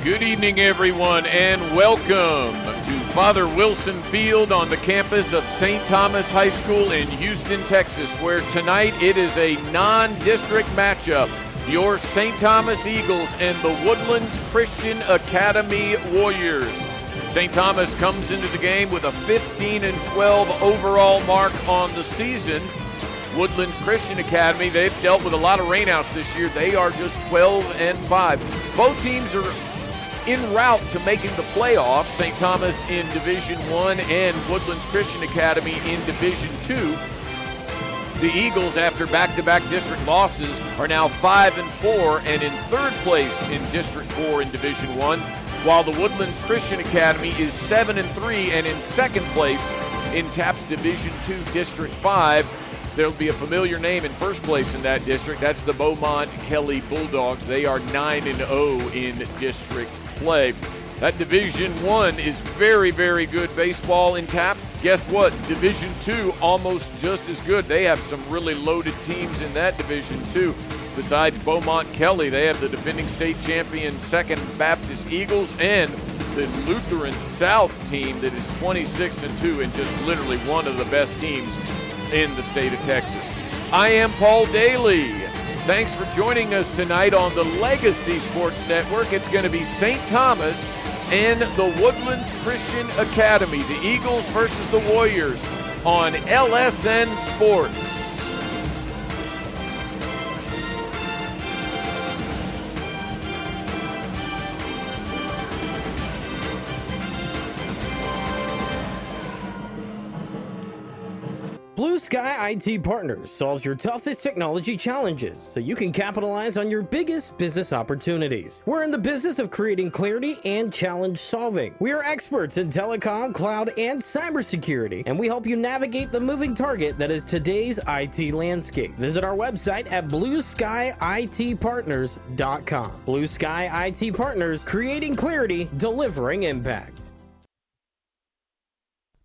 Good evening, everyone, and welcome to Father Wilson Field on the campus of St. Thomas High School in Houston, Texas, where tonight it is a non-district matchup. Your St. Thomas Eagles and the Woodlands Christian Academy Warriors. St. Thomas comes into the game with a 15-12 overall mark on the season. Woodlands Christian Academy, they've dealt with a lot of rainouts this year. They are just 12-5. Both teams are en route to making the playoffs. St. Thomas in Division I and Woodlands Christian Academy in Division II. The Eagles, after back-to-back district losses, are now 5-4 and in third place in District 4 in Division I, while the Woodlands Christian Academy is 7-3 and in second place in TAPS Division II District 5. There'll be a familiar name in first place in that district. That's the Beaumont Kelly Bulldogs. They are 9-0 in district play. That Division I is very, very good baseball in TAPS. Guess what? Division II, almost just as good. They have some really loaded teams in that Division II. Besides Beaumont Kelly, they have the defending state champion 2nd Baptist Eagles and the Lutheran South team that is 26-2 and just literally one of the best teams in the state of Texas. I am Paul Daly. Thanks for joining us tonight on the Legacy Sports Network. It's going to be St. Thomas and the Woodlands Christian Academy, the Eagles versus the Warriors on LSN Sports. Blue Sky IT Partners solves your toughest technology challenges so you can capitalize on your biggest business opportunities. We're in the business of creating clarity and challenge solving. We are experts in telecom, cloud, and cybersecurity, and we help you navigate the moving target that is today's IT landscape. Visit our website at blueskyitpartners.com. Blue Sky IT Partners, creating clarity, delivering impact.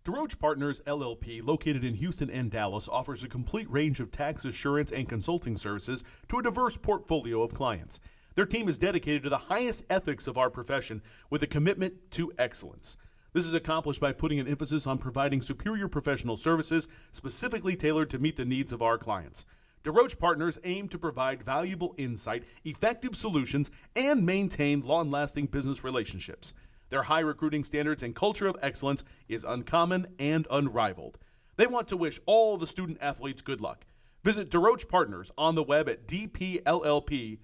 DeRoche Partners, LLP, located in Houston and Dallas, offers a complete range of tax assurance and consulting services to a diverse portfolio of clients. Their team is dedicated to the highest ethics of our profession with a commitment to excellence. This is accomplished by putting an emphasis on providing superior professional services specifically tailored to meet the needs of our clients. DeRoche Partners aim to provide valuable insight, effective solutions, and maintain long-lasting business relationships. Their high recruiting standards and culture of excellence is uncommon and unrivaled. They want to wish all the student athletes good luck. Visit DeRoche Partners on the web at dpllp.cpa.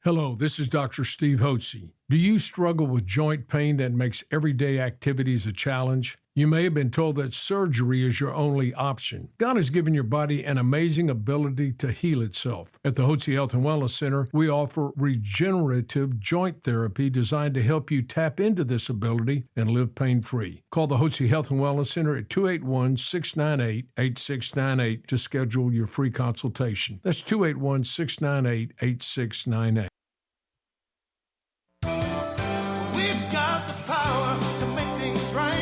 Hello, this is Dr. Steve Hotze. Do you struggle with joint pain that makes everyday activities a challenge? You may have been told that surgery is your only option. God has given your body an amazing ability to heal itself. At the Hotze Health and Wellness Center, we offer regenerative joint therapy designed to help you tap into this ability and live pain-free. Call the Hotze Health and Wellness Center at 281-698-8698 to schedule your free consultation. That's 281-698-8698. We've got the power to make things right.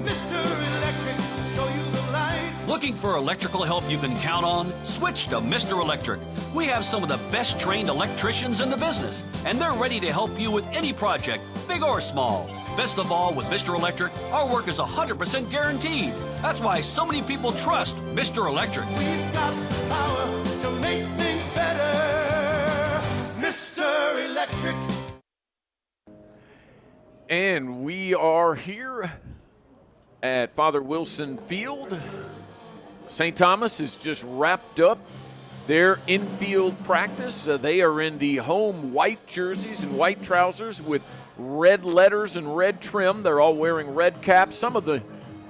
Mr. Electric will show you the light. Looking for electrical help you can count on? Switch to Mr. Electric. We have some of the best trained electricians in the business, and they're ready to help you with any project, big or small. Best of all, with Mr. Electric, our work is 100% guaranteed. That's why so many people trust Mr. Electric. We've got the power to make things better. Mr. Electric. And we are here at Father Wilson Field. St. Thomas has just wrapped up their infield practice. They are in the home white jerseys and white trousers with red letters and red trim. They're all wearing red caps. Some of the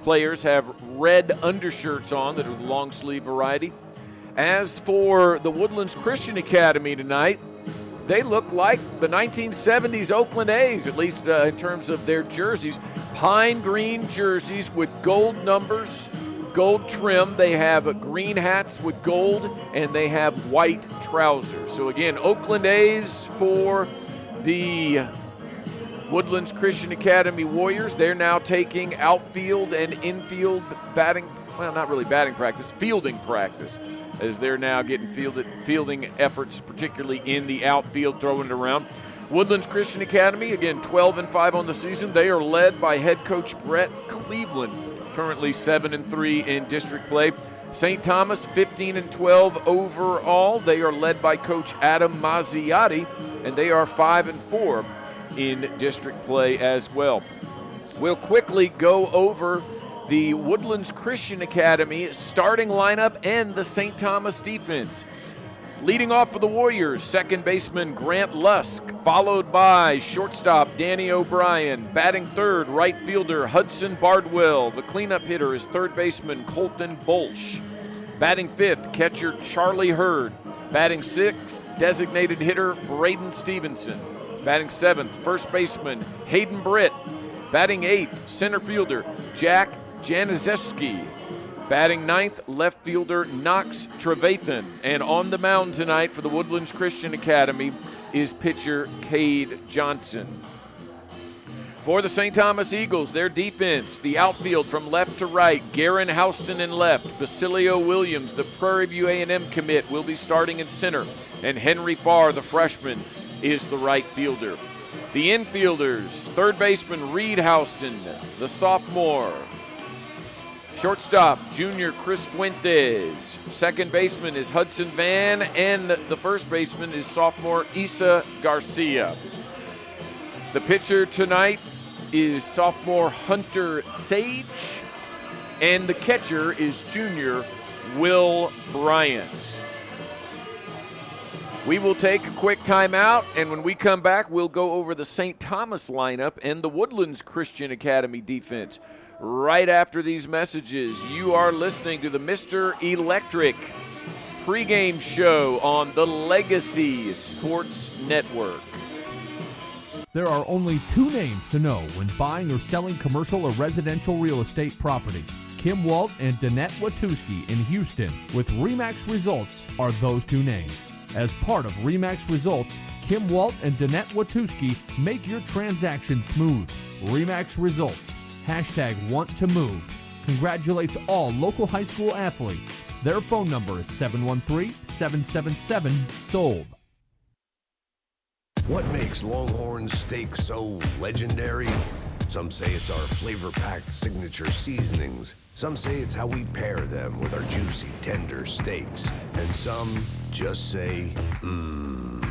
players have red undershirts on that are the long sleeve variety. As for the Woodlands Christian Academy tonight, they look like the 1970s Oakland A's, at least in terms of their jerseys. Pine green jerseys with gold numbers, gold trim. They have green hats with gold, and they have white trousers. So again, Oakland A's for the Woodlands Christian Academy Warriors. They're now taking outfield and infield batting well, not really batting practice, fielding practice, as they're now getting fielding efforts, particularly in the outfield, throwing it around. Woodlands Christian Academy, again, 12-5 on the season. They are led by head coach Brett Cleveland, currently 7-3 in district play. St. Thomas, 15-12 overall. They are led by coach Adam Mazziotti, and they are 5-4 in district play as well. We'll quickly go over the Woodlands Christian Academy starting lineup and the St. Thomas defense. Leading off for the Warriors, second baseman Grant Lusk, followed by shortstop Danny O'Brien. Batting third, right fielder Hudson Bardwell. The cleanup hitter is third baseman Colton Bolsch. Batting fifth, catcher Charlie Hurd. Batting sixth, designated hitter Braden Stevenson. Batting seventh, first baseman Hayden Britt. Batting eighth, center fielder Jack Januszewski. Batting ninth, left fielder Knox Trevathan. And on the mound tonight for the Woodlands Christian Academy is pitcher Cade Johnson. For the St. Thomas Eagles, their defense, the outfield from left to right, Garen Houston in left, Basilio Williams, the Prairie View A&M commit, will be starting in center, and Henry Farr, the freshman, is the right fielder. The infielders, third baseman Reed Houston, the sophomore. Shortstop, junior Chris Fuentes. Second baseman is Hudson Van, and the first baseman is sophomore Isa Garcia. The pitcher tonight is sophomore Hunter Sage, and the catcher is junior Will Bryant. We will take a quick timeout, and when we come back, we'll go over the St. Thomas lineup and the Woodlands Christian Academy defense. Right after these messages, you are listening to the Mr. Electric pregame show on the Legacy Sports Network. There are only two names to know when buying or selling commercial or residential real estate property. Kim Walt and Danette Watuski in Houston with RE/MAX Results are those two names. As part of RE/MAX Results, Kim Walt and Danette Watuski make your transaction smooth. RE/MAX Results. #WantToMove. Congratulates all local high school athletes. Their phone number is 713-777-SOLD. What makes Longhorn steak so legendary? Some say it's our flavor-packed signature seasonings. Some say it's how we pair them with our juicy, tender steaks. And some just say, mmm.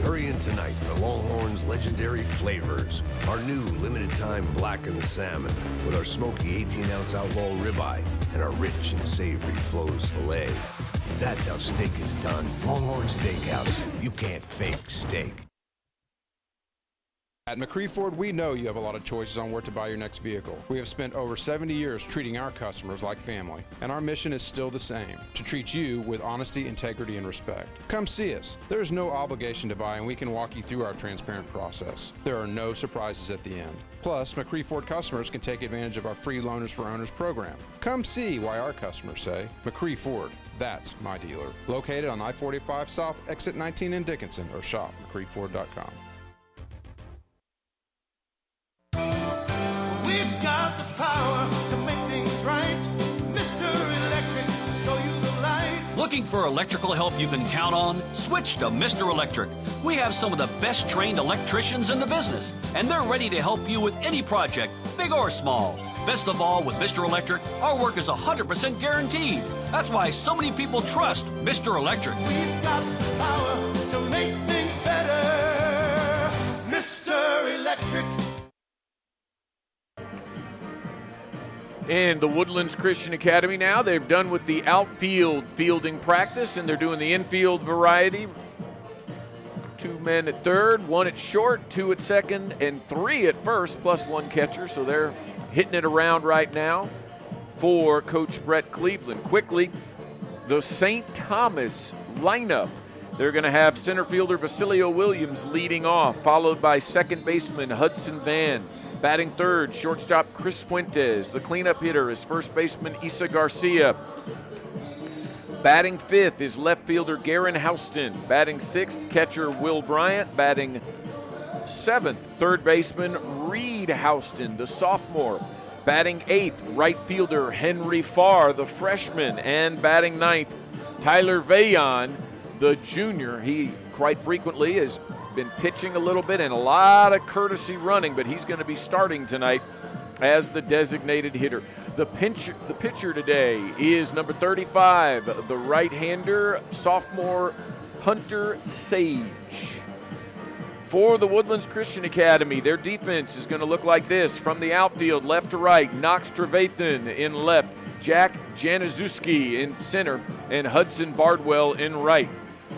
Hurry in tonight for Longhorn's legendary flavors. Our new limited-time blackened salmon with our smoky 18-ounce outlaw ribeye and our rich and savory Flo's filet. That's how steak is done. Longhorn Steakhouse. You can't fake steak. At McCree Ford, we know you have a lot of choices on where to buy your next vehicle. We have spent over 70 years treating our customers like family, and our mission is still the same, to treat you with honesty, integrity, and respect. Come see us. There is no obligation to buy, and we can walk you through our transparent process. There are no surprises at the end. Plus, McCree Ford customers can take advantage of our free Loaners for Owners program. Come see why our customers say, McCree Ford, that's my dealer. Located on I-45 South, exit 19 in Dickinson, or shop McCreeford.com. We've got the power to make things right. Mr. Electric will show you the light. Looking for electrical help you can count on? Switch to Mr. Electric. We have some of the best trained electricians in the business, and they're ready to help you with any project, big or small. Best of all, with Mr. Electric, our work is 100% guaranteed. That's why so many people trust Mr. Electric. We've got the power to make things better. Mr. Electric. And the Woodlands Christian Academy now, they've done with the outfield fielding practice, and they're doing the infield variety. 2 men at third, 1 at short, 2 at second, and 3 at first, plus 1 catcher. So they're hitting it around right now for Coach Brett Cleveland. Quickly, the St. Thomas lineup. They're going to have center fielder Basilio Williams leading off, followed by second baseman Hudson Van. Batting third, shortstop Chris Fuentes. The cleanup hitter is first baseman Isa Garcia. Batting fifth is left fielder Garen Houston. Batting sixth, catcher Will Bryant. Batting seventh, third baseman Reed Houston, the sophomore. Batting 8th, right fielder Henry Farr, the freshman. And batting 9th, Tyler Vayon, the junior. He quite frequently has been pitching a little bit and a lot of courtesy running, but he's going to be starting tonight as the designated hitter. The pitcher today is number 35, the right-hander, sophomore Hunter Sage. For the Woodlands Christian Academy, their defense is going to look like this. From the outfield, left to right, Knox Trevathan in left, Jack Januszewski in center, and Hudson Bardwell in right.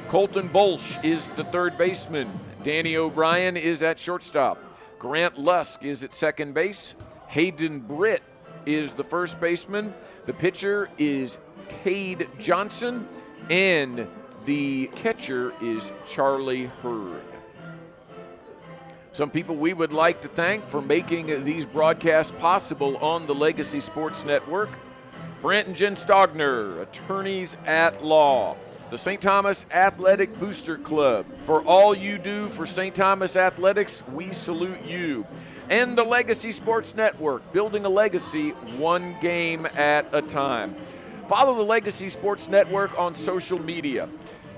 Colton Bolsch is the third baseman. Danny O'Brien is at shortstop. Grant Lusk is at second base. Hayden Britt is the first baseman. The pitcher is Cade Johnson, and the catcher is Charlie Hurd. Some people we would like to thank for making these broadcasts possible on the Legacy Sports Network. Brent and Jen Stogner, attorneys at law. The St. Thomas Athletic Booster Club. For all you do for St. Thomas Athletics, we salute you. And the Legacy Sports Network, building a legacy one game at a time. Follow the Legacy Sports Network on social media.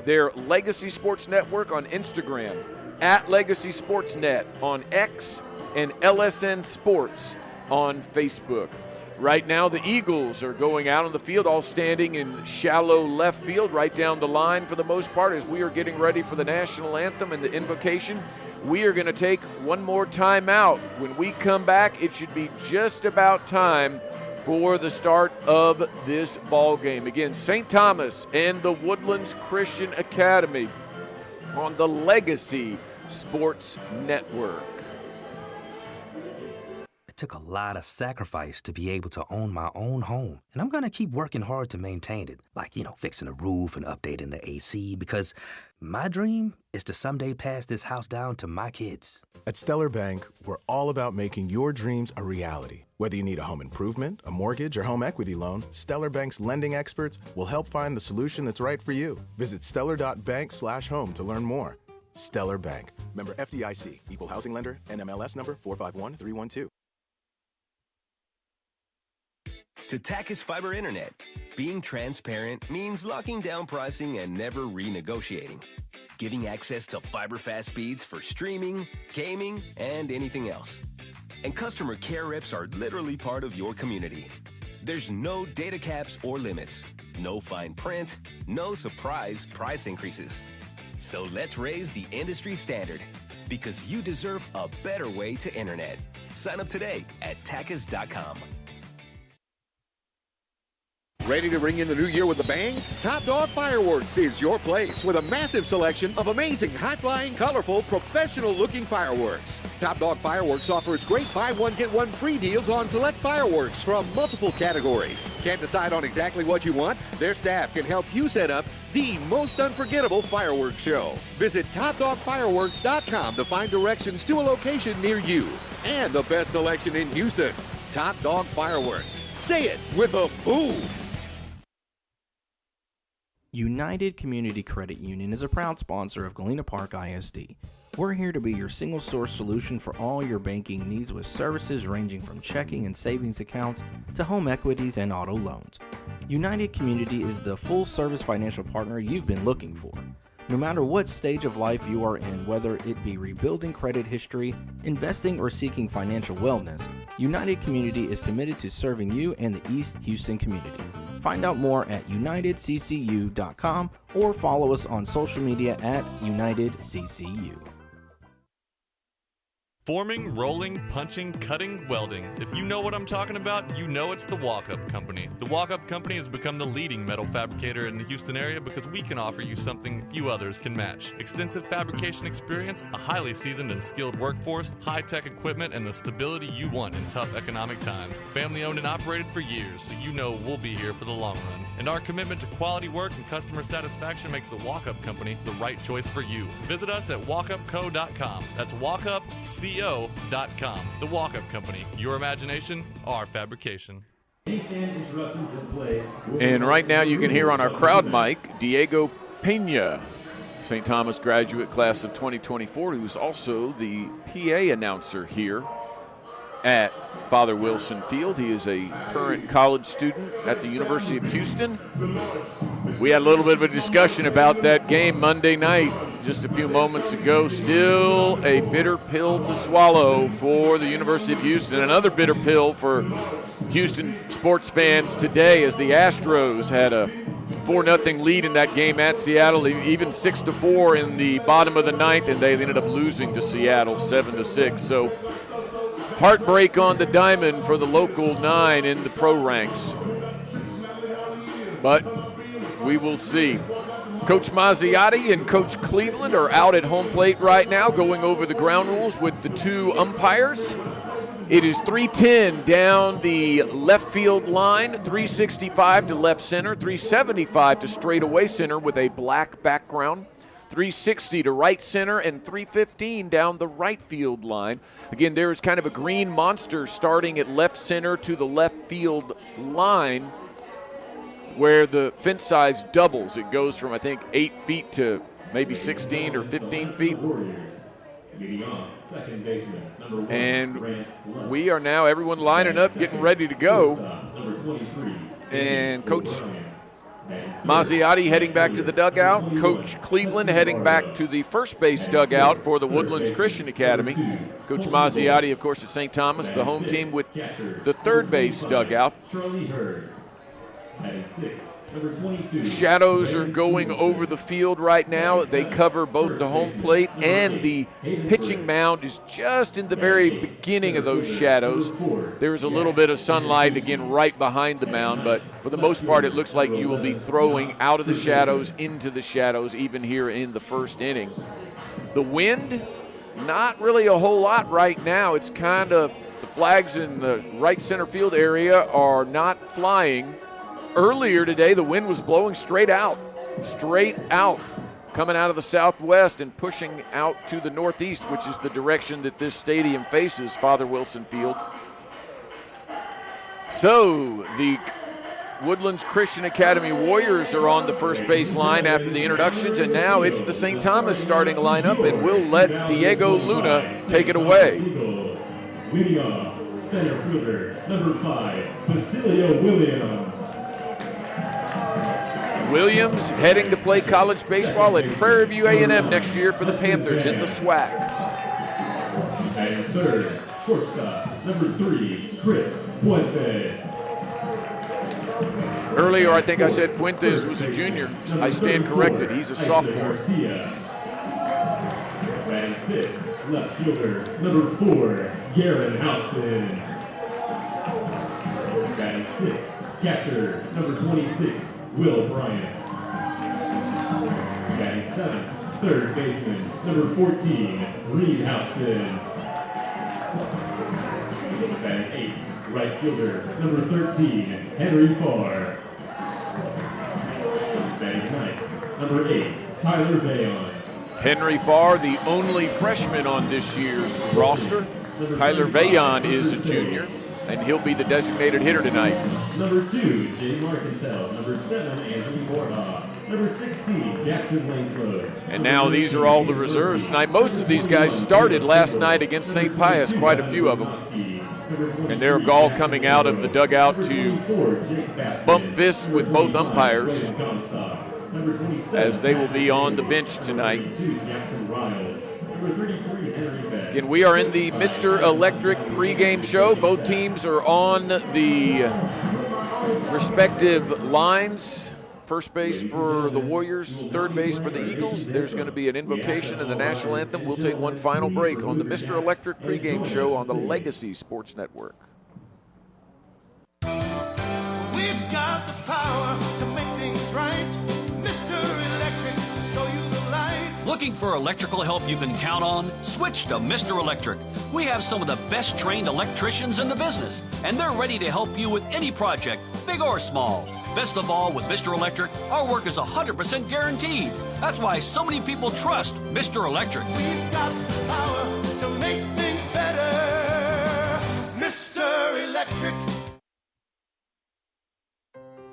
Their Legacy Sports Network on Instagram, at Legacy Sportsnet on X, and LSN Sports on Facebook. Right now, the Eagles are going out on the field, all standing in shallow left field, right down the line for the most part, as we are getting ready for the national anthem and the invocation. We are going to take one more time out. When we come back, it should be just about time for the start of this ball game. Again, St. Thomas and the Woodlands Christian Academy on the Legacy Sports Network. It took a lot of sacrifice to be able to own my own home, and I'm going to keep working hard to maintain it, like, fixing the roof and updating the AC, because my dream is to someday pass this house down to my kids. At Stellar Bank, we're all about making your dreams a reality. Whether you need a home improvement, a mortgage, or home equity loan, Stellar Bank's lending experts will help find the solution that's right for you. Visit stellar.bank/home to learn more. Stellar Bank. Member FDIC. Equal housing lender. NMLS number 451312. To Tachus Fiber Internet, being transparent means locking down pricing and never renegotiating. Giving access to fiber fast speeds for streaming, gaming, and anything else. And customer care reps are literally part of your community. There's no data caps or limits, no fine print, no surprise price increases. So let's raise the industry standard, because you deserve a better way to internet. Sign up today at Tachus.com. Ready to ring in the new year with a bang? Top Dog Fireworks is your place with a massive selection of amazing, high-flying, colorful, professional-looking fireworks. Top Dog Fireworks offers great buy one, get one free deals on select fireworks from multiple categories. Can't decide on exactly what you want? Their staff can help you set up the most unforgettable fireworks show. Visit TopDogFireworks.com to find directions to a location near you. And the best selection in Houston. Top Dog Fireworks. Say it with a boom. United Community Credit Union is a proud sponsor of Galena Park ISD. We're here to be your single source solution for all your banking needs, with services ranging from checking and savings accounts to home equities and auto loans. United Community is the full service financial partner you've been looking for. No matter what stage of life you are in, whether it be rebuilding credit history, investing, or seeking financial wellness, United Community is committed to serving you and the East Houston community. Find out more at unitedccu.com or follow us on social media at UnitedCCU. Forming, rolling, punching, cutting, welding. If you know what I'm talking about, you know it's the Walk-Up Company. The Walk-Up Company has become the leading metal fabricator in the Houston area because we can offer you something few others can match. Extensive fabrication experience, a highly seasoned and skilled workforce, high-tech equipment, and the stability you want in tough economic times. Family owned and operated for years, so you know we'll be here for the long run. And our commitment to quality work and customer satisfaction makes the Walk-Up Company the right choice for you. Visit us at walkupco.com. That's walkupco.com. The Walk-Up Company. Your imagination, our fabrication. And right now you can hear on our crowd mic Diego Pena, St. Thomas graduate class of 2024, who's also the PA announcer here at Father Wilson Field. He is a current college student at the University of Houston. We had a little bit of a discussion about that game Monday night just a few moments ago. Still a bitter pill to swallow for the University of Houston. Another bitter pill for Houston sports fans today, as the Astros had a 4-0 lead in that game at Seattle, even 6-4 in the bottom of the ninth, and they ended up losing to Seattle 7-6. So heartbreak on the diamond for the local 9 in the pro ranks. But we will see. Coach Mazziotti and Coach Cleveland are out at home plate right now going over the ground rules with the two umpires. It is 310 down the left field line, 365 to left center, 375 to straightaway center with a black background, 360 to right center, and 315 down the right field line. Again, there is kind of a green monster starting at left center to the left field line where the fence size doubles. It goes from, I think, 8 feet to maybe 16 or 15 feet. And we are now, everyone lining up, getting ready to go. And Coach Mazziotti heading back to the dugout. Coach Cleveland heading back to the first base dugout for the Woodlands Christian Academy. Coach Mazziotti, of course, at St. Thomas, the home team, with the third base dugout. Shadows are going over the field right now. They cover both the home plate and the pitching mound is just in the very beginning of those shadows. There's a little bit of sunlight, again, right behind the mound, but for the most part, it looks like you will be throwing out of the shadows into the shadows, even here in the first inning. The wind, not really a whole lot right now. It's kind of, the flags in the right center field area are not flying. Earlier today, the wind was blowing straight out, coming out of the southwest and pushing out to the northeast, which is the direction that this stadium faces, Father Wilson Field. So the Woodlands Christian Academy Warriors are on the first base line after the introductions, and now it's the St. Thomas starting lineup, and we'll let Diego Luna take it away. Leading off, center fielder, number 5, Basilio Williams. Williams heading to play college baseball at Prairie View A&M next year for the Panthers in the SWAC. And third, shortstop, number 3, Chris Fuentes. Earlier, I think I said Fuentes was a junior. I stand corrected. He's a sophomore. And fifth, left fielder, number 4, Garen Houston. Batting sixth, catcher, number 26, Will Bryant. Batting seventh, third baseman, number 14, Reed Houston. Batting eighth, right fielder, number 13, Henry Farr. Batting ninth, number 8, Tyler Bayon. Henry Farr, the only freshman on this year's roster. Tyler Bayon is a junior, and he'll be the designated hitter tonight. Number 2, Jay Marcantel. Number 7, Anthony Morha. Number 16, Jackson Lane. And now these are all the reserves tonight. Most of these guys started last night against St. Pius, quite a few of them. And they're all coming out of the dugout to bump fists with both umpires, as they will be on the bench tonight. Again, we are in the Mr. Electric pregame show. Both teams are on the respective lines. First base for the Warriors, third base for the Eagles. There's going to be an invocation and the national anthem. We'll take one final break on the Mr. Electric pregame show on the Legacy Sports Network. We've got the power to make things right. Mr. Electric, show you the light. Looking for electrical help you can count on? Switch to Mr. Electric. We have some of the best trained electricians in the business, and they're ready to help you with any project, big or small. Best of all, with Mr. Electric, our work is 100% guaranteed. That's why so many people trust Mr. Electric. We've got the power to make things better. Mr. Electric.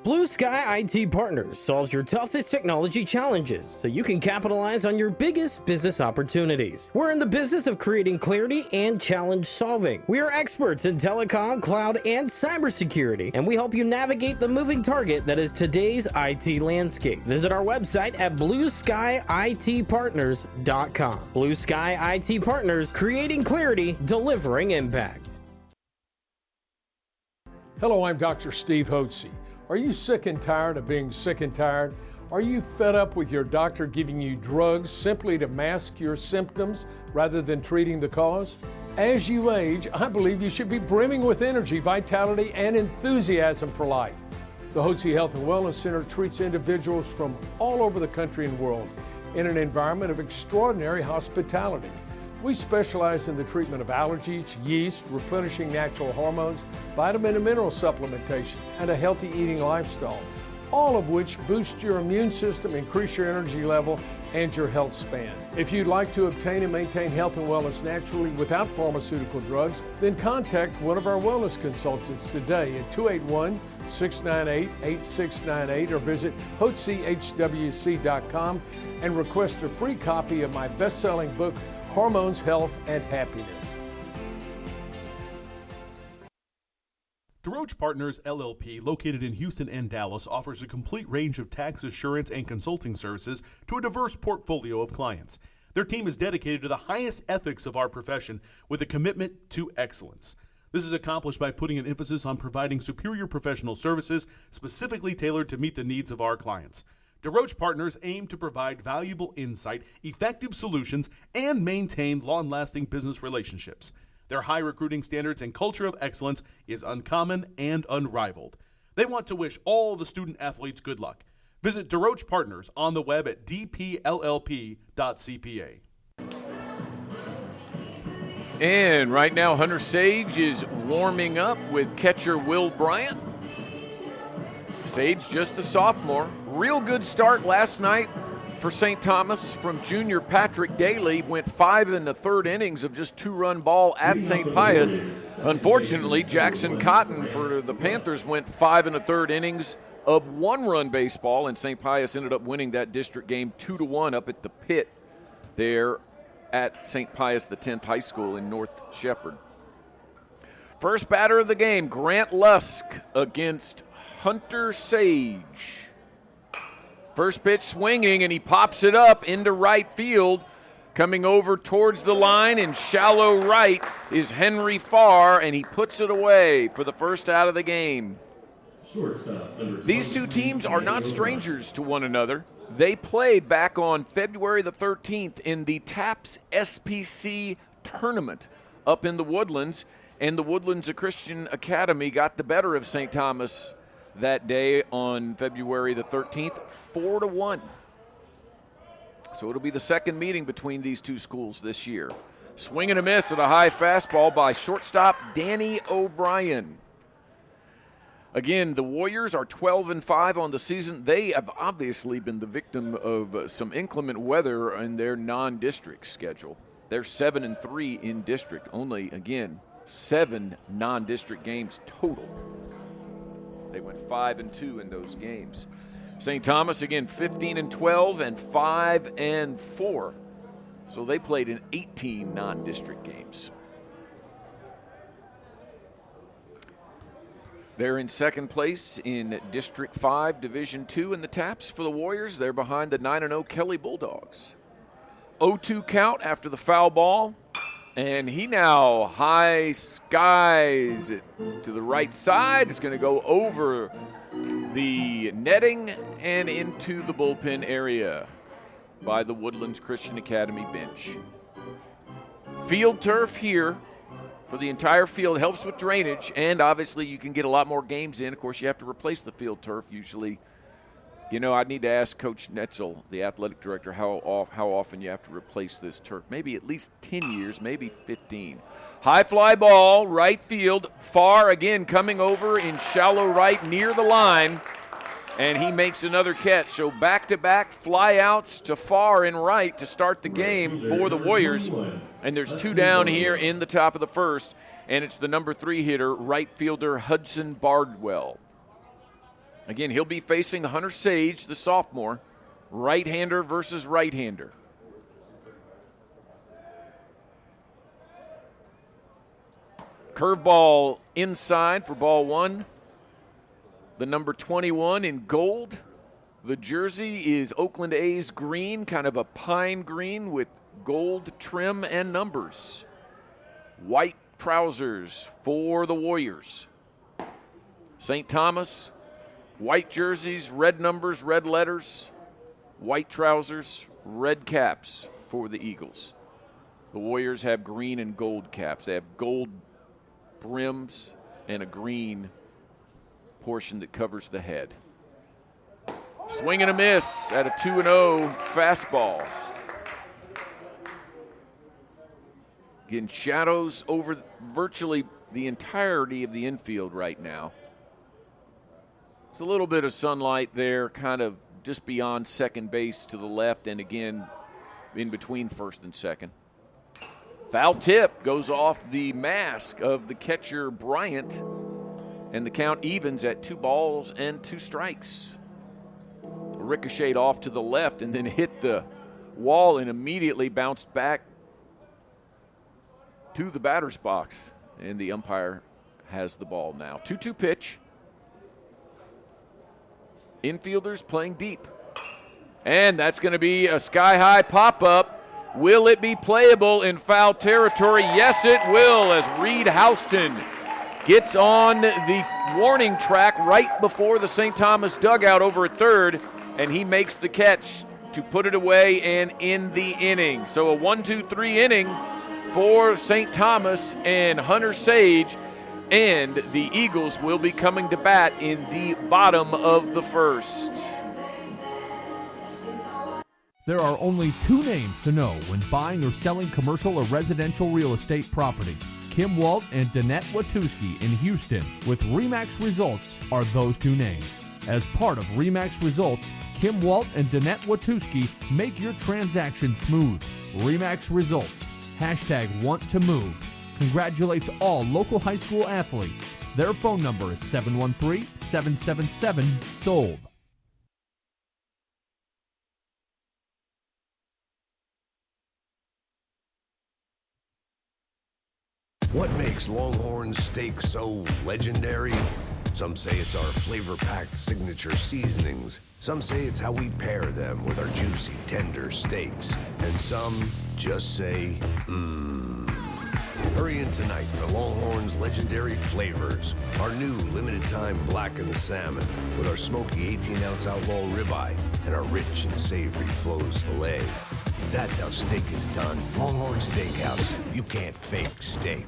Blue Sky IT Partners solves your toughest technology challenges so you can capitalize on your biggest business opportunities. We're in the business of creating clarity and challenge solving. We are experts in telecom, cloud, and cybersecurity, and we help you navigate the moving target that is today's IT landscape. Visit our website at blueskyitpartners.com. Blue Sky IT Partners, creating clarity, delivering impact. Hello, I'm Dr. Steve Hotze. Are you sick and tired of being sick and tired? Are you fed up with your doctor giving you drugs simply to mask your symptoms rather than treating the cause? As you age, I believe you should be brimming with energy, vitality, and enthusiasm for life. The Hotze Health and Wellness Center treats individuals from all over the country and world in an environment of extraordinary hospitality. We specialize in the treatment of allergies, yeast, replenishing natural hormones, vitamin and mineral supplementation, and a healthy eating lifestyle, all of which boost your immune system, increase your energy level, and your health span. If you'd like to obtain and maintain health and wellness naturally without pharmaceutical drugs, then contact one of our wellness consultants today at 281-698-8698 or visit HotzeHWC.com and request a free copy of my best-selling book, Hormones, Health, and Happiness. DeRoche Partners LLP, located in Houston and Dallas, offers a complete range of tax assurance and consulting services to a diverse portfolio of clients. Their team is dedicated to the highest ethics of our profession with a commitment to excellence. This is accomplished by putting an emphasis on providing superior professional services specifically tailored to meet the needs of our clients. DeRoche Partners aim to provide valuable insight, effective solutions, and maintain long-lasting business relationships. Their high recruiting standards and culture of excellence is uncommon and unrivaled. They want to wish all the student athletes good luck. Visit DeRoche Partners on the web at dpllp.cpa. And right now, Hunter Sage is warming up with catcher Will Bryant. Sage, just the sophomore. Real good start last night for St. Thomas from junior Patrick Daly. Went 5 1/3 innings of just 2-run ball at St. Pius. Unfortunately, Jackson Cotton for the Panthers went 5 1/3 innings of 1-run baseball, and St. Pius ended up winning that district game 2-1 up at the pit there at St. Pius X High School in North Shepherd. First batter of the game, Grant Lusk against Hunter Sage. First pitch swinging, and he pops it up into right field. Coming over towards the line in shallow right is Henry Farr, and he puts it away for the first out of the game. These two teams are not strangers to one another. They played back on February the 13th in the TAPS SPC tournament up in the Woodlands, and the Woodlands Christian Academy got the better of St. Thomas that day on February the 13th, 4-1. So it'll be the second meeting between these two schools this year. Swing and a miss at a high fastball by shortstop Danny O'Brien. Again, the Warriors are 12-5 on the season. They have obviously been the victim of some inclement weather in their non-district schedule. They're 7-3 in district. Only, again, 7 non-district games total. They went 5-2 in those games. St. Thomas, again, 15-12 and 5-4. So they played in 18 non-district games. They're in second place in District 5, Division 2 in the TAPS for the Warriors. They're behind the 9-0 Kelly Bulldogs. 0-2 count after the foul ball. And he now high skies it to the right side. It's going to go over the netting and into the bullpen area by the Woodlands Christian Academy bench. Field turf here for the entire field helps with drainage, and obviously you can get a lot more games in. Of course, you have to replace the field turf usually. You know, I need to ask Coach Netzel, the athletic director, how often you have to replace this turf. Maybe at least 10 years, maybe 15. High fly ball, right field. Farr again coming over in shallow right near the line, and he makes another catch. So back-to-back fly-outs to Farr in right to start the game for the Warriors. And there's 2 down here in the top of the first, and it's the number 3 hitter, right fielder Hudson Bardwell. Again, he'll be facing Hunter Sage, the sophomore, right-hander versus right-hander. Curveball inside for ball one. The number 21 in gold. The jersey is Oakland A's green, kind of a pine green with gold trim and numbers. White trousers for the Warriors. St. Thomas, white jerseys, red numbers, red letters, white trousers, red caps for the Eagles. The Warriors have green and gold caps. They have gold brims and a green portion that covers the head. Swing and a miss at a 2-0 fastball. Again, shadows over virtually the entirety of the infield right now. There's a little bit of sunlight there, kind of just beyond second base to the left, and again in between first and second. Foul tip goes off the mask of the catcher Bryant, and the count evens at 2-2 strikes. Ricocheted off to the left and then hit the wall and immediately bounced back to the batter's box, and the umpire has the ball now. 2-2 pitch. Infielders playing deep. And that's going to be a sky-high pop-up. Will it be playable in foul territory? Yes, it will, as Reed Houston gets on the warning track right before the St. Thomas dugout over at third, and he makes the catch to put it away and end the inning. So a 1-2-3 inning for St. Thomas and Hunter Sage, and the Eagles will be coming to bat in the bottom of the first. There are only two names to know when buying or selling commercial or residential real estate property. Kim Walt and Danette Watuski in Houston with RE/MAX Results are those two names. As part of RE/MAX Results, Kim Walt and Danette Watuski make your transaction smooth. RE/MAX Results. #WantToMove. Congratulates all local high school athletes. Their phone number is 713-777-SOLD. What makes Longhorn steak so legendary? Some say it's our flavor-packed signature seasonings. Some say it's how we pair them with our juicy, tender steaks. And some just say, mmm. Hurry in tonight for Longhorn's legendary flavors. Our new limited-time blackened salmon with our smoky 18-ounce outlaw ribeye and our rich and savory Flo's filet. That's how steak is done. Longhorn Steakhouse. You can't fake steak.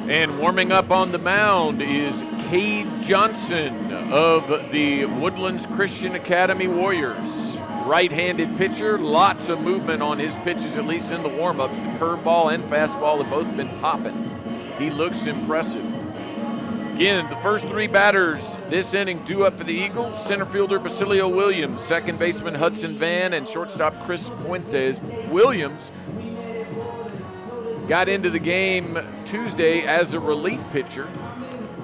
And warming up on the mound is Cade Johnson of the Woodlands Christian Academy Warriors. Right-handed pitcher, lots of movement on his pitches, at least in the warm-ups. The curveball and fastball have both been popping. He looks impressive. Again, the first three batters this inning due up for the Eagles. Center fielder Basilio Williams, second baseman Hudson Van, and shortstop Chris Puentes. Williams got into the game Tuesday as a relief pitcher.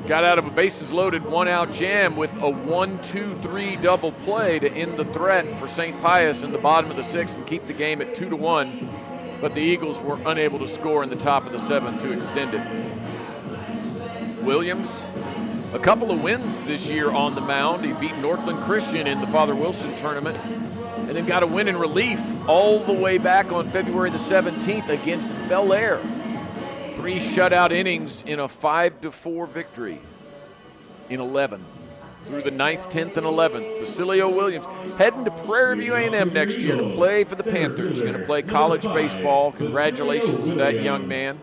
Got out of a bases-loaded one-out jam with a 1-2-3 double play to end the threat for St. Pius in the bottom of the sixth and keep the game at 2-1. But the Eagles were unable to score in the top of the seventh to extend it. Williams, a couple of wins this year on the mound. He beat Northland Christian in the Father Wilson tournament, and then got a win in relief all the way back on February the 17th against Bel Air. 3 shutout innings in a 5-4 victory in 11 through the 9th, 10th, and 11th. Basilio Williams heading to Prairie View A&M next year to play for the Panthers. Going to play college baseball. Congratulations to that young man.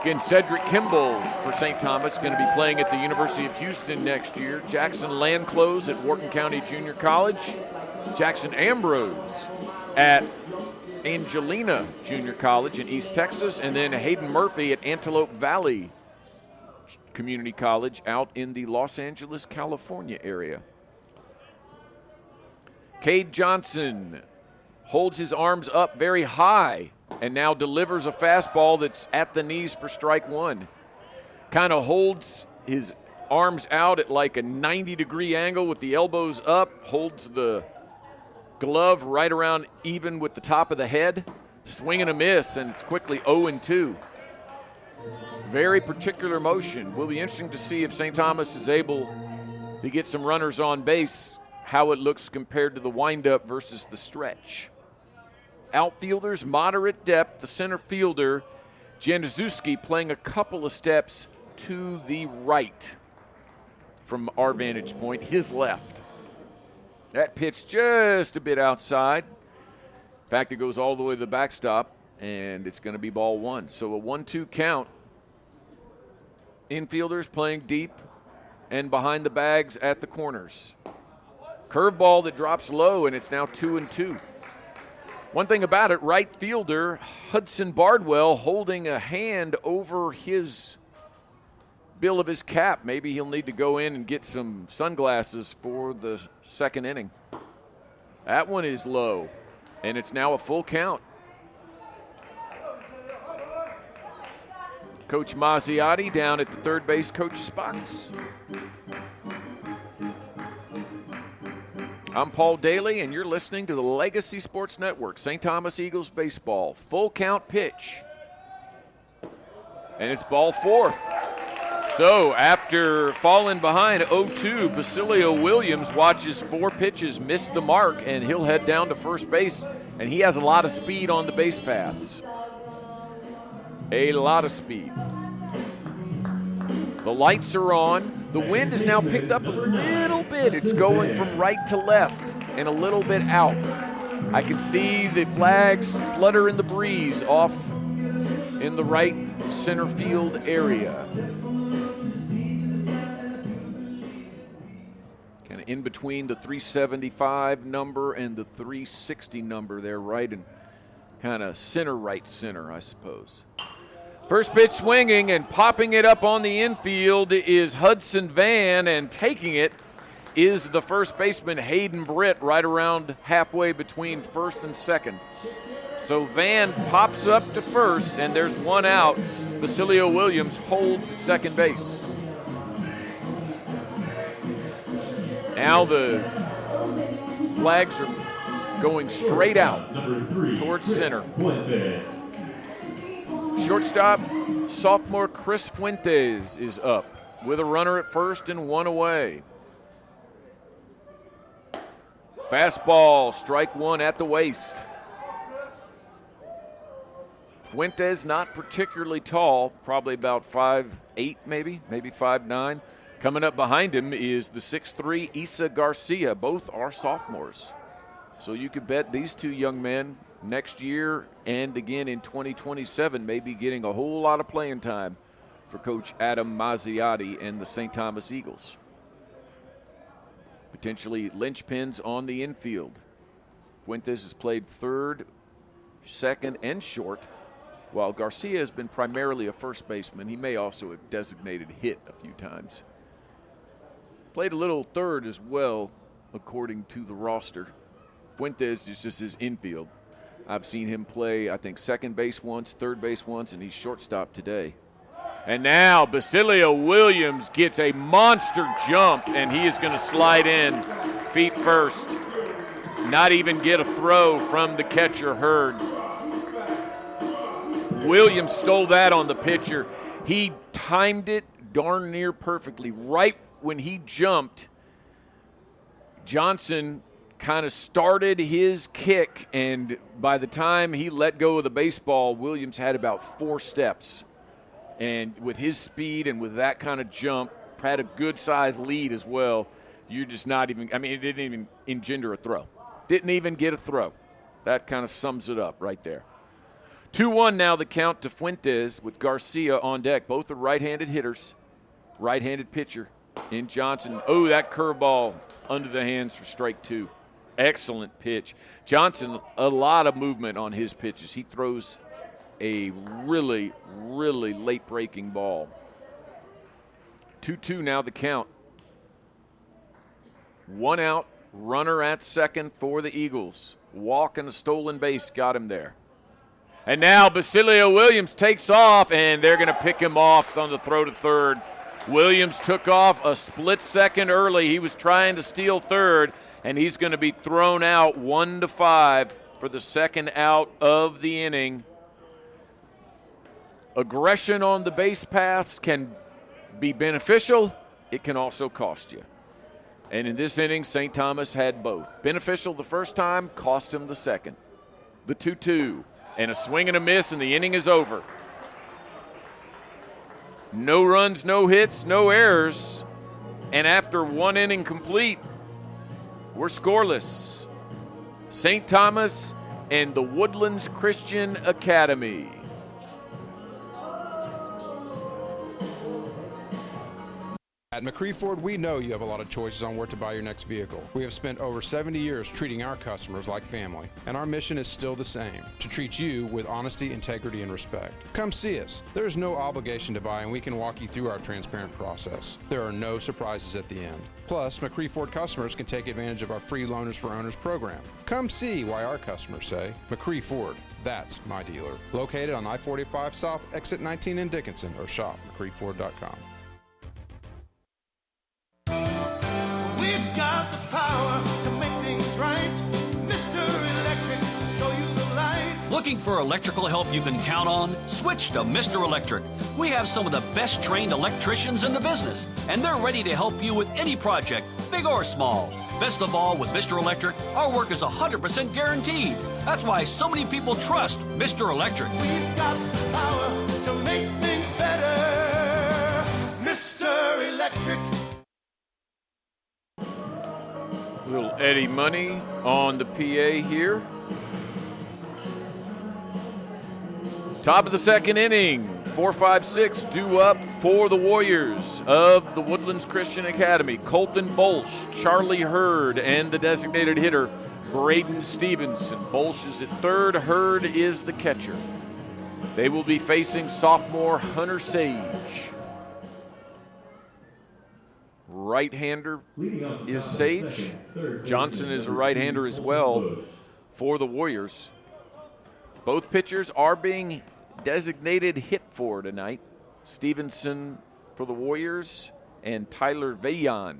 Again, Cedric Kimball for St. Thomas going to be playing at the University of Houston next year. Jackson Landclose at Wharton County Junior College. Jackson Ambrose at Angelina Junior College in East Texas, and then Hayden Murphy at Antelope Valley Community College out in the Los Angeles, California area. Cade Johnson holds his arms up very high and now delivers a fastball that's at the knees for strike one. Kind of holds his arms out at like a 90-degree angle with the elbows up, holds the glove right around even with the top of the head. Swing and a miss, and it's quickly 0-2. Very particular motion. Will be interesting to see if St. Thomas is able to get some runners on base, how it looks compared to the windup versus the stretch. Outfielders, moderate depth. The center fielder, Januszewski, playing a couple of steps to the right from our vantage point, his left. That pitch just a bit outside. In fact, it goes all the way to the backstop, and it's going to be ball one. So a 1-2 count. Infielders playing deep and behind the bags at the corners. Curveball that drops low, and it's now 2-2. One thing about it, right fielder Hudson Bardwell holding a hand over his bill of his cap. Maybe he'll need to go in and get some sunglasses for the second inning. That one is low, and it's now a full count. Coach Mazziotti down at the third base coach's box. I'm Paul Daly, and you're listening to the Legacy Sports Network, St. Thomas Eagles baseball. Full count pitch. And it's ball four. So after falling behind 0-2, Basilio Williams watches 4 pitches miss the mark, and he'll head down to first base, and he has a lot of speed on the base paths. A lot of speed. The lights are on. The wind is now picked up a little bit. It's going from right to left and a little bit out. I can see the flags flutter in the breeze off in the right center field area. Kind of in between the 375 number and the 360 number there, right, and kind of right center, I suppose. First pitch swinging and popping it up on the infield is Hudson Van, and taking it is the first baseman Hayden Britt, right around halfway between first and second. So Van pops up to first, and there's one out. Basilio Williams holds second base. Now the flags are going straight out towards center. Shortstop, sophomore Chris Fuentes is up with a runner at first and one away. Fastball, strike one at the waist. Fuentes not particularly tall, probably about 5'8", maybe 5'9". Coming up behind him is the 6'3" Isa Garcia. Both are sophomores. So you could bet these two young men next year and again in 2027 may be getting a whole lot of playing time for Coach Adam Mazziotti and the St. Thomas Eagles. Potentially linchpins on the infield. Fuentes has played third, second, and short, while Garcia has been primarily a first baseman. He may also have designated hit a few times. Played a little third as well, according to the roster. Fuentes is just his infield. I've seen him play, I think, second base once, third base once, and he's shortstop today. And now Basilio Williams gets a monster jump, and he is going to slide in feet first. Not even get a throw from the catcher Hurd. Williams stole that on the pitcher. He timed it darn near perfectly. Right when he jumped, Johnson kind of started his kick, and by the time he let go of the baseball, Williams had about 4 steps. And with his speed and with that kind of jump, had a good-sized lead as well. You're just not even – I mean, it didn't even engender a throw. Didn't even get a throw. That kind of sums it up right there. 2-1 now the count to Fuentes with Garcia on deck. Both are right-handed hitters, right-handed pitcher in Johnson. Oh, that curveball under the hands for strike 2. Excellent pitch. Johnson, a lot of movement on his pitches. He throws a really, really late-breaking ball. 2-2 now the count. 1 out, runner at second for the Eagles. Walk and a stolen base got him there. And now Basilio Williams takes off, and they're going to pick him off on the throw to third. Williams took off a split second early. He was trying to steal third, and he's going to be thrown out 1-5 for the second out of the inning. Aggression on the base paths can be beneficial. It can also cost you. And in this inning, St. Thomas had both. Beneficial the first time, cost him the second. The 2-2, and a swing and a miss, and the inning is over. No runs, no hits, no errors. And after one inning complete, we're scoreless. St. Thomas and the Woodlands Christian Academy. At McCree Ford, we know you have a lot of choices on where to buy your next vehicle. We have spent over 70 years treating our customers like family, and our mission is still the same, to treat you with honesty, integrity, and respect. Come see us. There is no obligation to buy, and we can walk you through our transparent process. There are no surprises at the end. Plus, McCree Ford customers can take advantage of our free Loaners for Owners program. Come see why our customers say, McCree Ford, that's my dealer. Located on I-45 South, exit 19 in Dickinson, or shop McCreeford.com. We've got the power to make things right. Mr. Electric will show you the light. Looking for electrical help you can count on? Switch to Mr. Electric. We have some of the best trained electricians in the business, and they're ready to help you with any project, big or small. Best of all, with Mr. Electric, our work is 100% guaranteed. That's why so many people trust Mr. Electric. We've got the power to make things better. Mr. Electric. Little Eddie Money on the PA here. Top of the second inning, 4-5-6 due up for the Warriors of the Woodlands Christian Academy. Colton Bolsh, Charlie Hurd, and the designated hitter, Braden Stevenson. Bolsh is at third, Hurd is the catcher. They will be facing sophomore Hunter Sage. Right-hander is Sage. Johnson is a right-hander as well for the Warriors. Both pitchers are being designated hit for tonight. Stevenson for the Warriors and Tyler Vaillant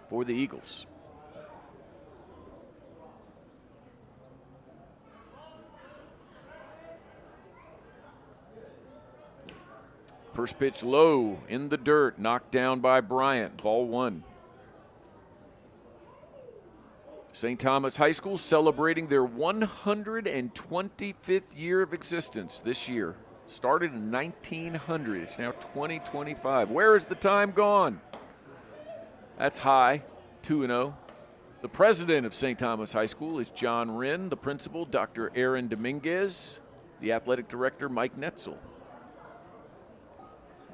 for the Eagles. First pitch low in the dirt, knocked down by Bryant. Ball one. St. Thomas High School celebrating their 125th year of existence this year. Started in 1900. It's now 2025. Where is the time gone? That's high, 2-0. The president of St. Thomas High School is John Wren. The principal, Dr. Aaron Dominguez. The athletic director, Mike Netzel.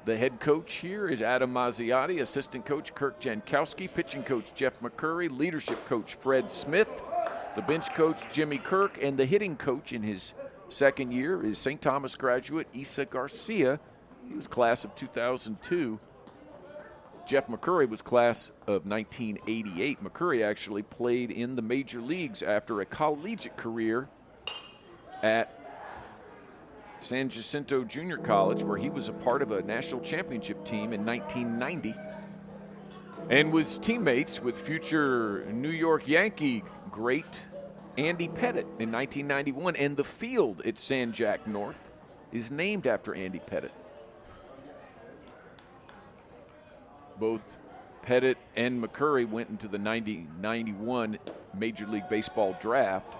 The head coach here is Adam Mazziotti, assistant coach Kirk Jankowski, pitching coach Jeff McCurry, leadership coach Fred Smith, the bench coach Jimmy Kirk, and the hitting coach in his second year is St. Thomas graduate Isa Garcia. He was class of 2002. Jeff McCurry was class of 1988. McCurry actually played in the major leagues after a collegiate career at San Jacinto Junior College, where he was a part of a national championship team in 1990 and was teammates with future New York Yankee great Andy Pettitte in 1991. And the field at San Jac North is named after Andy Pettitte. Both Pettitte and McCurry went into the 90-91 Major League Baseball draft.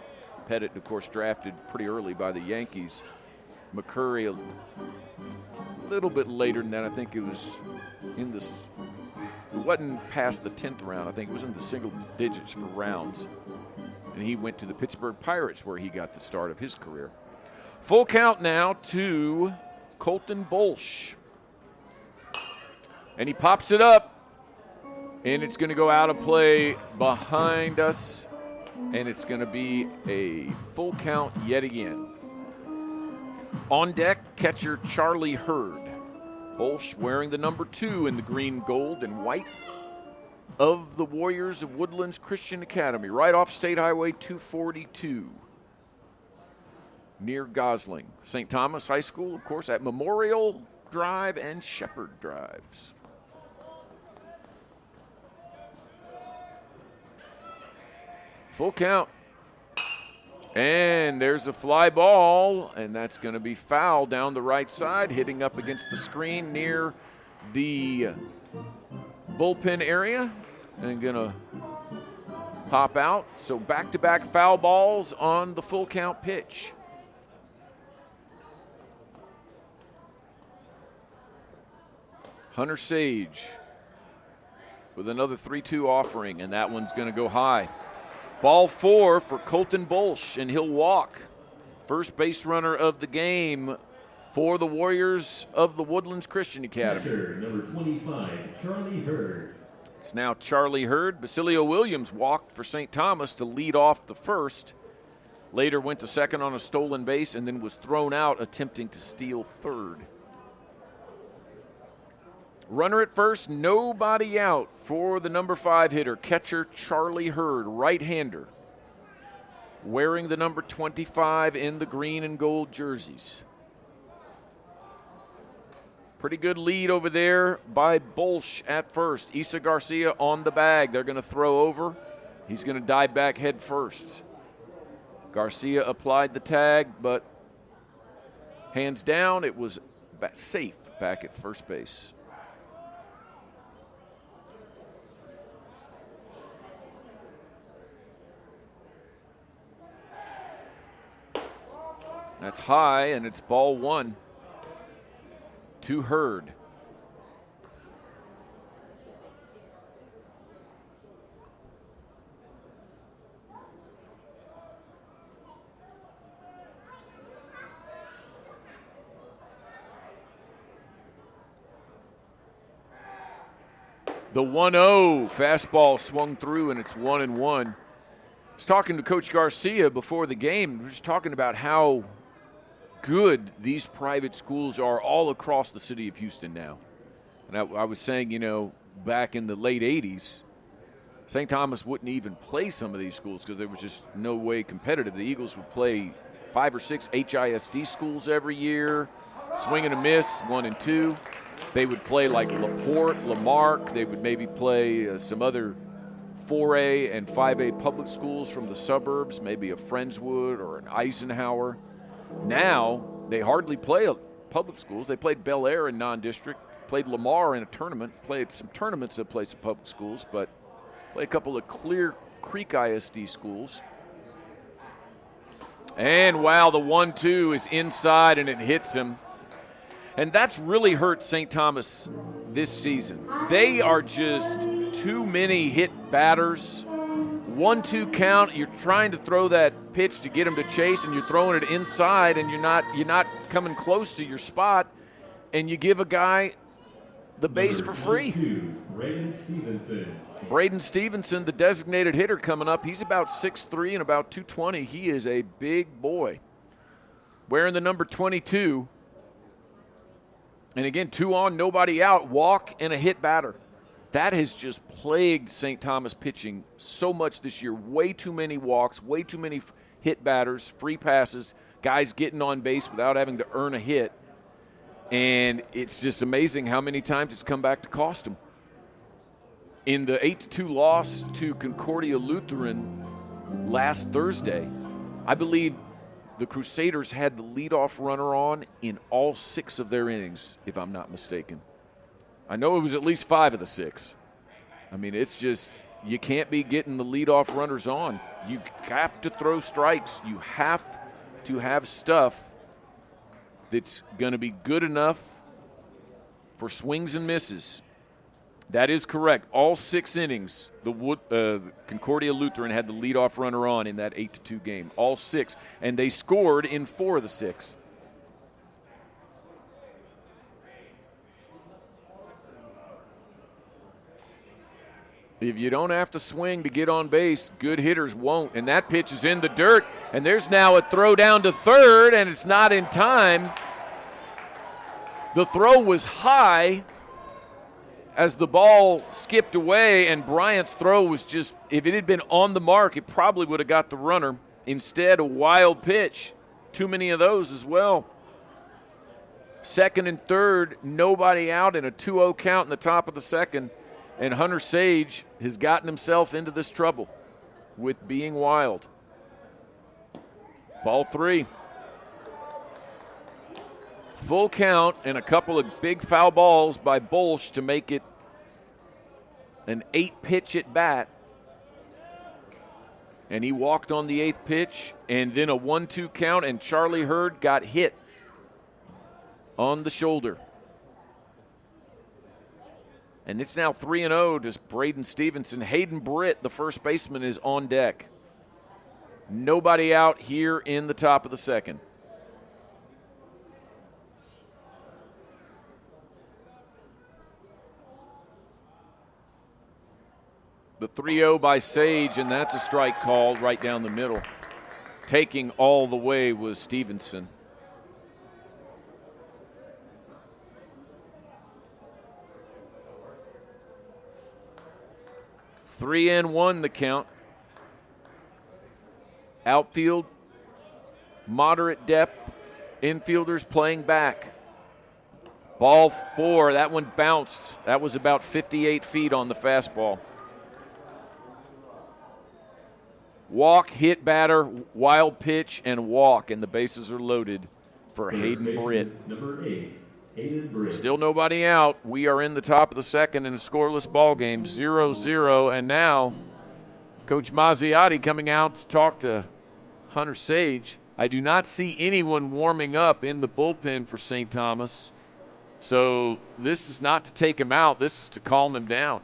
Pettitte, of course, drafted pretty early by the Yankees. McCurry a little bit later than that. I think it was in this, it wasn't past the 10th round. I think it was in the single digits for rounds. And he went to the Pittsburgh Pirates, where he got the start of his career. Full count now to Colton Bolsh. And he pops it up, and it's going to go out of play behind us, and it's going to be a full count yet again. On deck, catcher Charlie Hurd. Bolsh wearing the number 2 in the green, gold, and white of the Warriors of Woodlands Christian Academy, right off State Highway 242 near Gosling. St. Thomas High School, of course, at Memorial Drive and Shepherd Drives. Full count. And there's a fly ball, and that's going to be foul down the right side, hitting up against the screen near the bullpen area, and going to pop out. So back-to-back foul balls on the full count pitch. Hunter Sage with another 3-2 offering, and that one's going to go high. Ball 4 for Colton Bolsch, and he'll walk. First base runner of the game for the Warriors of the Woodlands Christian Academy. Catcher, number 25, Charlie Hurd. It's now Charlie Hurd. Basilio Williams walked for St. Thomas to lead off the first. Later went to second on a stolen base and then was thrown out attempting to steal third. Runner at first, nobody out for the number 5 hitter, catcher Charlie Hurd, right-hander, wearing the number 25 in the green and gold jerseys. Pretty good lead over there by Bolsch at first. Isa Garcia on the bag. They're going to throw over. He's going to dive back head first. Garcia applied the tag, but hands down, it was safe back at first base. That's high, and it's ball 1 to Hurd. The 1-0 fastball swung through, and it's 1-1. I was talking to Coach Garcia before the game. We're just talking about how good these private schools are all across the city of Houston now. And I was saying, you know, back in the late 80s, St. Thomas wouldn't even play some of these schools because there was just no way competitive. The Eagles would play 5 or 6 HISD schools every year, swing and a miss, 1 and 2. They would play like LaPorte, Lamarck. They would maybe play some other 4A and 5A public schools from the suburbs, maybe a Friendswood or an Eisenhower. Now, they hardly play public schools. They played Bel Air in non-district, played Lamar in a tournament, played some tournaments that play some public schools, but play a couple of Clear Creek ISD schools. And wow, the 1-2 is inside and it hits him. And that's really hurt St. Thomas this season. They are just too many hit batters. 1-2 count, you're trying to throw that pitch to get him to chase, and you're throwing it inside, and you're not coming close to your spot, and you give a guy the base for free. Braden Stevenson, the designated hitter coming up. He's about 6'3" and about 220. He is a big boy. Wearing the number 22. And again, 2 on, nobody out, walk, and a hit batter. That has just plagued St. Thomas pitching so much this year. Way too many walks, way too many hit batters, free passes, guys getting on base without having to earn a hit. And it's just amazing how many times it's come back to cost them. In the 8-2 loss to Concordia Lutheran last Thursday, I believe the Crusaders had the leadoff runner on in all 6 of their innings, if I'm not mistaken. I know it was at least 5 of the 6. I mean, it's just, you can't be getting the leadoff runners on. You have to throw strikes. You have to have stuff that's going to be good enough for swings and misses. That is correct. All 6 innings, the Concordia Lutheran had the leadoff runner on in that 8-2 game. All 6. And they scored in 4 of the 6. If you don't have to swing to get on base, good hitters won't. And that pitch is in the dirt. And there's now a throw down to third, and it's not in time. The throw was high as the ball skipped away, and Bryant's throw was just, if it had been on the mark, it probably would have got the runner. Instead, a wild pitch. Too many of those as well. Second and third, nobody out, in a 2-0 count in the top of the second. And Hunter Sage has gotten himself into this trouble. with being wild. Ball 3. Full count and a couple of big foul balls by Bolsch to make it an 8-pitch at bat. And he walked on the 8th pitch, and then a 1-2 count, and Charlie Hurd got hit on the shoulder. And it's now 3-0 to Braden Stevenson. Hayden Britt, the first baseman, is on deck. Nobody out here in the top of the second. The 3-0 by Sage, and that's a strike called right down the middle. Taking all the way was Stevenson. Three and one the count. Outfield, moderate depth. Infielders playing back. Ball 4, that one bounced. That was about 58 feet on the fastball. Walk, hit batter, wild pitch, and walk, and the bases are loaded for Hayden Britt. Number 8, Hayden Britt. Still nobody out. We are in the top of the second in a scoreless ball game, 0-0, and now Coach Mazziotti coming out to talk to Hunter Sage. I do not see anyone warming up in the bullpen for St. Thomas, so this is not to take him out. This is to calm him down.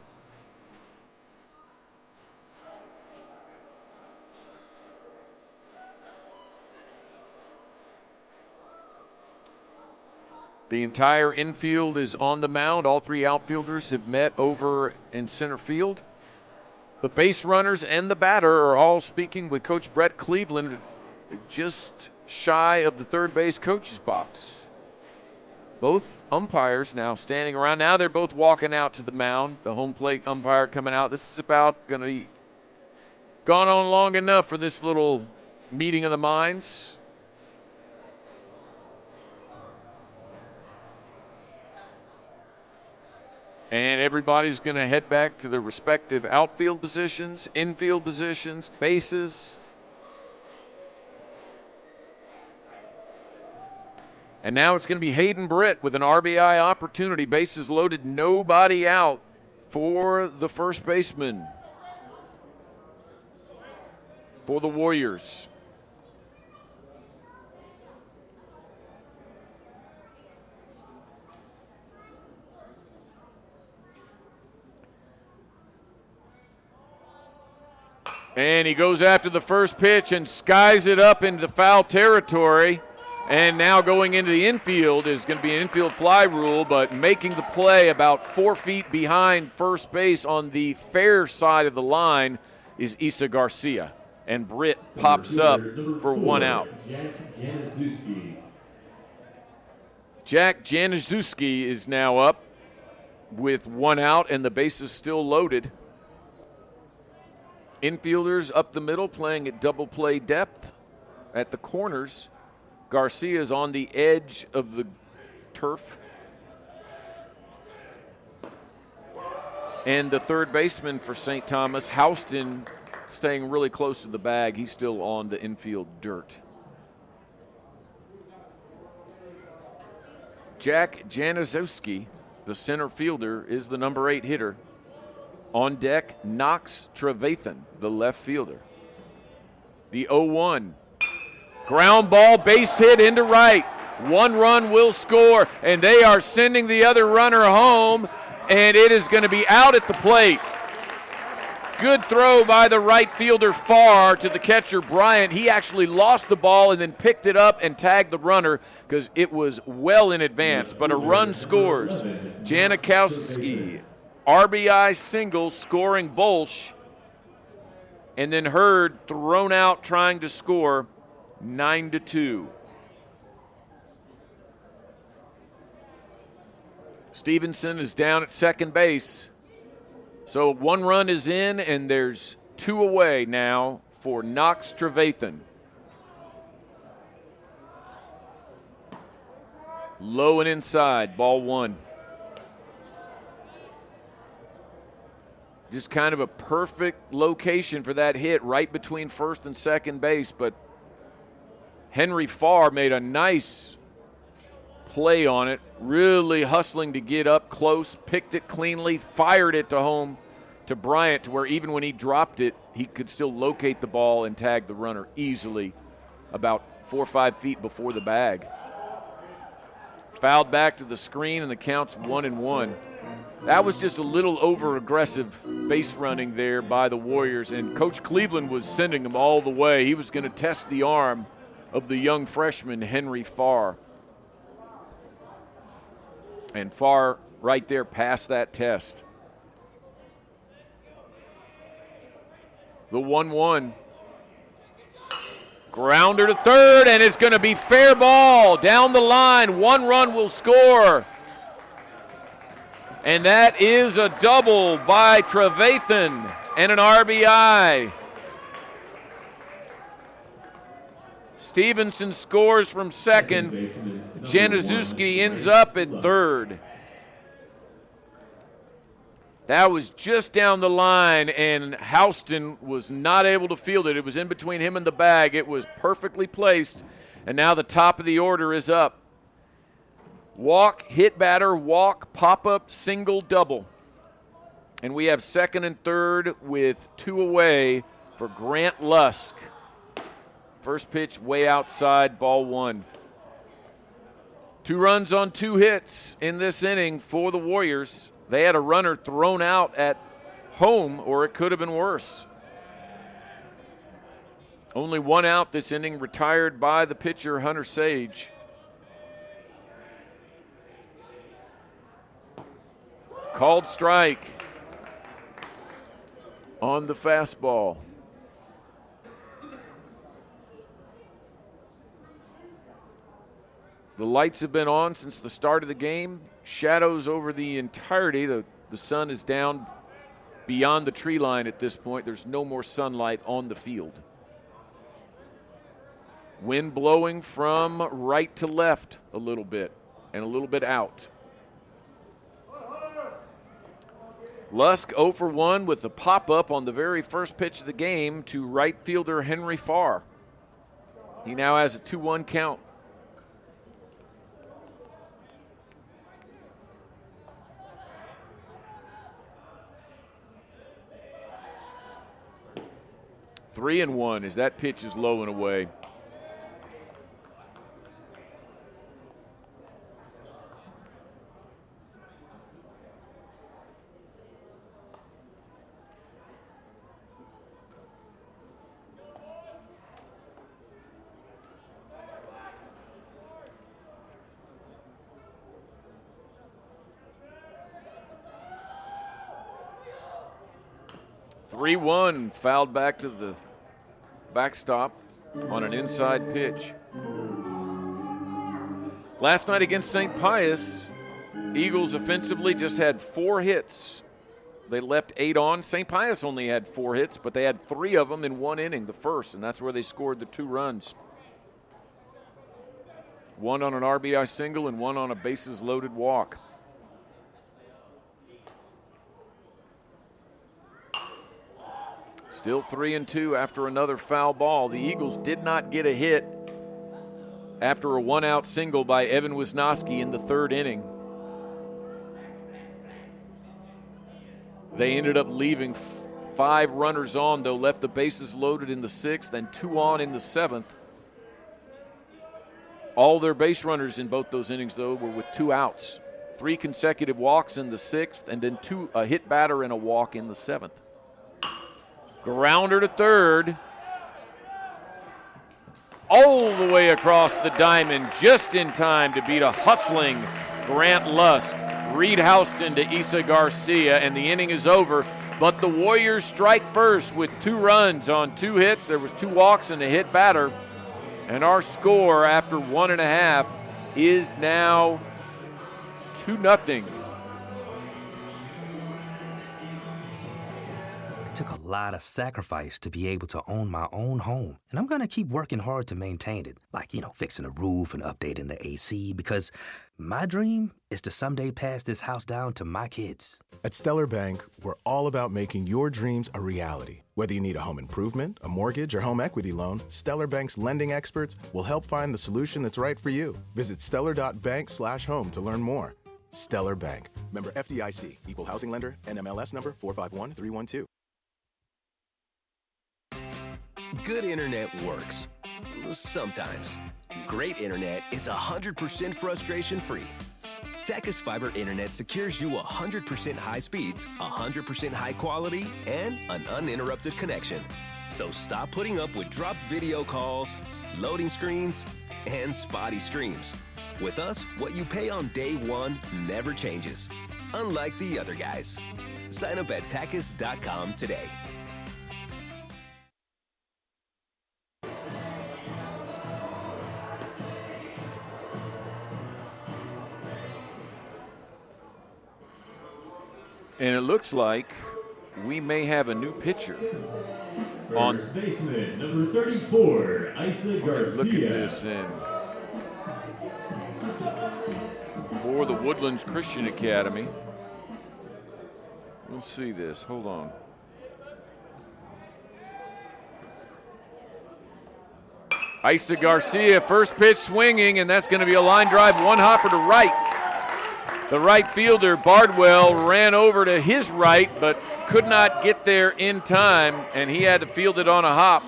The entire infield is on the mound. All 3 outfielders have met over in center field. The base runners and the batter are all speaking with Coach Brett Cleveland just shy of the third base coach's box. Both umpires now standing around. Now they're both walking out to the mound. The home plate umpire coming out. This is about going to be gone on long enough for this little meeting of the minds. And everybody's going to head back to their respective outfield positions, infield positions, bases. And now it's going to be Hayden Britt with an RBI opportunity. Bases loaded, nobody out for the first baseman for the Warriors. And he goes after the first pitch and skies it up into foul territory. And now going into the infield is going to be an infield fly rule, but making the play about 4 feet behind first base on the fair side of the line is Isa Garcia. And Britt pops up for 1 out. Jack Januszewski is now up with 1 out, and the bases still loaded. Infielders up the middle playing at double play depth. At the corners, Garcia is on the edge of the turf. And the third baseman for St. Thomas, Houston, staying really close to the bag. He's still on the infield dirt. Jack Januszewski, the center fielder, is the number 8 hitter. On deck, Knox Trevathan, the left fielder. The 0-1. Ground ball, base hit into right. 1 run will score, and they are sending the other runner home, and it is going to be out at the plate. Good throw by the right fielder Farr to the catcher Bryant. He actually lost the ball and then picked it up and tagged the runner because it was well in advance, but a run scores. Janikowski, RBI single, scoring Bolsch, and then Hurd thrown out trying to score, 9-2. Stevenson is down at second base. So 1 run is in, and there's 2 away now for Knox Trevathan. Low and inside, ball 1. Just kind of a perfect location for that hit right between first and second base. But Henry Farr made a nice play on it, really hustling to get up close, picked it cleanly, fired it to home to Bryant, to where even when he dropped it, he could still locate the ball and tag the runner easily about 4 or 5 feet before the bag. Fouled back to the screen, and the count's 1-1. That was just a little over-aggressive base running there by the Warriors, and Coach Cleveland was sending them all the way. He was going to test the arm of the young freshman, Henry Farr. And Farr right there passed that test. The 1-1. Grounder to third, and it's going to be fair ball down the line. 1 run will score. And that is a double by Trevathan and an RBI. Stevenson scores from second. Januszewski ends up at third. That was just down the line, and Houston was not able to field it. It was in between him and the bag. It was perfectly placed, and now the top of the order is up. Walk, hit batter, walk, pop-up, single, double. And we have second and third with 2 away for Grant Lusk. First pitch way outside, ball 1. 2 runs on 2 hits in this inning for the Warriors. They had a runner thrown out at home, or it could have been worse. Only 1 out this inning, retired by the pitcher, Hunter Sage. Called strike on the fastball. The lights have been on since the start of the game. Shadows over the entirety. The sun is down beyond the tree line at this point. There's no more sunlight on the field. Wind blowing from right to left a little bit and a little bit out. Lusk 0 for 1 with the pop-up on the very first pitch of the game to right fielder Henry Farr. He now has a 2-1 count. Three and 1 as that pitch is low and away. (3-1) fouled back to the backstop on an inside pitch. Last night against St. Pius, Eagles offensively just had 4 hits. They left 8 on. St. Pius only had 4 hits, but they had 3 of them in 1 inning, the first, and that's where they scored the 2 runs. 1 on an RBI single and 1 on a bases-loaded walk. Still 3-2 after another foul ball. The Eagles did not get a hit after a 1-out single by Evan Wisnowski in the 3rd inning. They ended up leaving 5 runners on, though, left the bases loaded in the 6th and 2 on in the 7th. All their base runners in both those innings, though, were with 2 outs. 3 consecutive walks in the 6th, and then a hit batter and a walk in the 7th. Grounder to third. All the way across the diamond, just in time to beat a hustling Grant Lusk. Reed Houston to Isa Garcia, and the inning is over. But the Warriors strike first with 2 runs on 2 hits. There was 2 walks and a hit batter. And our score after 1.5 is now 2-0. It took a lot of sacrifice to be able to own my own home, and I'm gonna keep working hard to maintain it, like, fixing a roof and updating the AC, because my dream is to someday pass this house down to my kids. At Stellar Bank, we're all about making your dreams a reality. Whether you need a home improvement, a mortgage, or home equity loan, Stellar Bank's lending experts will help find the solution that's right for you. Visit stellar.bank/home to learn more. Stellar Bank. Member FDIC. Equal housing lender. NMLS number 451312. Good internet works. Sometimes. Great internet is 100% frustration-free. Tachys Fiber Internet secures you 100% high speeds, 100% high quality, and an uninterrupted connection. So stop putting up with dropped video calls, loading screens, and spotty streams. With us, what you pay on day one never changes, unlike the other guys. Sign up at Tachys.com today. And it looks like we may have a new pitcher on. First baseman, number 34, Isa Garcia. Look at this in. For the Woodlands Christian Academy. We'll see this. Hold on. Isa Garcia, first pitch swinging, and that's going to be a line drive, one hopper to right. The right fielder, Bardwell, ran over to his right, but could not get there in time, and he had to field it on a hop.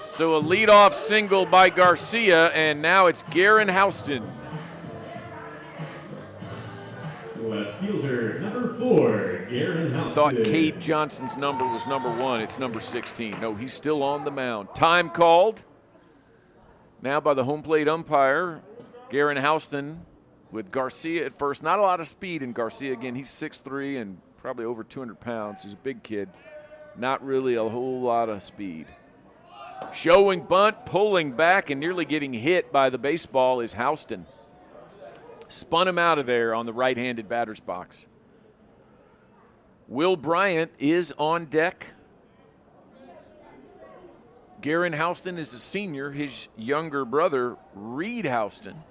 So a leadoff single by Garcia, and now it's Garen Houston. Left fielder, number 4, Garen Houston. Thought Cade Johnson's number was number 1. It's number 16. No, he's still on the mound. Time called. Now by the home plate umpire, Garen Houston with Garcia at first. Not a lot of speed in Garcia. Again, he's 6'3" and probably over 200 pounds. He's a big kid. Not really a whole lot of speed. Showing bunt, pulling back, and nearly getting hit by the baseball is Houston. Spun him out of there on the right-handed batter's box. Will Bryant is on deck. Garen Houston is a senior. His younger brother, Reed Houston,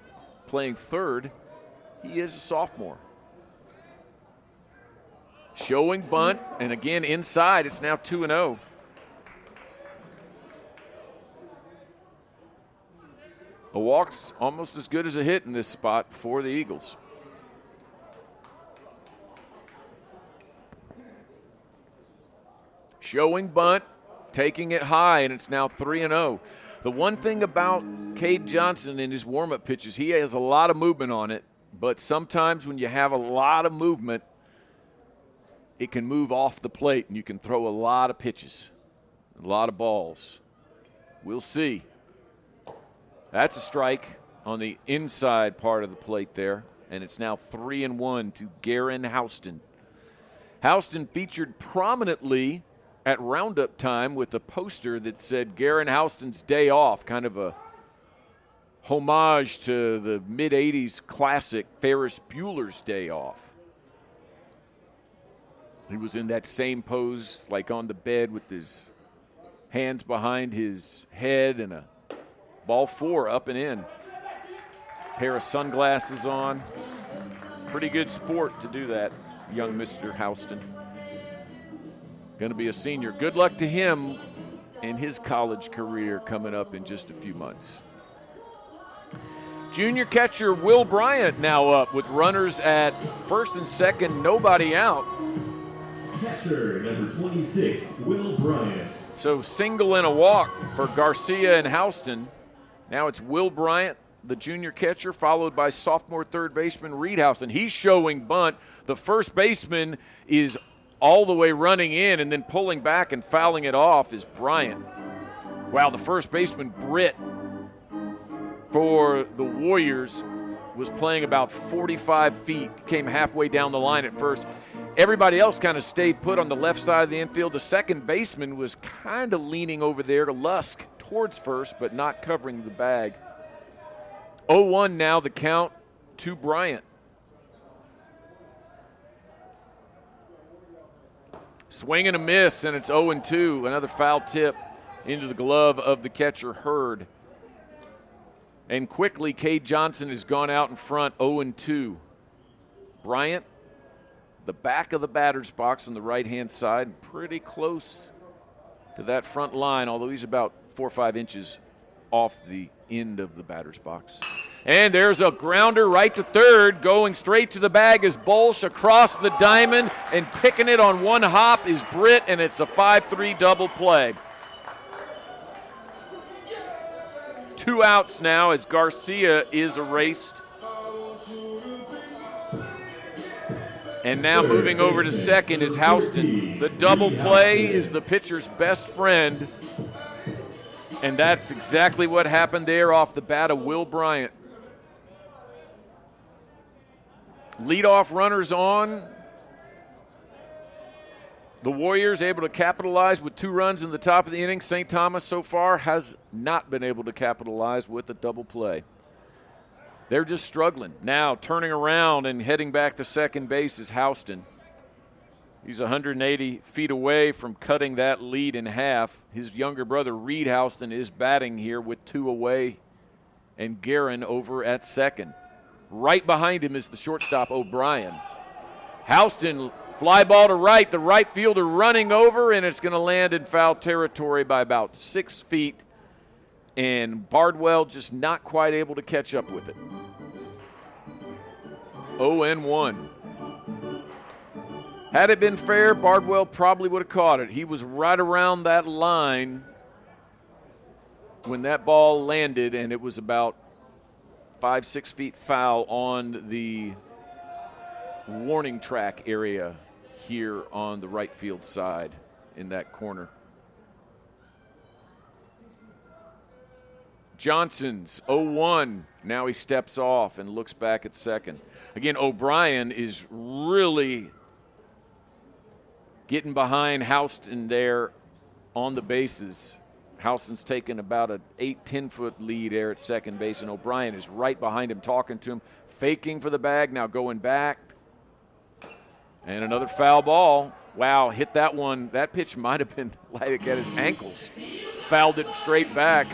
playing third. He is a sophomore. Showing bunt, and again inside, it's now 2-0. A walk's almost as good as a hit in this spot for the Eagles. Showing bunt, taking it high, and it's now 3-0. The one thing about Cade Johnson in his warm-up pitches, he has a lot of movement on it, but sometimes when you have a lot of movement, it can move off the plate, and you can throw a lot of pitches, a lot of balls. We'll see. That's a strike on the inside part of the plate there, and it's now 3-1 to Garen Houston. Houston featured prominently at roundup time with a poster that said Garen Houston's Day Off, kind of a homage to the mid-'80s classic Ferris Bueller's Day Off. He was in that same pose, like on the bed with his hands behind his head and a ball 4 up and in. Pair of sunglasses on. Pretty good sport to do that, young Mr. Houston. Going to be a senior. Good luck to him in his college career coming up in just a few months. Junior catcher Will Bryant now up with runners at first and second, nobody out. Catcher number 26, Will Bryant. So single and a walk for Garcia and Houston. Now it's Will Bryant, the junior catcher, followed by sophomore third baseman Reed Houston. He's showing bunt. The first baseman is all the way running in, and then pulling back and fouling it off is Bryant. Wow, the first baseman, Britt, for the Warriors, was playing about 45 feet, came halfway down the line at first. Everybody else kind of stayed put on the left side of the infield. The second baseman was kind of leaning over there to Lusk towards first, but not covering the bag. 0-1 now, the count to Bryant. Swing and a miss, and it's 0-2. Another foul tip into the glove of the catcher, Hurd. And quickly, Cade Johnson has gone out in front, 0-2. Bryant, the back of the batter's box on the right-hand side, pretty close to that front line, although he's about 4 or 5 inches off the end of the batter's box. And there's a grounder right to third. Going straight to the bag is Bolsch across the diamond, and picking it on one hop is Britt, and it's a 5-3 double play. 2 outs now as Garcia is erased. And now moving over to second is Houston. The double play is the pitcher's best friend. And that's exactly what happened there off the bat of Will Bryant. Leadoff runners on. The Warriors able to capitalize with 2 runs in the top of the inning. St. Thomas so far has not been able to capitalize with a double play. They're just struggling. Now turning around and heading back to second base is Houston. He's 180 feet away from cutting that lead in half. His younger brother, Reed Houston, is batting here with 2 away, and Guerin over at second. Right behind him is the shortstop, O'Brien. Houston, fly ball to right, the right fielder running over, and it's going to land in foul territory by about 6 feet, and Bardwell just not quite able to catch up with it. 0-1. Had it been fair, Bardwell probably would have caught it. He was right around that line when that ball landed, and it was about 5-6 feet foul on the warning track area here on the right field side in that corner. Johnson's 0-1. Now he steps off and looks back at second. Again, O'Brien is really getting behind Houston there on the bases. Houston's taken about an 8-10 foot lead there at second base, and O'Brien is right behind him talking to him, faking for the bag, now going back. And another foul ball. Wow, hit that one. That pitch might have been like at his ankles. Fouled it straight back.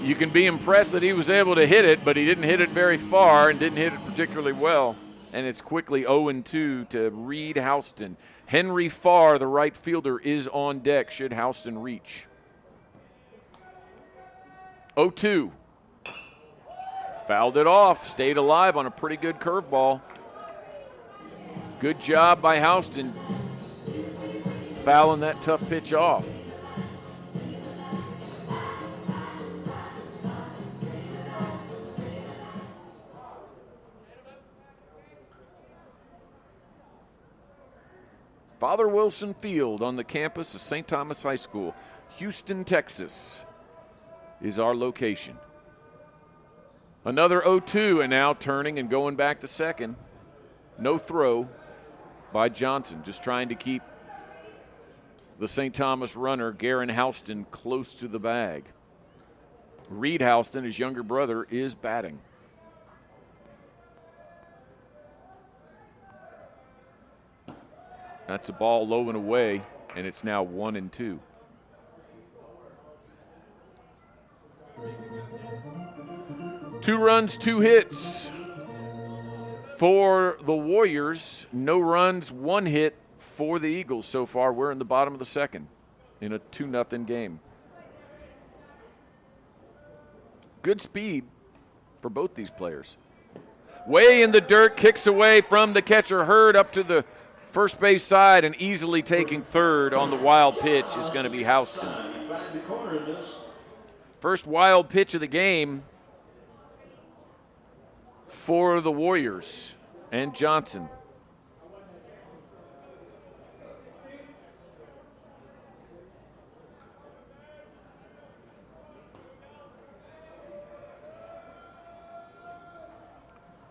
You can be impressed that he was able to hit it, but he didn't hit it very far and didn't hit it particularly well. And it's quickly 0-2 to Reed Houston. Henry Farr, the right fielder, is on deck should Houston reach. 0-2. Fouled it off, stayed alive on a pretty good curveball. Good job by Houston fouling that tough pitch off. Father Wilson Field on the campus of St. Thomas High School. Houston, Texas is our location. Another 0-2, and now turning and going back to second. No throw by Johnson, just trying to keep the St. Thomas runner, Guerin Houston, close to the bag. Reed Houston, his younger brother, is batting. That's a ball low and away, and it's now 1-2. Two runs, 2 hits for the Warriors. No runs, 1 hit for the Eagles so far. We're in the bottom of the second in a 2-0 game. Good speed for both these players. Way in the dirt, kicks away from the catcher. Hurd up to the first base side, and easily taking third on the wild pitch is going to be Houston. First wild pitch of the game for the Warriors and Johnson.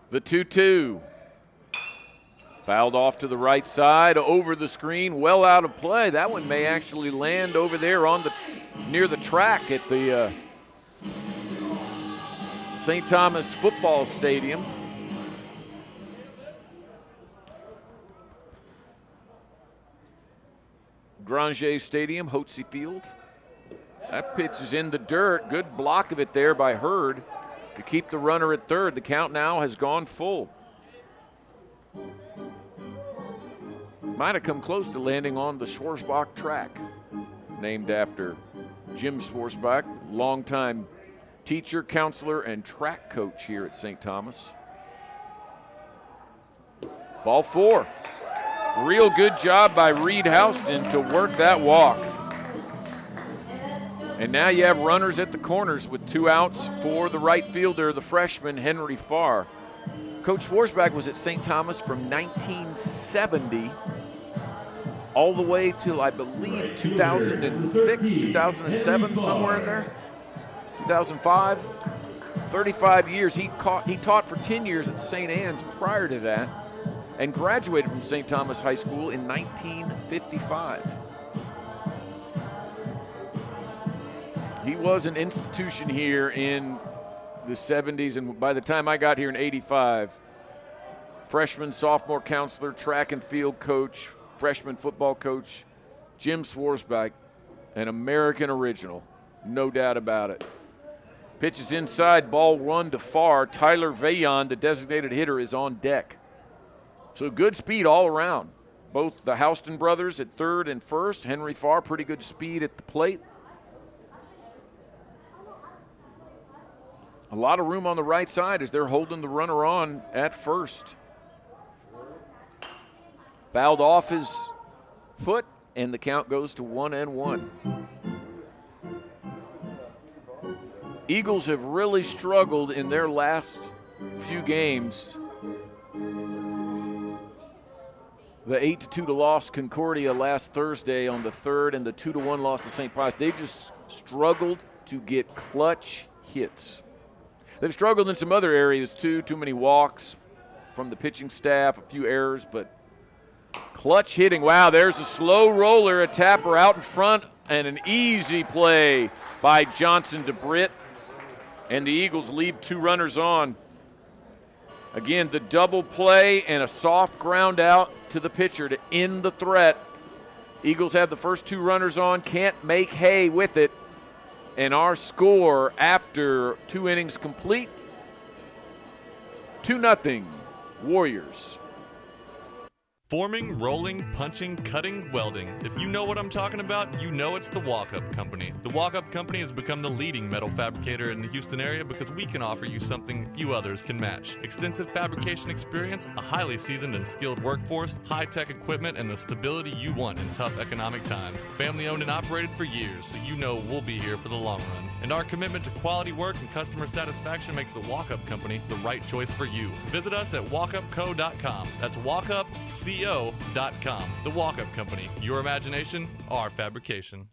The 2-2. Fouled off to the right side, over the screen, well out of play. That one may actually land over there on the near the track at the St. Thomas Football Stadium. Granger Stadium, Hotze Field. That pitch is in the dirt. Good block of it there by Hurd to keep the runner at third. The count now has gone full. Might have come close to landing on the Schwarzbach track, named after Jim Schwarzbach, longtime teacher, counselor, and track coach here at St. Thomas. Ball 4. Real good job by Reed Houston to work that walk. And now you have runners at the corners with 2 outs for the right fielder, the freshman Henry Farr. Coach Schwarzbach was at St. Thomas from 1970 all the way till, I believe, 2006, 2007, somewhere in there, 2005. 35 years. He taught for 10 years at St. Anne's prior to that and graduated from St. Thomas High School in 1955. He was an institution here in the 70s, and by the time I got here in 85, freshman, sophomore counselor, track and field coach, freshman football coach, Jim Schwarzbach, an American original, no doubt about it. Pitch is inside, ball 1 to Farr. Tyler Vaillant, the designated hitter, is on deck. So good speed all around. Both the Houston brothers at third and first. Henry Farr, pretty good speed at the plate. A lot of room on the right side as they're holding the runner on at first. Fouled off his foot, and the count goes to 1-1. Eagles have really struggled in their last few games. The 8-2 loss Concordia last Thursday on the 3rd and the 2-1 loss to St. Pius. They've just struggled to get clutch hits. They've struggled in some other areas too. Too many walks from the pitching staff, a few errors, but clutch hitting. Wow, there's a slow roller, a tapper out in front, and an easy play by Johnson DeBritt. And the Eagles leave 2 runners on. Again, the double play and a soft ground out to the pitcher to end the threat. Eagles have the first 2 runners on, can't make hay with it. And our score after 2 innings complete, 2-0 Warriors. Forming, rolling, punching, cutting, welding. If you know what I'm talking about, you know it's the Walk-Up Company. The Walk-Up Company has become the leading metal fabricator in the Houston area because we can offer you something few others can match. Extensive fabrication experience, a highly seasoned and skilled workforce, high-tech equipment, and the stability you want in tough economic times. Family owned and operated for years, so you know we'll be here for the long run. And our commitment to quality work and customer satisfaction makes the Walk-Up Company the right choice for you. Visit us at walkupco.com. That's walkupco.com. The Walk-Up Company. Your imagination, our fabrication.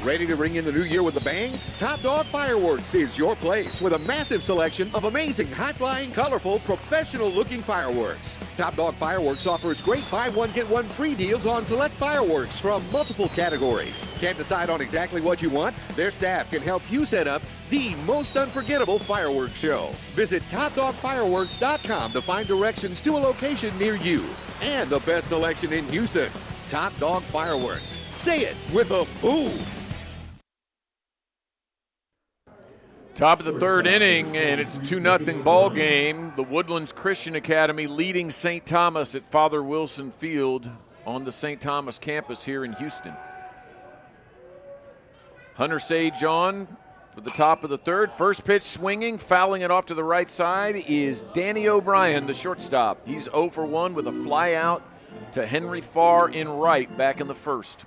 Ready to ring in the new year with a bang? Top Dog Fireworks is your place with a massive selection of amazing, high-flying, colorful, professional-looking fireworks. Top Dog Fireworks offers great buy one, get one free deals on select fireworks from multiple categories. Can't decide on exactly what you want? Their staff can help you set up the most unforgettable fireworks show. Visit TopDogFireworks.com to find directions to a location near you. And the best selection in Houston, Top Dog Fireworks. Say it with a boom. Top of the 3rd inning, and it's a 2-0 ball game. The Woodlands Christian Academy leading St. Thomas at Father Wilson Field on the St. Thomas campus here in Houston. Hunter Sage on for the top of the 3rd. First pitch swinging, fouling it off to the right side is Danny O'Brien, the shortstop. He's 0 for 1 with a fly out to Henry Farr in right back in the 1st.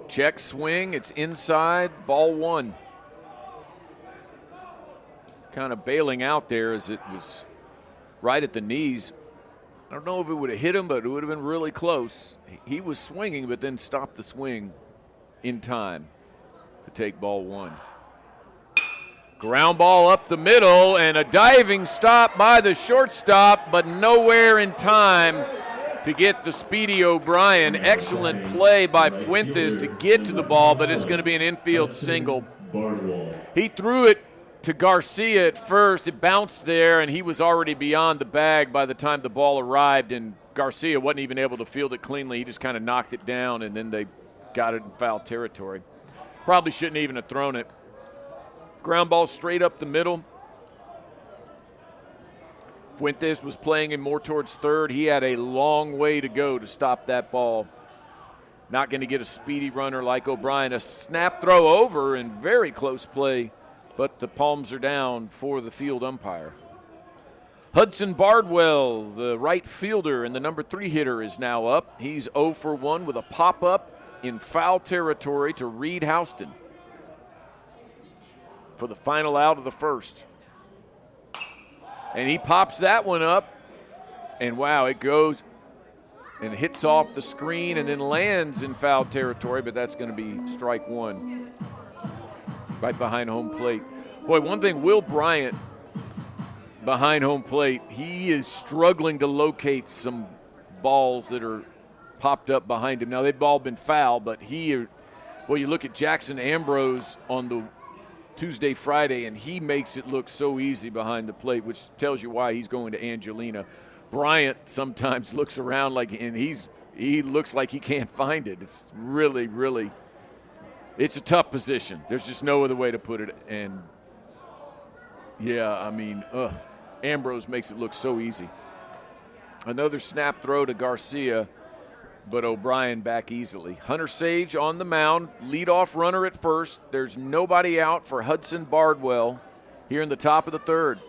Check swing, it's inside, ball 1. Kind of bailing out there as it was right at the knees. I don't know if it would have hit him, but it would have been really close. He was swinging, but then stopped the swing in time to take ball 1. Ground ball up the middle, and a diving stop by the shortstop, but nowhere in time to get the speedy O'Brien. Excellent play by Fuentes to get to the ball, but it's going to be an infield single. He threw it to Garcia at first. It bounced there, and he was already beyond the bag by the time the ball arrived, and Garcia wasn't even able to field it cleanly. He just kind of knocked it down, and then they got it in foul territory. Probably shouldn't even have thrown it. Ground ball straight up the middle. Fuentes was playing him more towards third. He had a long way to go to stop that ball. Not going to get a speedy runner like O'Brien. A snap throw over and very close play, but the palms are down for the field umpire. Hudson Bardwell, the right fielder and the number 3 hitter, is now up. He's 0 for 1 with a pop-up in foul territory to Reed Houston for the final out of the first. And he pops that one up, and wow, it goes and hits off the screen and then lands in foul territory, but that's going to be strike one right behind home plate. Boy, one thing, Will Bryant behind home plate, he is struggling to locate some balls that are popped up behind him. Now, they've all been foul, but you look at Jackson Ambrose on the Tuesday, Friday, and he makes it look so easy behind the plate, which tells you why he's going to Angelina. Bryant sometimes looks around and he looks like he can't find it. It's really, really, it's a tough position. There's just no other way to put it. And yeah, I mean, Ambrose makes it look so easy. Another snap throw to Garcia, but O'Brien back easily. Hunter Sage on the mound, leadoff runner at first. There's nobody out for Hudson Bardwell here in the top of the third.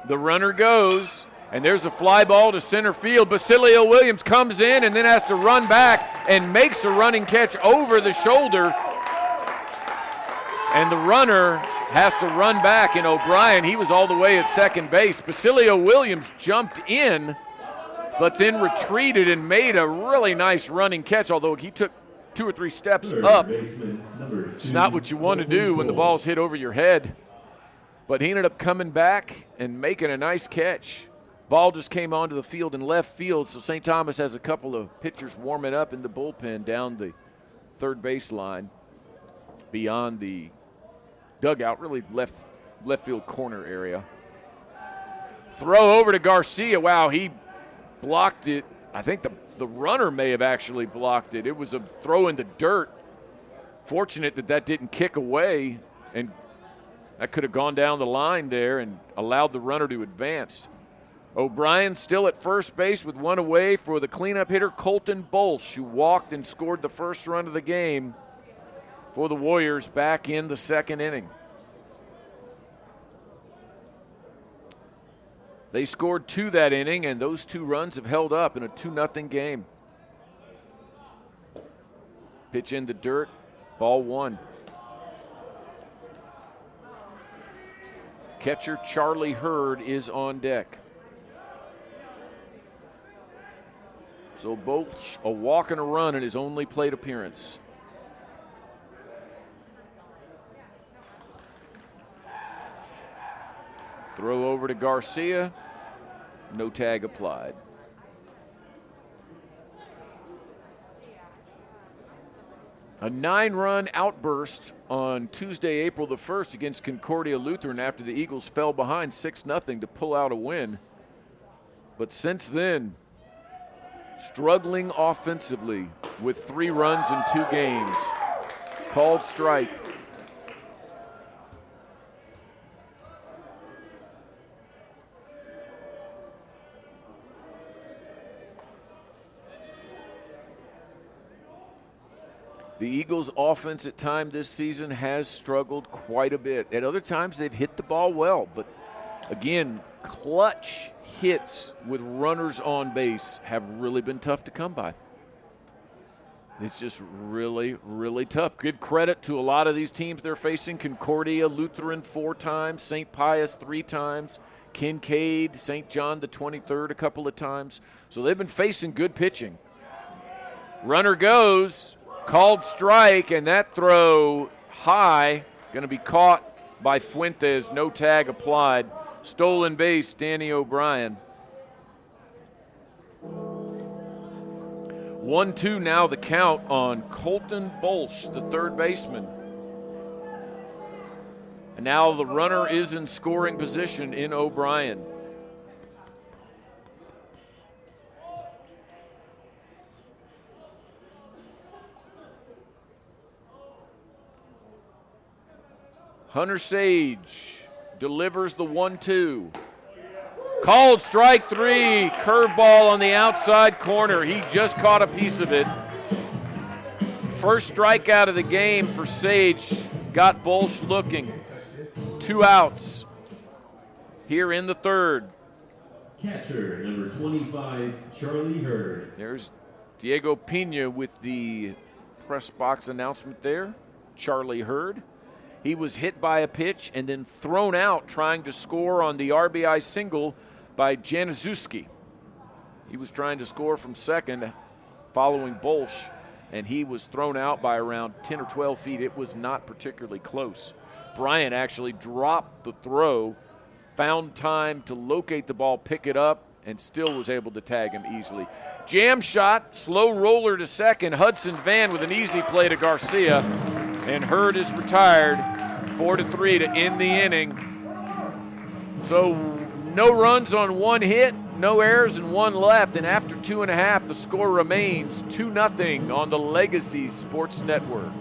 The runner goes, and there's a fly ball to center field. Basilio Williams comes in and then has to run back and makes a running catch over the shoulder. And the runner has to run back, and O'Brien, he was all the way at second base. Basilio Williams jumped in, but then retreated and made a really nice running catch, although he took 2 or 3 steps up. It's not what you want to do when the ball's hit over your head. But he ended up coming back and making a nice catch. Ball just came onto the field in left field, so St. Thomas has a couple of pitchers warming up in the bullpen down the third base line beyond the dugout, really left field corner area. Throw over to Garcia. Wow, he blocked it. I think the runner may have actually blocked it. It was a throw in the dirt. Fortunate that didn't kick away, and that could have gone down the line there and allowed the runner to advance. O'Brien still at first base with one away for the cleanup hitter Colton Bolsh, who walked and scored the first run of the game for the Warriors back in the second inning. They scored 2 that inning, and those 2 runs have held up in a 2-0 game. Pitch in the dirt, ball 1. Catcher Charlie Hurd is on deck. So Bolsh, a walk and a run in his only plate appearance. Throw over to Garcia. No tag applied. A 9-run outburst on Tuesday, April the 1st against Concordia Lutheran after the Eagles fell behind 6-0 to pull out a win. But since then, struggling offensively with 3 runs in 2 games. Called strike. The Eagles' offense at times this season has struggled quite a bit. At other times, they've hit the ball well. But, again, clutch hits with runners on base have really been tough to come by. It's just really, really tough. Give credit to a lot of these teams they're facing. Concordia, Lutheran 4 times, St. Pius 3 times, Kincaid, St. John the 23rd a couple of times. So they've been facing good pitching. Runner goes. Called strike, and that throw high, going to be caught by Fuentes. No tag applied. Stolen base, Danny O'Brien. 1-2 now the count on Colton Bolsch, the third baseman. And now the runner is in scoring position in O'Brien. Hunter Sage delivers the 1-2. Called strike three. Curveball on the outside corner. He just caught a piece of it. First strikeout of the game for Sage. Got Bolsch looking. 2 outs here in the third. Catcher, number 25, Charlie Hurd. There's Diego Pena with the press box announcement there. Charlie Hurd. He was hit by a pitch and then thrown out trying to score on the RBI single by Januszewski. He was trying to score from second following Bolsch, and he was thrown out by around 10 or 12 feet. It was not particularly close. Bryant actually dropped the throw, found time to locate the ball, pick it up, and still was able to tag him easily. Jam shot, slow roller to second. Hudson Van with an easy play to Garcia, and Hurd is retired. 4-3 to end the inning. So no runs on one hit, no errors, and one left. And after 2.5, the score remains 2-0 on the Legacy Sports Network.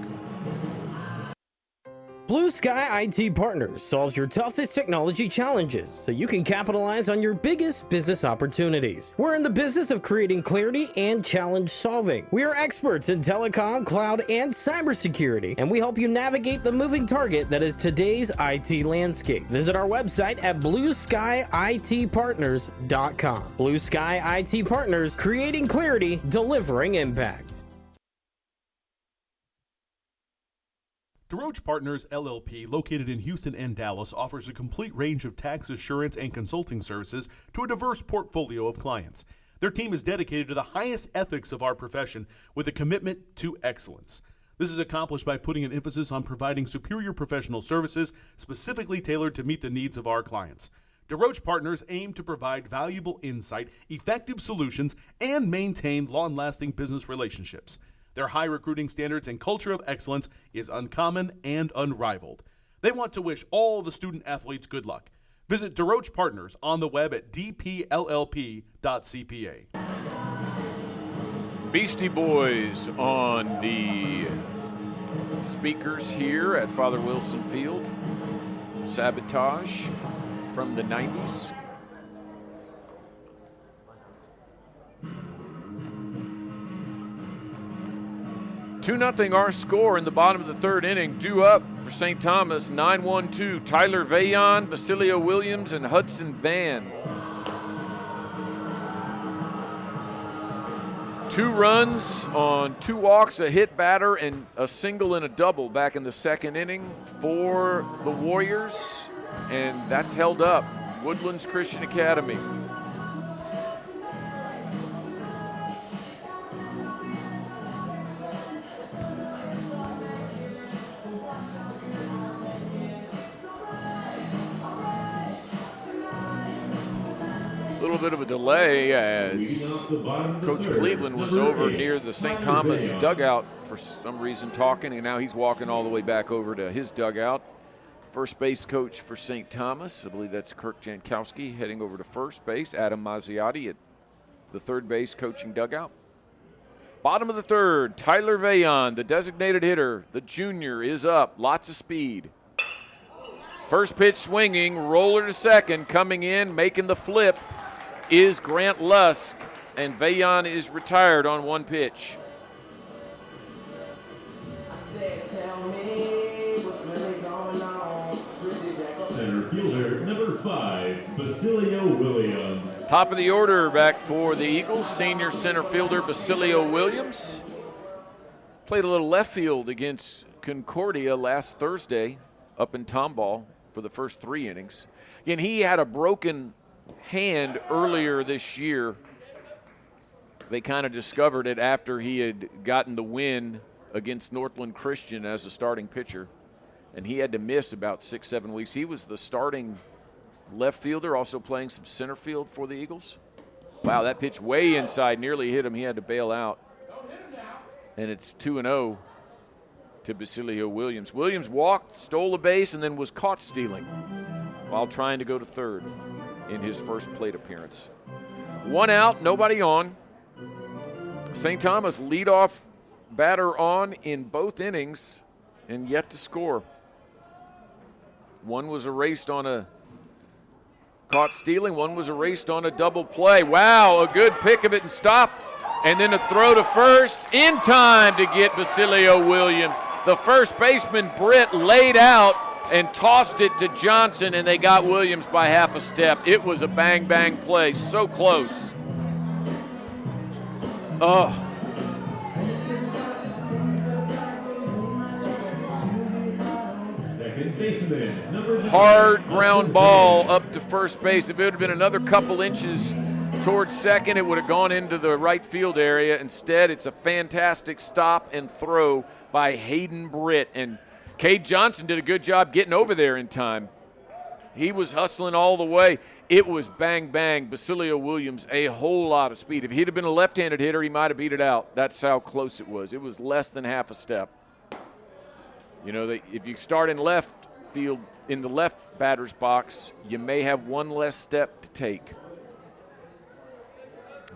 Blue Sky IT Partners solves your toughest technology challenges so you can capitalize on your biggest business opportunities. We're in the business of creating clarity and challenge solving. We are experts in telecom, cloud, and cybersecurity, and we help you navigate the moving target that is today's IT landscape. Visit our website at blueskyitpartners.com. Blue Sky IT Partners, creating clarity, delivering impact. DeRoche Partners LLP, located in Houston and Dallas, offers a complete range of tax assurance and consulting services to a diverse portfolio of clients. Their team is dedicated to the highest ethics of our profession with a commitment to excellence. This is accomplished by putting an emphasis on providing superior professional services specifically tailored to meet the needs of our clients. DeRoche Partners aim to provide valuable insight, effective solutions, and maintain long-lasting business relationships. Their high recruiting standards and culture of excellence is uncommon and unrivaled. They want to wish all the student athletes good luck. Visit DeRoche Partners on the web at dpllp.cpa. Beastie Boys on the speakers here at Father Wilson Field. Sabotage from the 90s. 2-0 our score in the bottom of the third inning. Due up for St. Thomas, 9-1-2. Tyler Vaillant, Basilio Williams, and Hudson Van. 2 runs on 2 walks, a hit batter, and a single and a double back in the second inning for the Warriors, and that's held up. Woodlands Christian Academy. A little bit of a delay as Coach Cleveland was over near the St. Thomas dugout for some reason talking, and now he's walking all the way back over to his dugout. First base coach for St. Thomas, I believe that's Kirk Jankowski, heading over to first base. Adam Mazziotti at the third base coaching dugout. Bottom of the third, Tyler Vaillant, the designated hitter, the junior, is up. Lots of speed. First pitch swinging, roller to second, coming in, making the flip is Grant Lusk, and Vaillant is retired on 1 pitch. Center fielder, number 5, Basilio Williams. Top of the order back for the Eagles, senior center fielder Basilio Williams. Played a little left field against Concordia last Thursday up in Tomball for the first 3 innings. Again, he had a broken hand earlier this year. They kind of discovered it after he had gotten the win against Northland Christian as a starting pitcher. and he had to miss about 6-7 weeks. He was the starting left fielder, also playing some center field for the Eagles. Wow, that pitch way inside, nearly hit him. He had to bail out. And it's 2-0 to Basilio Williams. Williams walked, stole a base, and then was caught stealing while trying to go to third in his first plate appearance. 1 out, nobody on. St. Thomas leadoff batter on in both innings and yet to score. One was erased on a caught stealing, one was erased on a double play. Wow, a good pick of it and stop. And then a throw to first in time to get Basilio Williams. The first baseman, Britt, laid out and tossed it to Johnson, and they got Williams by half a step. It was a bang-bang play, so close. Oh. Second baseman, number 9. Hard ground ball up to first base. If it would have been another couple inches towards second, it would have gone into the right field area. Instead, it's a fantastic stop and throw by Hayden Britt. And Cade Johnson did a good job getting over there in time. He was hustling all the way. It was bang, bang. Basilio Williams, a whole lot of speed. If he'd have been a left-handed hitter, he might have beat it out. That's how close it was. It was less than half a step. You know, if you start in left field, in the left batter's box, you may have one less step to take.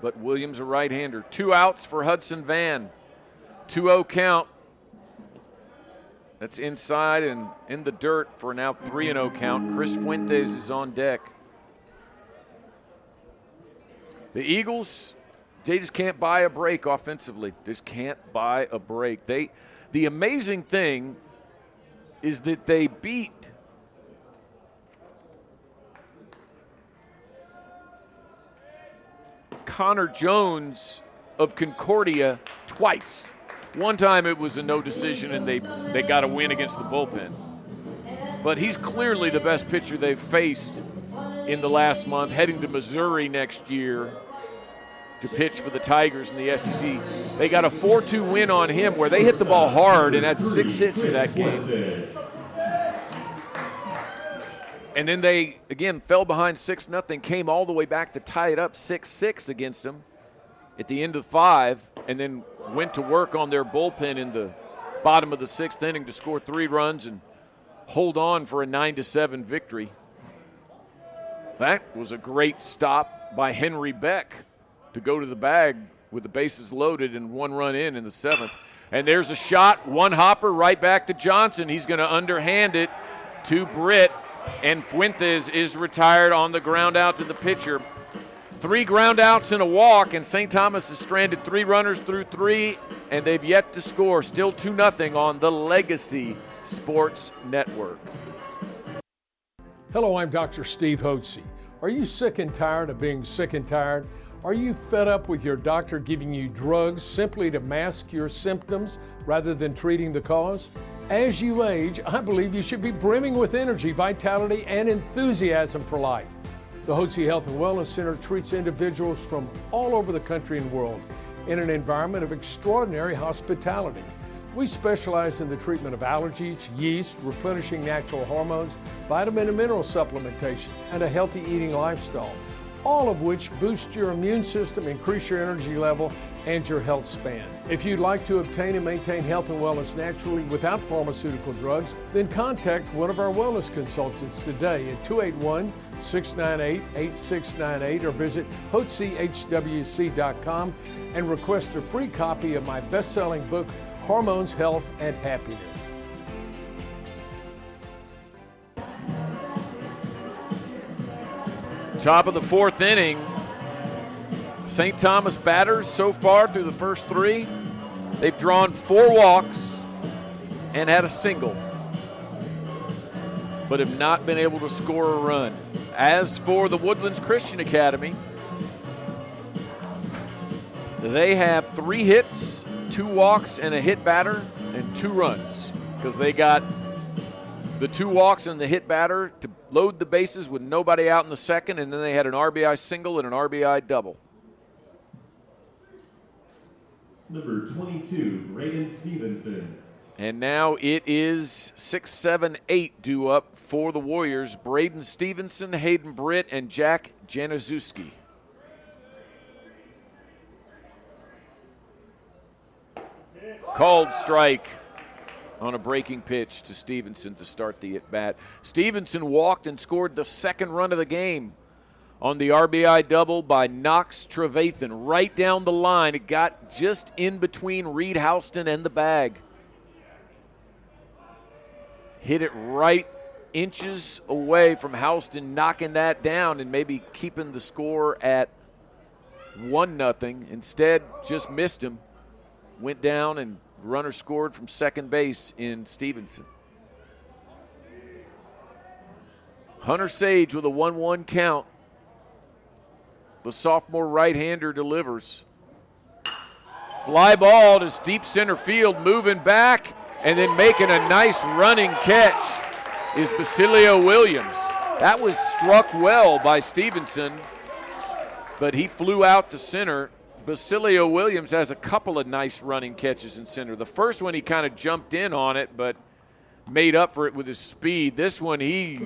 But Williams a right-hander. 2 outs for Hudson Van. 2-0 count. That's inside and in the dirt for now 3-0 count. Chris Fuentes is on deck. The Eagles, they just can't buy a break offensively. They just can't buy a break. The amazing thing is that they beat Connor Jones of Concordia twice. One time it was a no decision and they got a win against the bullpen. But he's clearly the best pitcher they've faced in the last month, heading to Missouri next year to pitch for the Tigers in the SEC. They got a 4-2 win on him where they hit the ball hard and had 6 hits in that game. And then they, again, fell behind 6-0, came all the way back to tie it up 6-6 against them at the end of 5, and then went to work on their bullpen in the bottom of the 6th inning to score 3 runs and hold on for a 9-7 victory. That was a great stop by Henry Beck to go to the bag with the bases loaded and 1 run in the 7th. And there's a shot, 1 hopper right back to Johnson. He's going to underhand it to Britt, and Fuentes is retired on the ground out to the pitcher. 3 ground outs and a walk, and St. Thomas has stranded 3 runners through 3, and they've yet to score. Still 2-0 on the Legacy Sports Network. Hello, I'm Dr. Steve Hotze. Are you sick and tired of being sick and tired? Are you fed up with your doctor giving you drugs simply to mask your symptoms rather than treating the cause? As you age, I believe you should be brimming with energy, vitality, and enthusiasm for life. The Hotze Health and Wellness Center treats individuals from all over the country and world in an environment of extraordinary hospitality. We specialize in the treatment of allergies, yeast, replenishing natural hormones, vitamin and mineral supplementation, and a healthy eating lifestyle, all of which boost your immune system, increase your energy level, and your health span. If you'd like to obtain and maintain health and wellness naturally without pharmaceutical drugs, then contact one of our wellness consultants today at 281-698-8698 or visit HotzeHWC.com and request a free copy of my best-selling book, Hormones, Health, and Happiness. Top of the 4th inning. St. Thomas batters so far through the first 3. They've drawn 4 walks and had a single, but have not been able to score a run. As for the Woodlands Christian Academy, they have 3 hits, 2 walks, and a hit batter, and 2 runs, because they got the 2 walks and the hit batter to load the bases with nobody out in the 2nd, and then they had an RBI single and an RBI double. Number 22, Raiden Stevenson. And now it is 6, 7, 8 due up for the Warriors. Braden Stevenson, Hayden Britt, and Jack Januszewski. Called strike on a breaking pitch to Stevenson to start the at-bat. Stevenson walked and scored the second run of the game on the RBI double by Knox Trevathan. Right down the line. It got just in between Reed Houston and the bag. Hit it right inches away from Houston, knocking that down and maybe keeping the score at 1-0. Instead, just missed him. Went down and runner scored from second base in Stevenson. Hunter Sage with a 1-1 count. The sophomore right-hander delivers. Fly ball to deep center field, moving back, and then making a nice running catch is Basilio Williams. That was struck well by Stevenson, but he flew out to center. Basilio Williams has a couple of nice running catches in center. The first one he kind of jumped in on it, but made up for it with his speed. This one he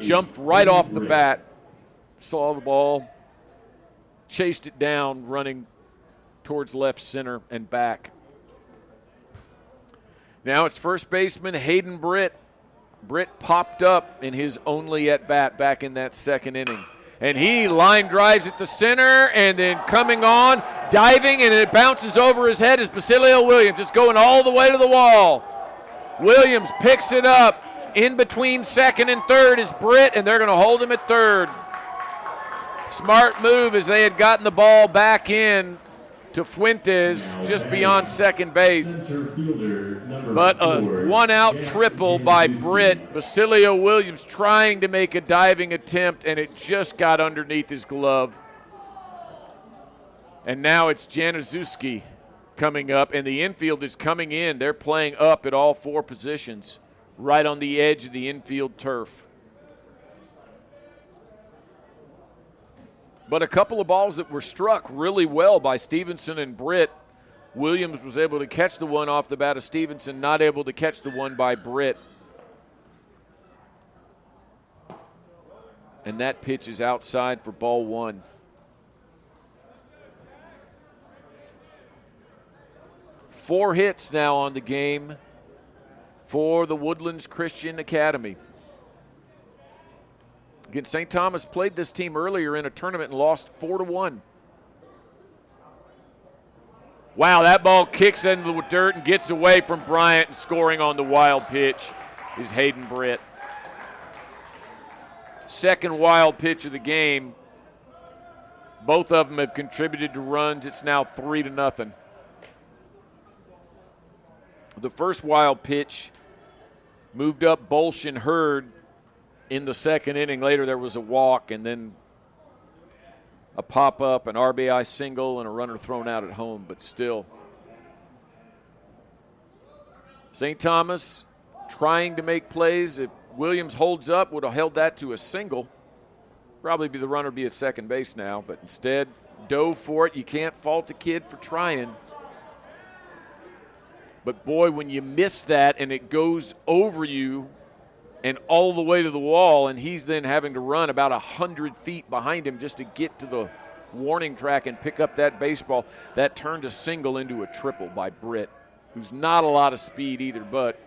jumped right off the bat, saw the ball, chased it down, running towards left center and back. Now it's first baseman Hayden Britt. Britt popped up in his only at-bat back in that second inning. And he line drives it to center, and then coming on, diving, and it bounces over his head is Basilio Williams. It's going all the way to the wall. Williams picks it up. In between second and third is Britt, and they're going to hold him at third. Smart move as they had gotten the ball back in to Fuentes just beyond second base. But a one-out triple by Britt. Basilio Williams trying to make a diving attempt, and it just got underneath his glove. And now it's Januszewski coming up, and the infield is coming in. They're playing up at all four positions, right on the edge of the infield turf. But a couple of balls that were struck really well by Stevenson and Britt. Williams was able to catch the one off the bat of Stevenson, not able to catch the one by Britt. And that pitch is outside for ball one. Four hits now on the game for the Woodlands Christian Academy. Again, St. Thomas played this team earlier in a tournament and lost 4-1. Wow, that ball kicks into the dirt and gets away from Bryant, and scoring on the wild pitch is Hayden Britt. Second wild pitch of the game. Both of them have contributed to runs. It's now 3-0. The first wild pitch moved up Bolsh and Hurd in the second inning. Later there was a walk and then a pop-up, an RBI single, and a runner thrown out at home, but still. St. Thomas trying to make plays. If Williams holds up, would have held that to a single. Probably the runner be at second base now, but instead dove for it. You can't fault the kid for trying. But boy, when you miss that and it goes over you and all the way to the wall, and he's then having to run about 100 feet behind him just to get to the warning track and pick up that baseball. That turned a single into a triple by Britt, who's not a lot of speed either, but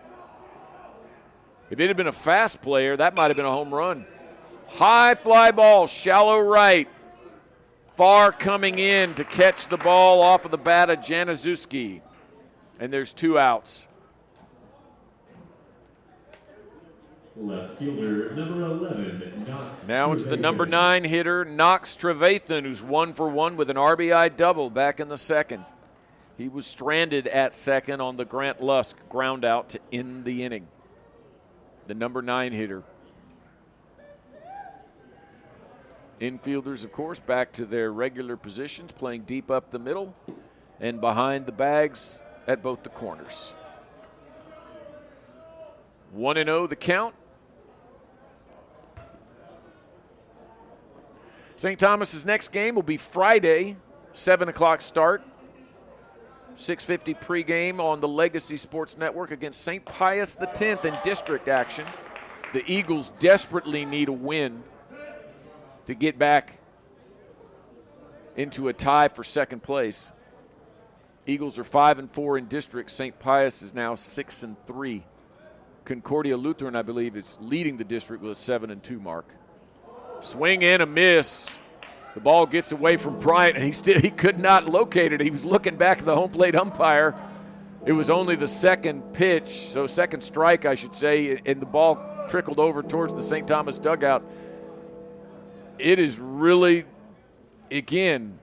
if it had been a fast player, that might have been a home run. High fly ball, shallow right. Far coming in to catch the ball off of the bat of Januszewski. And there's two outs. Left fielder, number 11, Knox. Now it's the number 9 hitter, Knox Trevathan, who's 1 for 1 with an RBI double back in the second. He was stranded at second on the Grant Lusk ground out to end the inning. The number 9 hitter. Infielders, of course, back to their regular positions, playing deep up the middle and behind the bags at both the corners. 1-0 the count. St. Thomas's next game will be Friday, 7 o'clock start. 6:50 pregame on the Legacy Sports Network against St. Pius X in district action. The Eagles desperately need a win to get back into a tie for second place. Eagles are 5-4 in district. St. Pius is now 6-3. Concordia Lutheran, I believe, is leading the district with a 7-2 mark. Swing and a miss. The ball gets away from Bryant, and he could not locate it. He was looking back at the home plate umpire. It was only the second pitch, so second strike, I should say, and the ball trickled over towards the St. Thomas dugout. It is really, again,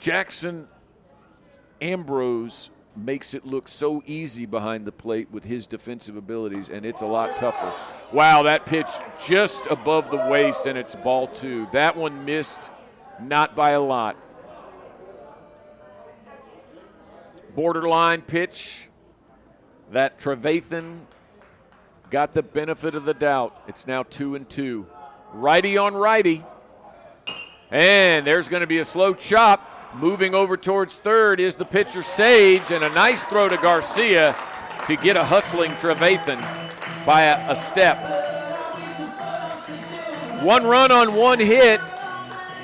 Jackson Ambrose makes it look so easy behind the plate with his defensive abilities, and it's a lot tougher. Wow, that pitch just above the waist, and it's ball two. That one missed, not by a lot. Borderline pitch that Trevathan got the benefit of the doubt. It's now 2-2. Righty on righty. And there's going to be a slow chop. Moving over towards third is the pitcher Sage, and a nice throw to Garcia to get a hustling Trevathan by a step. One run on one hit,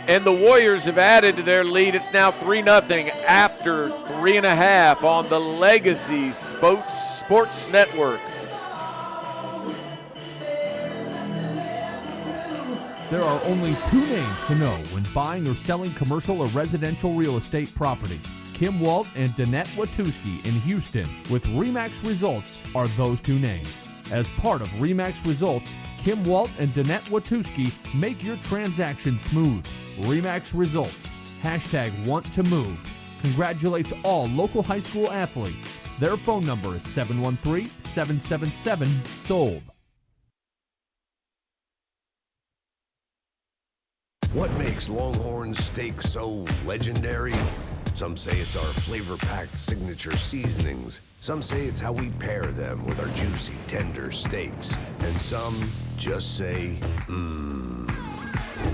and the Warriors have added to their lead. It's now 3-0 after 3.5 on the Legacy Sports Network. There are only two names to know when buying or selling commercial or residential real estate property. Kim Walt and Danette Watuski in Houston with RE/MAX Results are those two names. As part of RE/MAX Results, Kim Walt and Danette Watuski make your transaction smooth. RE/MAX Results. #WantToMove. Congratulates all local high school athletes. Their phone number is 713-777-SOLD. What makes Longhorn steak so legendary? Some say it's our flavor-packed signature seasonings. Some say it's how we pair them with our juicy, tender steaks. And some just say, mmm.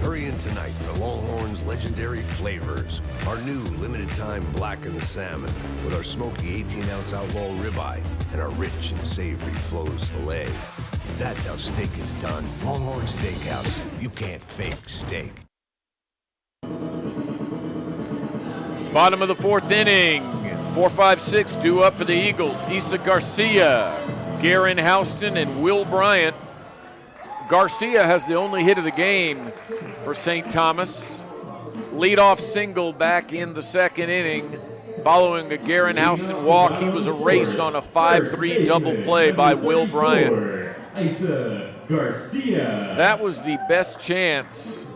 Hurry in tonight for Longhorn's legendary flavors. Our new limited-time blackened salmon with our smoky 18-ounce outlaw ribeye and our rich and savory Flo's filet. That's how steak is done. Longhorn Steakhouse. You can't fake steak. Bottom of the fourth inning. 4-5-6 due up for the Eagles. Isa Garcia, Garen Houston, and Will Bryant. Garcia has the only hit of the game for St. Thomas. Leadoff single back in the second inning. Following a Garen Houston walk, he was erased on a 5-3 double play by Will Bryant. Isa Garcia. That was the best chance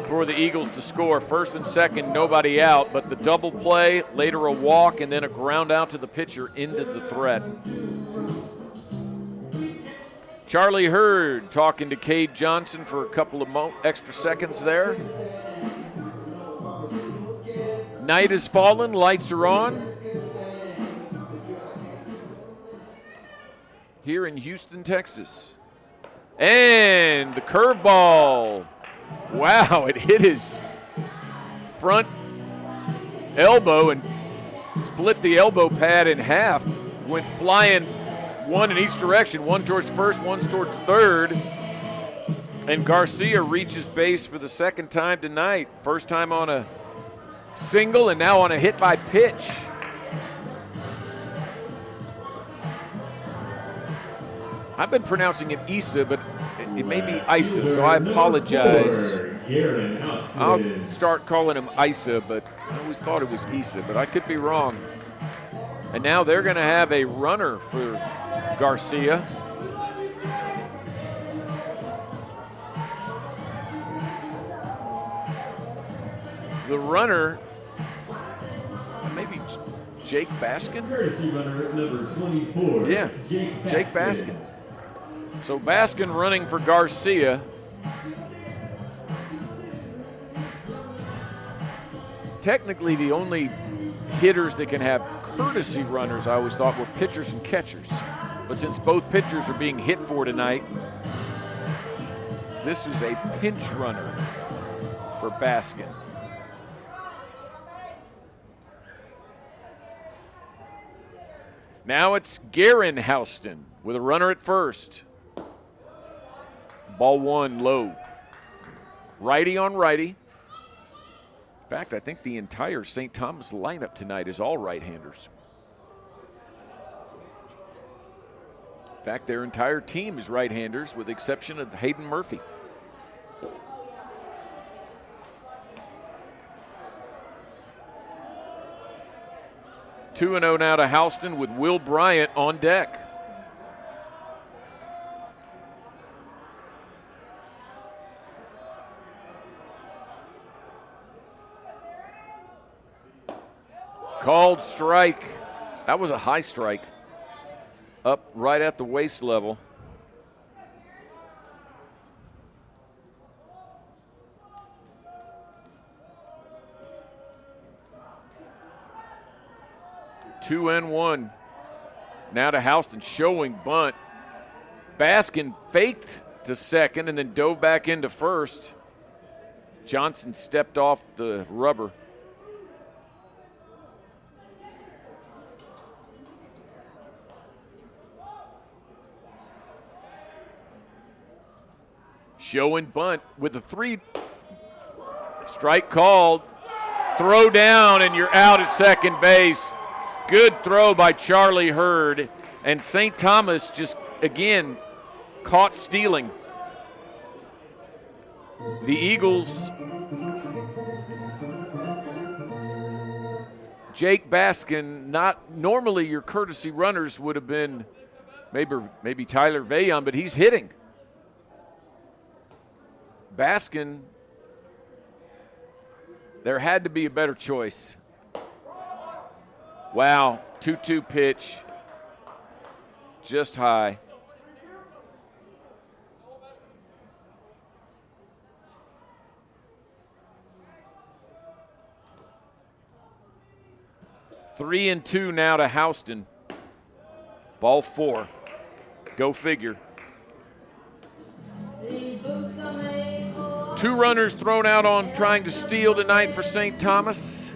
for the Eagles to score. First and second, nobody out, but the double play, later a walk, and then a ground out to the pitcher ended the threat. Charlie Hurd talking to Cade Johnson for a couple of extra seconds there. Night has fallen, lights are on. Here in Houston, Texas. And the curveball. Wow, it hit his front elbow and split the elbow pad in half. Went flying one in each direction, one towards first, one towards third. And Garcia reaches base for the second time tonight. First time on a single and now on a hit by pitch. I've been pronouncing it Isa, but it may be Isa, so I apologize. I'll start calling him Isa, but I always thought it was Isa, but I could be wrong. And now they're going to have a runner for Garcia. The runner, maybe Jake Baskin? Courtesy runner number 24. Yeah, Jake Baskin. So Baskin running for Garcia. Technically, the only hitters that can have courtesy runners, I always thought, were pitchers and catchers. But since both pitchers are being hit for tonight, this is a pinch runner for Baskin. Now it's Guerin Houston with a runner at first. Ball one low. Righty on righty. In fact, I think the entire St. Thomas lineup tonight is all right-handers. In fact, their entire team is right-handers with the exception of Hayden Murphy. Two and 0 now to Houston with Will Bryant on deck. Called strike. That was a high strike. Up right at the waist level. Two and one. Now to Houston, showing bunt. Baskin faked to second and then dove back into first. Johnson stepped off the rubber. Showing bunt with a 3. Strike called. Throw down, and you're out at second base. Good throw by Charlie Hurd. And St. Thomas just, again, caught stealing. The Eagles, Jake Baskin, not normally your courtesy runners would have been maybe Tyler Vayon, but he's hitting. Baskin, there had to be a better choice. Wow, 2-2 pitch, just high. Three and 2 now to Houston. Ball 4. Go figure. 2 runners thrown out on trying to steal tonight for St. Thomas.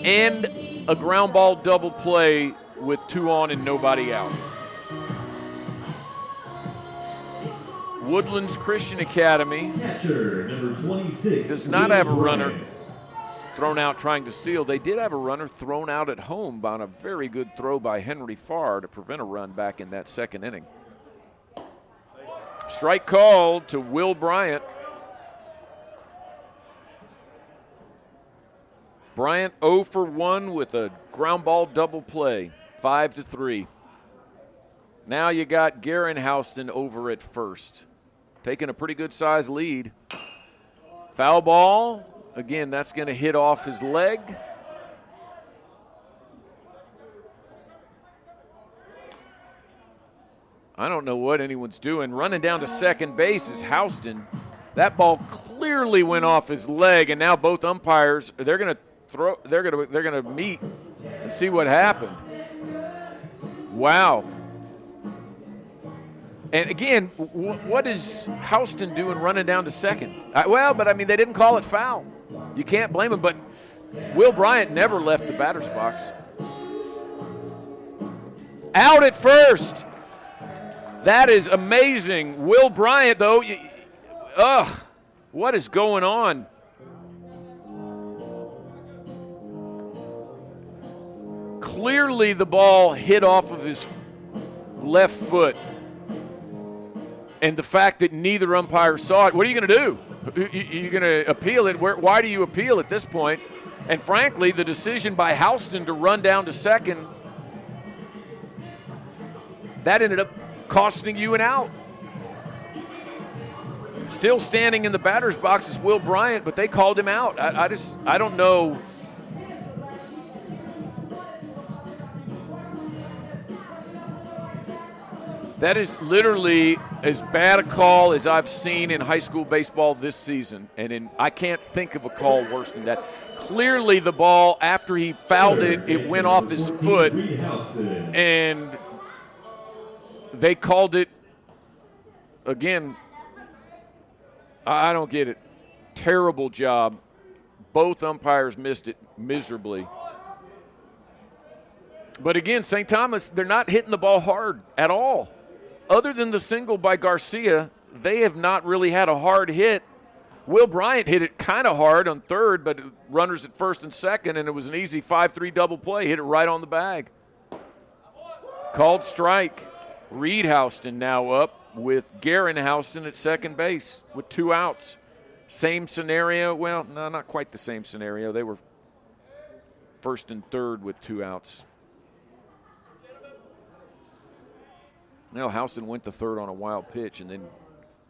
And a ground ball double play with 2 on and nobody out. Woodlands Christian Academy Catcher, number 26, does not have a Will runner Bryant. thrown out trying to steal. They did have a runner thrown out at home on a very good throw by Henry Farr to prevent a run back in that second inning. Strike called to Will Bryant. Bryant 0 for 1 with a ground ball double play, 5-3. Now you got Guerin Houston over at first, taking a pretty good size lead. Foul ball. Again, that's going to hit off his leg. I don't know what anyone's doing. Running down to second base is Houston. That ball clearly went off his leg, and now both umpires, they're going to meet and see what happened. Wow. And again, what is Houston doing running down to second? They didn't call it foul. You can't blame him, but Will Bryant never left the batter's box. Out at first. That is amazing. Will Bryant, though, what is going on? Clearly the ball hit off of his left foot. And the fact that neither umpire saw it, what are you going to do? You're going to appeal it. Why do you appeal at this point? And frankly, the decision by Houston to run down to second, that ended up costing you an out. Still standing in the batter's box is Will Bryant, but they called him out. I don't know. That is literally as bad a call as I've seen in high school baseball this season, and I can't think of a call worse than that. Clearly the ball, after he fouled it, it went off his foot, and they called it, again, I don't get it. Terrible job. Both umpires missed it miserably. But again, St. Thomas, they're not hitting the ball hard at all. Other than the single by Garcia, they have not really had a hard hit. Will Bryant hit it kind of hard on third, but runners at first and second, and it was an easy 5-3 double play. Hit it right on the bag. Called strike. Reed Houston now up with Garen Houston at second base with 2 outs. Same scenario. Well, no, not quite the same scenario. They were first and third with 2 outs. Now Houston went to third on a wild pitch and then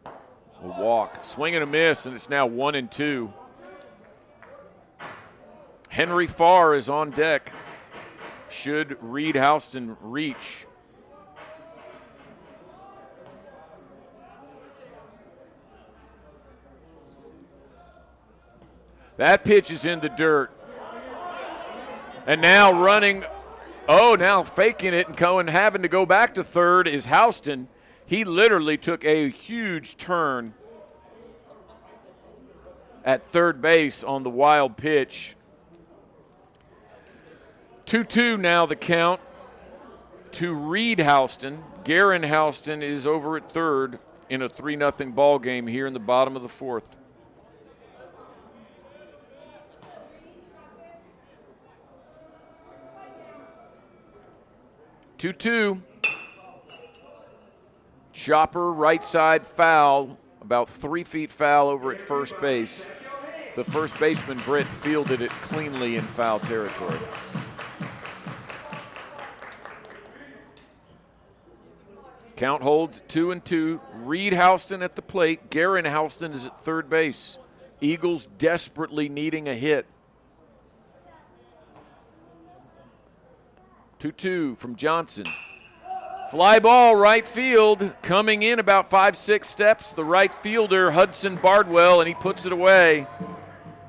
a walk. Swing and a miss, and it's now 1-2. Henry Farr is on deck. Should Reed Houston reach? That pitch is in the dirt. And now running, now faking it and Cohen having to go back to third is Houston. He literally took a huge turn at third base on the wild pitch. 2-2 now the count to Reed Houston. Garen Houston is over at third in a 3-0 ball game here in the bottom of the fourth. Two. Chopper, right side foul, about 3 feet foul over at first base. The first baseman, Britt, fielded it cleanly in foul territory. Count holds 2-2. Reed Houston at the plate. Garen Houston is at third base. Eagles desperately needing a hit. 2-2 from Johnson. Fly ball right field, coming in about 5-6 steps. The right fielder, Hudson Bardwell, and he puts it away.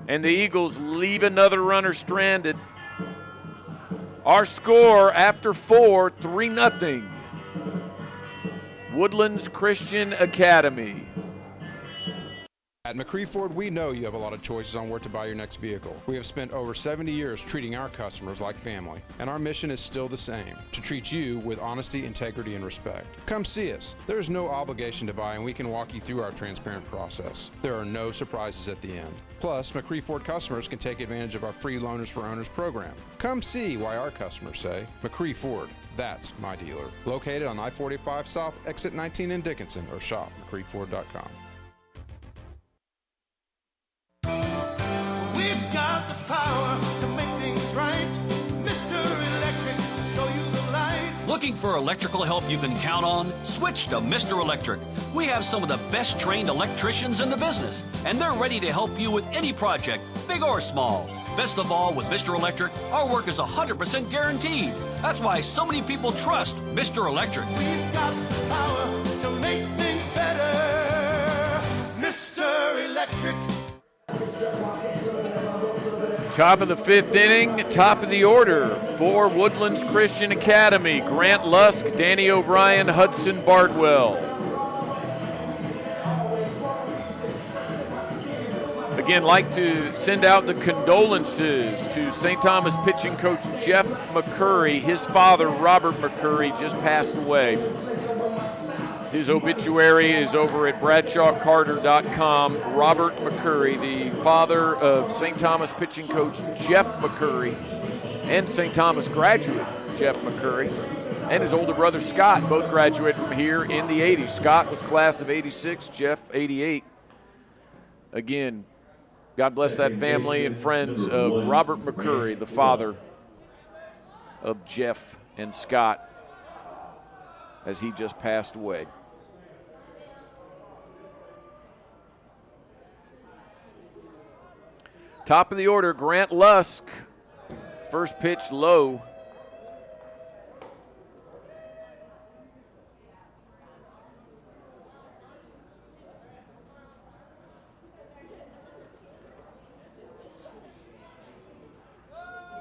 And the Eagles leave another runner stranded. Our score after 4, 3-0. Woodlands Christian Academy. At McCree Ford, we know you have a lot of choices on where to buy your next vehicle. We have spent over 70 years treating our customers like family, and our mission is still the same, to treat you with honesty, integrity, and respect. Come see us. There is no obligation to buy, and we can walk you through our transparent process. There are no surprises at the end. Plus, McCree Ford customers can take advantage of our free Loaners for Owners program. Come see why our customers say, McCree Ford, that's my dealer. Located on I-45 South, exit 19 in Dickinson, or shop McCreeford.com. We've got the power to make things right. Mr. Electric will show you the light. Looking for electrical help you can count on? Switch to Mr. Electric. We have some of the best trained electricians in the business, and they're ready to help you with any project, big or small. Best of all, with Mr. Electric, our work is 100% guaranteed. That's why so many people trust Mr. Electric. We've got the power to make things better. Mr. Electric. Top of the 5th inning, top of the order for Woodlands Christian Academy. Grant Lusk, Danny O'Brien, Hudson Bardwell. Again, like to send out the condolences to St. Thomas pitching coach Jeff McCurry. His father, Robert McCurry, just passed away. His obituary is over at BradshawCarter.com. Robert McCurry, the father of St. Thomas pitching coach Jeff McCurry and St. Thomas graduate Jeff McCurry, and his older brother Scott, both graduated from here in the 80s. Scott was class of 86, Jeff 88. Again, God bless that family and friends of Robert McCurry, the father of Jeff and Scott, as he just passed away. Top of the order, Grant Lusk. First pitch low.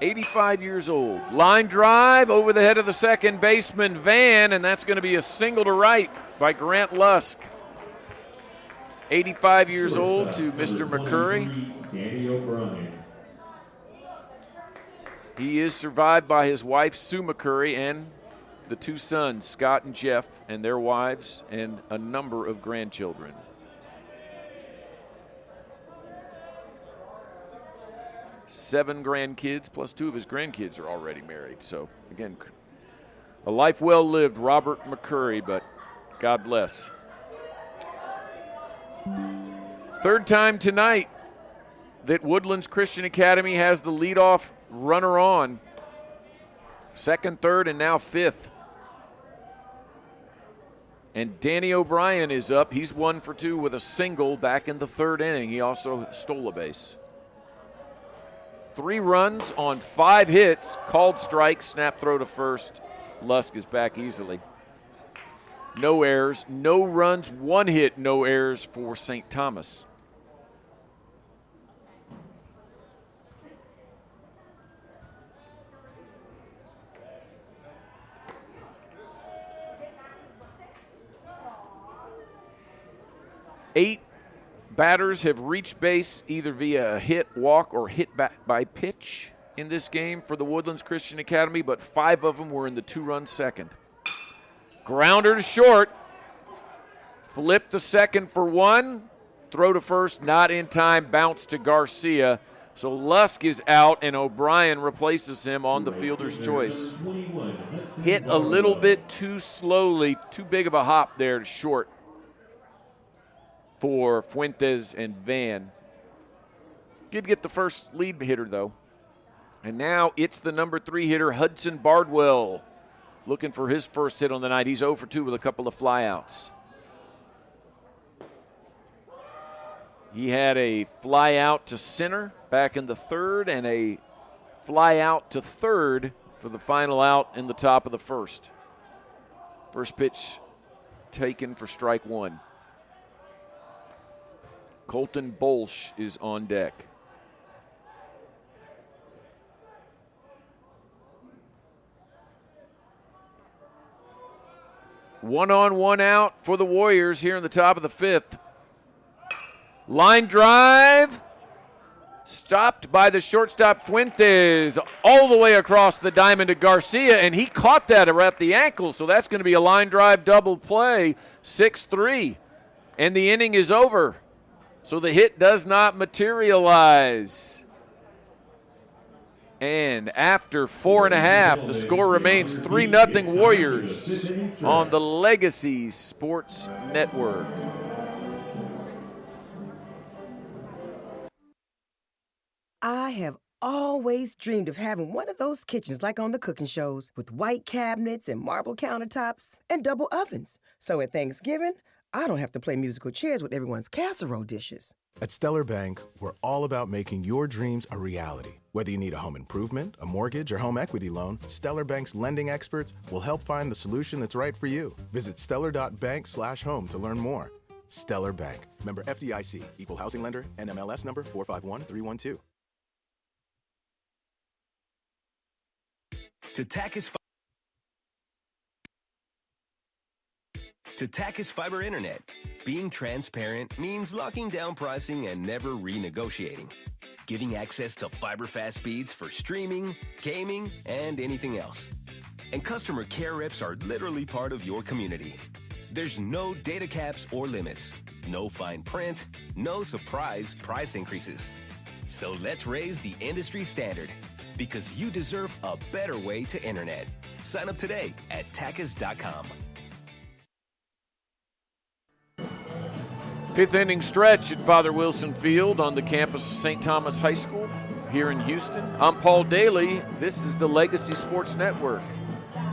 '85 years old. Line drive over the head of the second baseman, Van, and that's going to be a single to right by Grant Lusk. 85 years old to Mr. McCurry. Danny O'Brien. He is survived by his wife, Sue McCurry, and the two sons, Scott and Jeff, and their wives, and a number of grandchildren. Seven grandkids, plus two of his grandkids are already married. So, again, a life well lived, Robert McCurry, but God bless. Third time tonight that Woodlands Christian Academy has the leadoff runner on. Second, third, and now fifth. And Danny O'Brien is up. He's 1 for 2 with a single back in the third inning. He also stole a base. 3 runs on 5 hits. Called strike, snap throw to first. Lusk is back easily. No errors, no runs, 1 hit, no errors for St. Thomas. Eight batters have reached base either via a hit, walk, or hit back by pitch in this game for the Woodlands Christian Academy, but 5 of them were in the 2-run second. Grounder to short. Flip to second for 1. Throw to first, not in time. Bounce to Garcia. So Lusk is out, and O'Brien replaces him on the fielder's choice. Hit a little bit too slowly. Too big of a hop there to short for Fuentes and Van. Did get the first lead hitter, though. And now it's the number 3 hitter, Hudson Bardwell, looking for his first hit on the night. He's 0 for 2 with a couple of flyouts. He had a fly out to center back in the third and a fly out to third for the final out in the top of the first. First pitch taken for strike 1. Colton Bolsch is on deck. One on, one out for the Warriors here in the top of the 5th. Line drive, stopped by the shortstop Fuentes all the way across the diamond to Garcia, and he caught that at the ankle, so that's going to be a line drive double play, 6-3, and the inning is over. So the hit does not materialize. And after 4.5, the score remains 3-0 Warriors on the Legacy Sports Network. I have always dreamed of having one of those kitchens like on the cooking shows with white cabinets and marble countertops and double ovens. So at Thanksgiving, I don't have to play musical chairs with everyone's casserole dishes. At Stellar Bank, we're all about making your dreams a reality. Whether you need a home improvement, a mortgage, or home equity loan, Stellar Bank's lending experts will help find the solution that's right for you. Visit stellar.bank/home to learn more. Stellar Bank. Member FDIC. Equal housing lender. NMLS number 451312. To Tachys Fiber Internet, being transparent means locking down pricing and never renegotiating. Giving access to fiber fast speeds for streaming, gaming, and anything else. And customer care reps are literally part of your community. There's no data caps or limits, no fine print, no surprise price increases. So let's raise the industry standard, because you deserve a better way to internet. Sign up today at Tachys.com. 5th inning stretch at Father Wilson Field on the campus of St. Thomas High School here in Houston. I'm Paul Daly. This is the Legacy Sports Network.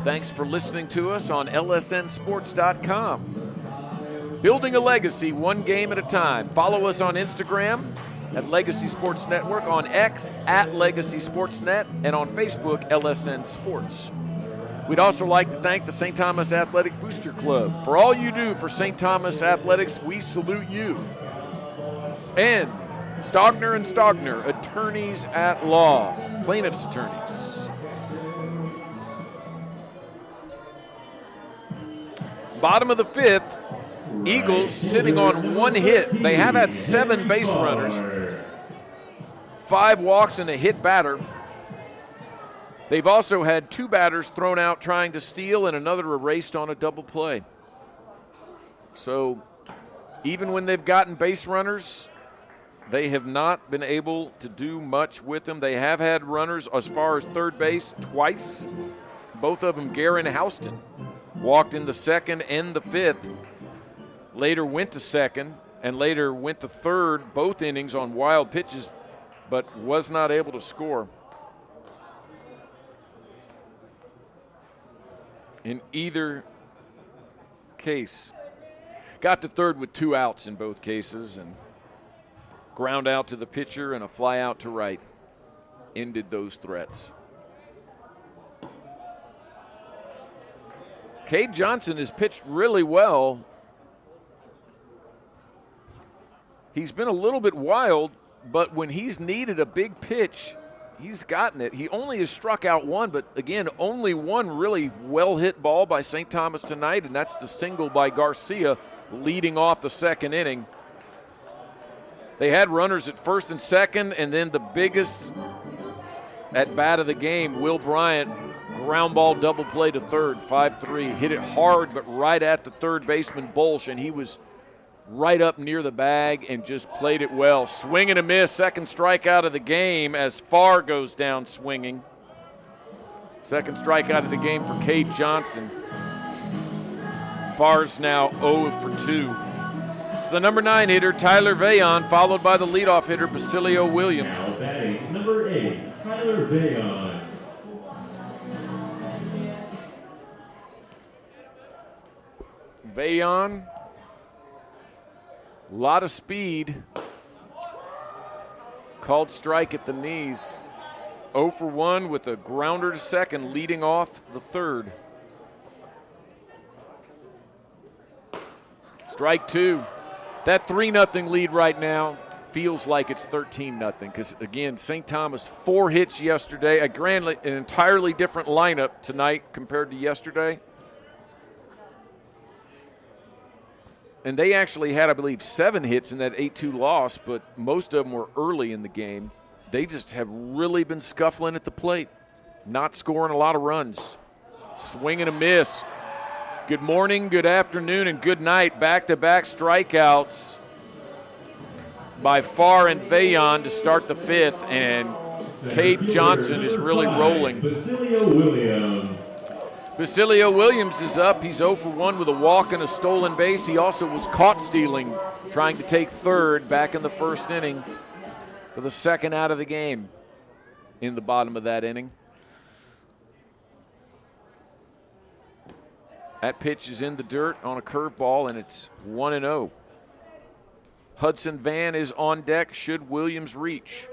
Thanks for listening to us on lsnsports.com. Building a legacy one game at a time. Follow us on Instagram at Legacy Sports Network, on X at Legacy Sportsnet, and on Facebook, LSN Sports. We'd also like to thank the St. Thomas Athletic Booster Club. For all you do for St. Thomas Athletics, we salute you. And Stogner & Stogner, attorneys at law, plaintiff's attorneys. Bottom of the 5th, Eagles sitting on 1 hit. They have had 7 base runners, 5 walks and a hit batter. They've also had 2 batters thrown out trying to steal and another erased on a double play. So even when they've gotten base runners, they have not been able to do much with them. They have had runners as far as third base twice. Both of them, Garen Houston, walked in the 2nd and the 5th. Later went to 2nd and later went to 3rd, both innings on wild pitches, but was not able to score. In either case. Got to 3rd with 2 outs in both cases, and ground out to the pitcher and a fly out to right ended those threats. Cade Johnson has pitched really well. He's been a little bit wild, but when he's needed a big pitch, he's gotten it. He only has struck out 1, but again, only 1 really well-hit ball by St. Thomas tonight, and that's the single by Garcia leading off the 2nd inning. They had runners at 1st and 2nd, and then the biggest at-bat of the game, Will Bryant, ground ball double play to 3rd, 5-3. Hit it hard, but right at the third baseman, Bolsch, and he was right up near the bag and just played it well. Swing and a miss, 2nd strikeout of the game as Farr goes down swinging. 2nd strikeout of the game for Cade Johnson. Farr's now 0 for 2. It's the number 9 hitter, Tyler Vayon, followed by the leadoff hitter, Basilio Williams. Now batting number 8, Tyler Vayon. Vayon, a lot of speed. Called strike at the knees. 0 for 1 with a grounder to 2nd, leading off the 3rd. Strike 2. That 3-0 lead right now feels like it's 13-0 because, again, St. Thomas 4 hits yesterday. An entirely different lineup tonight compared to yesterday. And they actually had, I believe, 7 hits in that 8-2 loss, but most of them were early in the game. They just have really been scuffling at the plate, not scoring a lot of runs. Swing and a miss. Good morning, good afternoon, and good night. Back-to-back strikeouts by Farr and Vayon to start the 5th, and Cade Johnson is really rolling. Basilio Williams. Basilio Williams is up. He's 0 for 1 with a walk and a stolen base. He also was caught stealing, trying to take 3rd back in the 1st inning for the 2nd out of the game in the bottom of that inning. That pitch is in the dirt on a curveball, and it's 1-0. Hudson Van is on deck should Williams reach.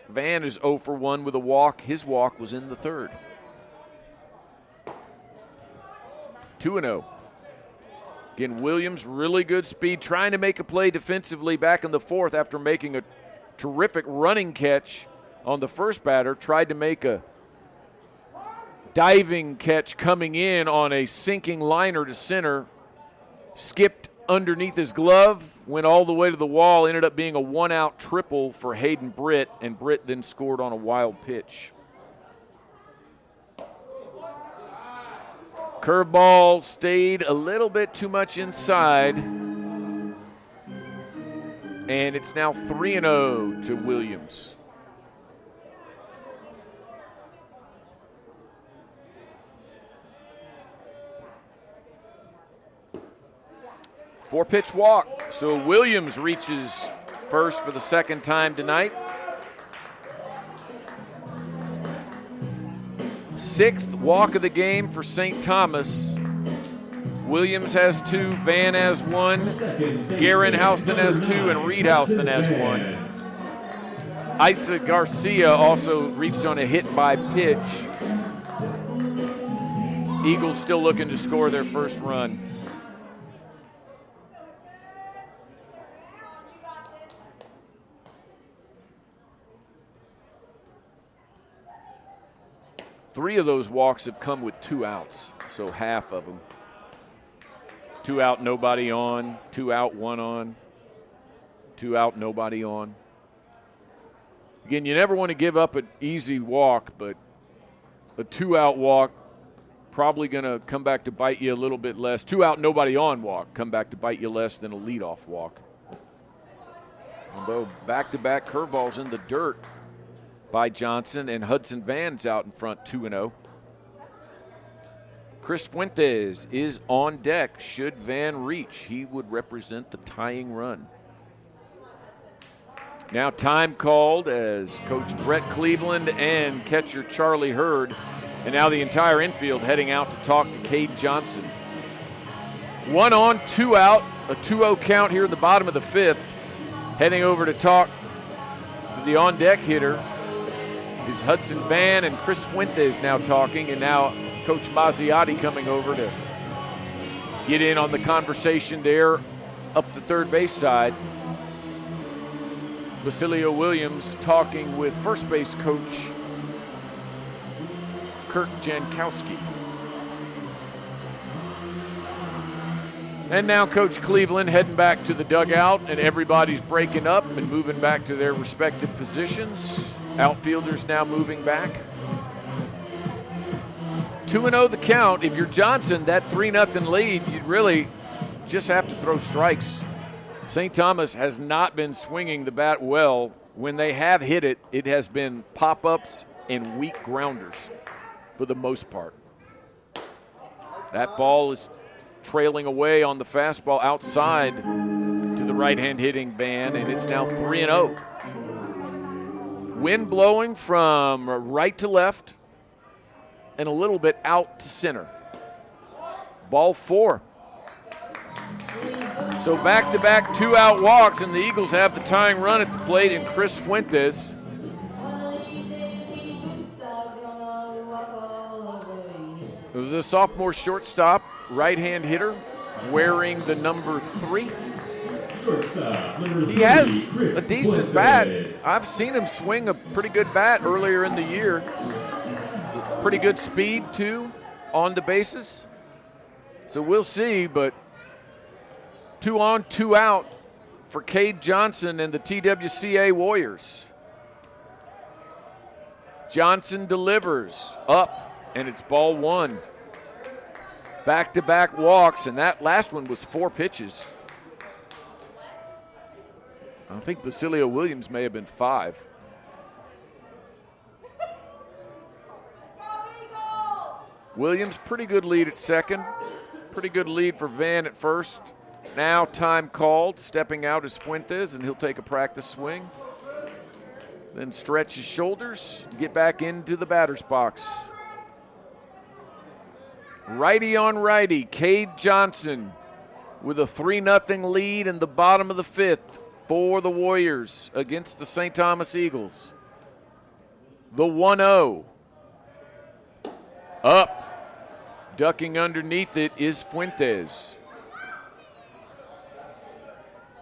Van is 0 for 1 with a walk. His walk was in the 3rd. 2-0. Again, Williams, really good speed, trying to make a play defensively back in the 4th after making a terrific running catch on the first batter. Tried to make a diving catch coming in on a sinking liner to center. Skipped underneath his glove, went all the way to the wall, ended up being a 1-out triple for Hayden Britt, and Britt then scored on a wild pitch. Curveball stayed a little bit too much inside. And it's now 3-0 to Williams. Four-pitch walk. So Williams reaches first for the 2nd time tonight. 6th walk of the game for St. Thomas. Williams has 2, Van has 1, Garen Houston has 2, and Reed Houston has 1. Isa Garcia also reached on a hit by pitch. Eagles still looking to score their first run. Three of those walks have come with 2 outs, so half of them. 2 out, nobody on. 2 out, 1 on. 2 out, nobody on. Again, you never want to give up an easy walk, but a 2-out walk, probably going to come back to bite you a little bit less. 2-out, nobody on walk, come back to bite you less than a leadoff walk. Although back-to-back curveballs in the dirt by Johnson, and Hudson Van's out in front 2-0. Chris Fuentes is on deck. Should Van reach, he would represent the tying run. Now time called as Coach Brett Cleveland and catcher Charlie Hurd, and now the entire infield heading out to talk to Cade Johnson. 1 on, 2 out, a 2-0 count here in the bottom of the 5th. Heading over to talk to the on-deck hitter is Hudson Van, and Chris Fuentes now talking, and now Coach Mazziotti coming over to get in on the conversation there up the third base side. Basilio Williams talking with first base coach Kirk Jankowski. And now Coach Cleveland heading back to the dugout, and everybody's breaking up and moving back to their respective positions. Outfielders now moving back. 2-0 the count. If you're Johnson, that 3-0 lead, you'd really just have to throw strikes. St. Thomas has not been swinging the bat well. When they have hit it, it has been pop-ups and weak grounders for the most part. That ball is trailing away on the fastball outside to the right-hand hitting Van, and it's now 3-0. Wind blowing from right to left and a little bit out to center. Ball 4. So back-to-back 2-out walks, and the Eagles have the tying run at the plate in Chris Fuentes. The sophomore shortstop, right-hand hitter, wearing the number 3. He has a decent bat. I've seen him swing a pretty good bat earlier in the year. Pretty good speed, too, on the bases. So we'll see, but 2 on, 2 out for Cade Johnson and the TWCA Warriors. Johnson delivers up, and it's ball 1. Back-to-back walks, and that last one was 4 pitches. I think Basilio Williams may have been 5. Williams, pretty good lead at second. Pretty good lead for Van at first. Now time called. Stepping out is Fuentes, and he'll take a practice swing. Then stretch his shoulders, get back into the batter's box. Righty on righty, Cade Johnson with a 3-0 lead in the bottom of the 5th for the Warriors against the St. Thomas Eagles. The 1-0. Up, ducking underneath it is Fuentes.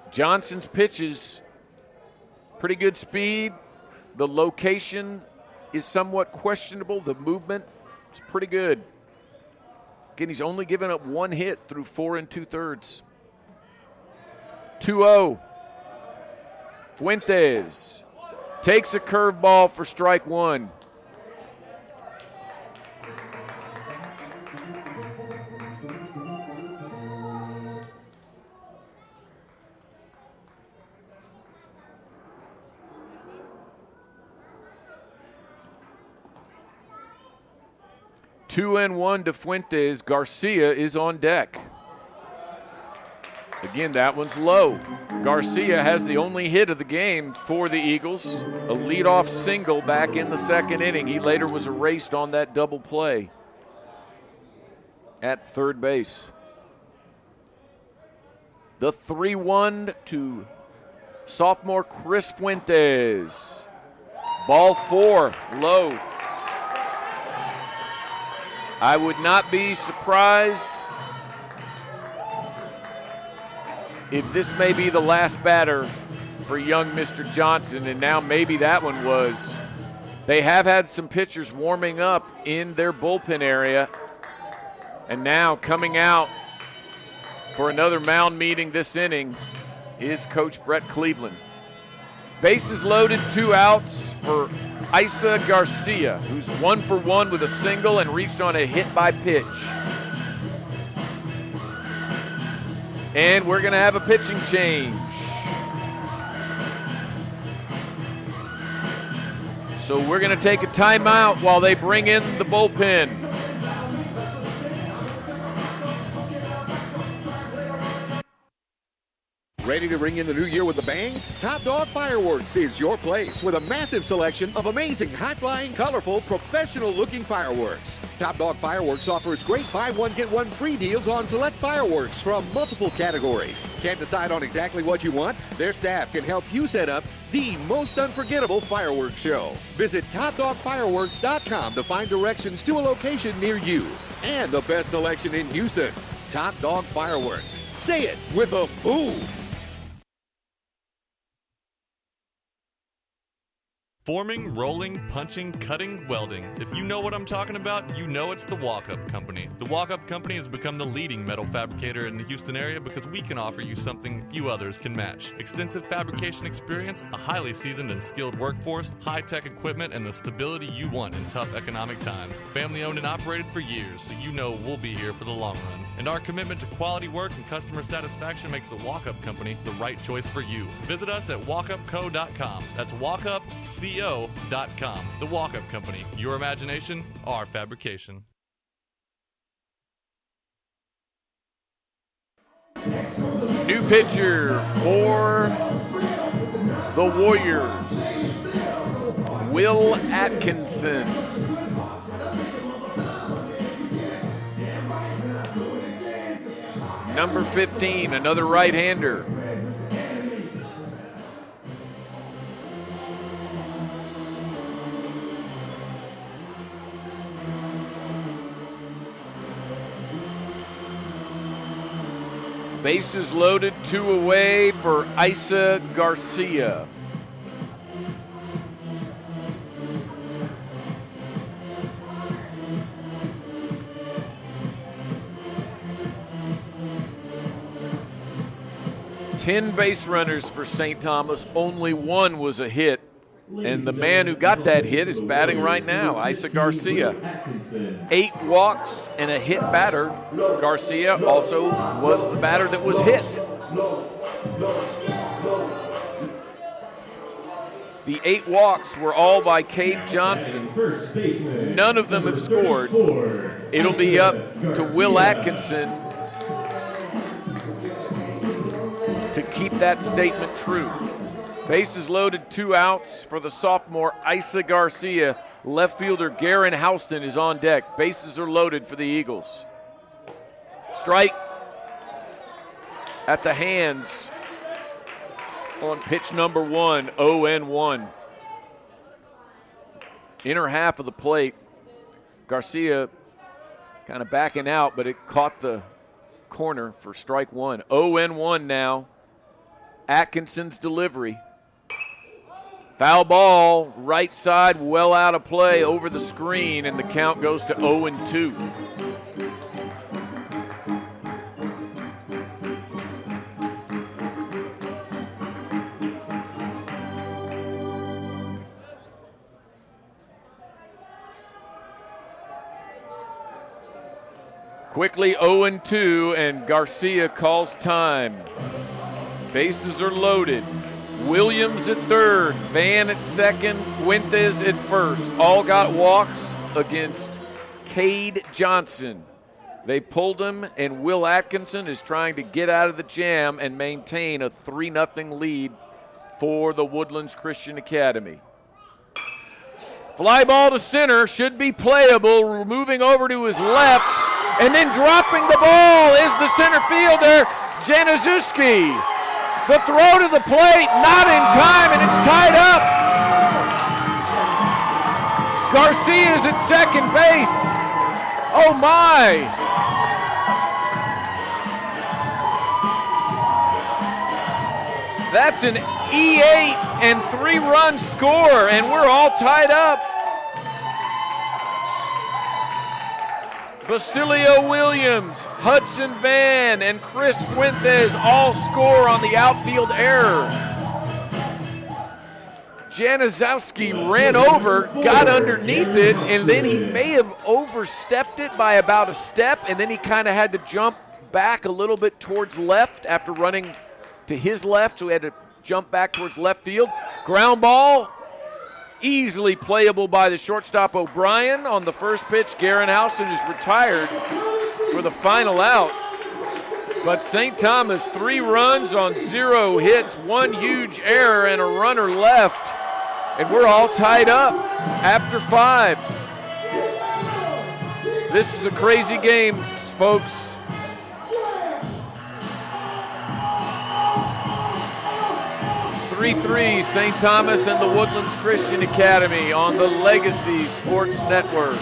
Johnson's pitches, pretty good speed. The location is somewhat questionable. The movement is pretty good. Again, he's only given up 1 hit through 4 2/3. 2-0. Fuentes takes a curveball for strike 1. Two and 1 to Fuentes. Garcia is on deck. Again, that one's low. Garcia has the only hit of the game for the Eagles. A leadoff single back in the 2nd inning. He later was erased on that double play at third base. The 3-1 to sophomore Chris Fuentes. Ball 4, low. I would not be surprised if this may be the last batter for young Mr. Johnson, and now maybe that one was. They have had some pitchers warming up in their bullpen area, and now coming out for another mound meeting this inning is Coach Brett Cleveland. Bases loaded, 2 outs for Isa Garcia, who's 1 for 1 with a single and reached on a hit by pitch. And we're going to have a pitching change. So we're going to take a timeout while they bring in the bullpen. Ready to ring in the new year with a bang? Top Dog Fireworks is your place with a massive selection of amazing, high-flying, colorful, professional-looking fireworks. Top Dog Fireworks offers great buy one, get one free deals on select fireworks from multiple categories. Can't decide on exactly what you want? Their staff can help you set up the most unforgettable fireworks show. Visit TopDogFireworks.com to find directions to a location near you. And the best selection in Houston, Top Dog Fireworks. Say it with a boom. Forming, rolling, punching, cutting, welding. If you know what I'm talking about, you know it's the Walk-Up Company. The Walk-Up Company has become the leading metal fabricator in the Houston area because we can offer you something few others can match. Extensive fabrication experience, a highly seasoned and skilled workforce, high-tech equipment, and the stability you want in tough economic times. Family owned and operated for years, so you know we'll be here for the long run. And our commitment to quality work and customer satisfaction makes the Walk-Up Company the right choice for you. Visit us at walkupco.com. That's walkupco.com. The Walk-Up Company. Your imagination, our fabrication. New pitcher for the Warriors, Will Atkinson. Number 15, another right-hander. Bases loaded, 2 away for Isa Garcia. Ten base runners for St. Thomas, only 1 was a hit. And the man who got that hit is batting right now, Isa Garcia. 8 walks and a hit batter. Garcia also was the batter that was hit. The 8 walks were all by Cade Johnson. None of them have scored. It'll be up to Will Atkinson to keep that statement true. Bases loaded, 2 outs for the sophomore Isa Garcia. Left fielder Garen Houston is on deck. Bases are loaded for the Eagles. Strike at the hands on pitch number 1, 0-1. Inner half of the plate. Garcia kind of backing out, but it caught the corner for strike 1. 0-1 now. Atkinson's delivery. Foul ball, right side, well out of play over the screen, and the count goes to 0-2. Quickly 0-2, and Garcia calls time. Bases are loaded. Williams at third, Van at second, Fuentes at first. All got walks against Cade Johnson. They pulled him, and Will Atkinson is trying to get out of the jam and maintain a 3-0 lead for the Woodlands Christian Academy. Fly ball to center, should be playable, moving over to his left, and then dropping the ball is the center fielder, Januszewski. The throw to the plate, not in time, and it's tied up. Garcia's at second base. Oh my. That's an E8 and 3-run score, and we're all tied up. Basilio Williams, Hudson Van, and Chris Fuentes all score on the outfield error. Januszowski ran over, got underneath it, and then he may have overstepped it by about a step, and then he kind of had to jump back a little bit towards left after running to his left, so he had to jump back towards left field. Ground ball, easily playable by the shortstop O'Brien. On the first pitch, Garen Houston is retired for the final out. But St. Thomas, 3 runs on 0 hits, 1 huge error, and a runner left. And we're all tied up after 5. This is a crazy game, folks. 3-3, St. Thomas and the Woodlands Christian Academy on the Legacy Sports Network.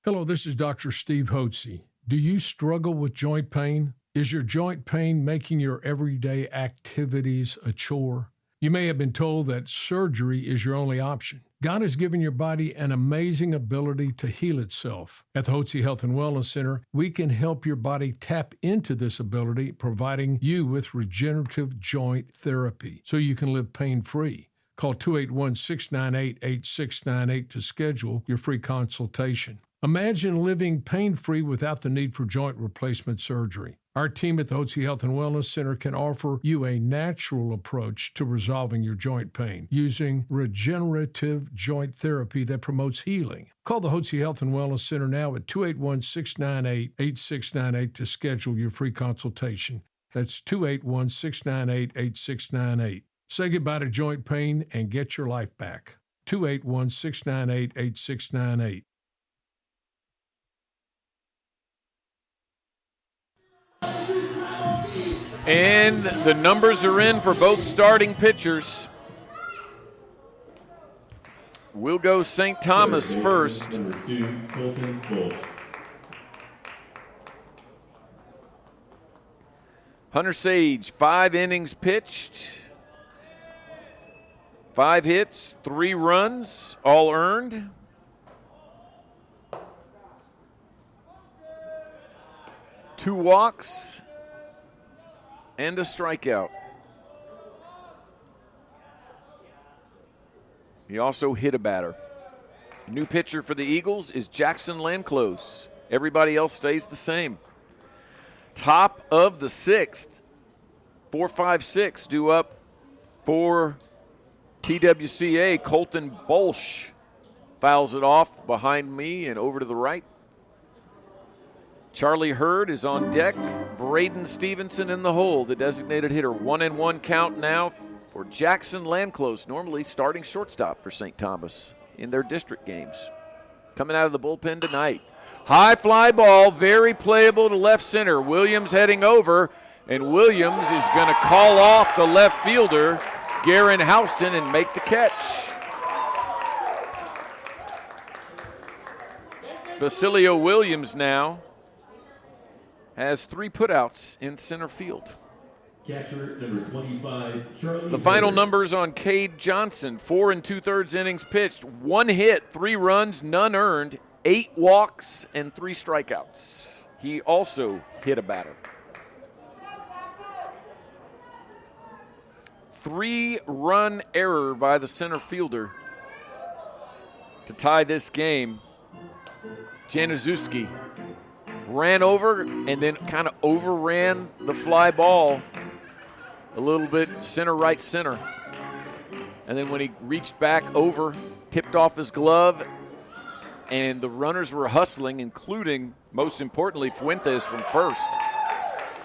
Hello, this is Dr. Steve Hotze. Do you struggle with joint pain? Is your joint pain making your everyday activities a chore? You may have been told that surgery is your only option. God has given your body an amazing ability to heal itself. At the Hotze Health and Wellness Center, we can help your body tap into this ability, providing you with regenerative joint therapy so you can live pain-free. Call 281-698-8698 to schedule your free consultation. Imagine living pain-free without the need for joint replacement surgery. Our team at the Hotze Health and Wellness Center can offer you a natural approach to resolving your joint pain using regenerative joint therapy that promotes healing. Call the Hotze Health and Wellness Center now at 281-698-8698 to schedule your free consultation. That's 281-698-8698. Say goodbye to joint pain and get your life back. 281-698-8698. And the numbers are in for both starting pitchers. We'll go St. Thomas first. Hunter Sage, 5 innings pitched, 5 hits, 3 runs, all earned. Two walks and a strikeout. He also hit a batter. New pitcher for the Eagles is Jackson Landclose. Everybody else stays the same. Top of the 6th, 4-5-6 due up for TWCA. Colton Bolsch fouls it off behind me and over to the right. Charlie Hurd is on deck. Braden Stevenson in the hole, the designated hitter. 1-1 count now for Jackson Landclose, normally starting shortstop for St. Thomas in their district games. Coming out of the bullpen tonight. High fly ball, very playable to left center. Williams heading over, and Williams is going to call off the left fielder, Garen Houston, and make the catch. Basilio Williams now has 3 putouts in center field. Catcher number 25, Charlie. The final numbers on Cade Johnson: 4 2/3 innings pitched, 1 hit, 3 runs, none earned, 8 walks, and 3 strikeouts. He also hit a batter. 3-run error by the center fielder to tie this game. Januszowski ran over and then kind of overran the fly ball a little bit center, center. And then when he reached back over, tipped off his glove, and the runners were hustling, including, most importantly, Fuentes from first.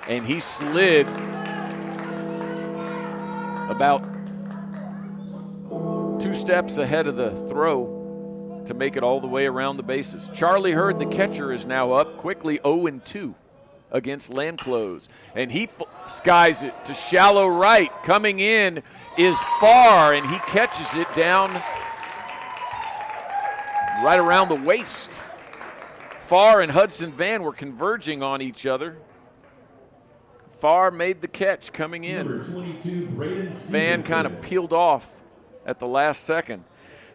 And he slid about 2 steps ahead of the throw to make it all the way around the bases. Charlie Hurd, the catcher, is now up quickly 0-2 against Landclose. And he skies it to shallow right. Coming in is Farr, and he catches it down right around the waist. Farr and Hudson Van were converging on each other. Farr made the catch coming in. 22, Van kind of peeled off at the last second.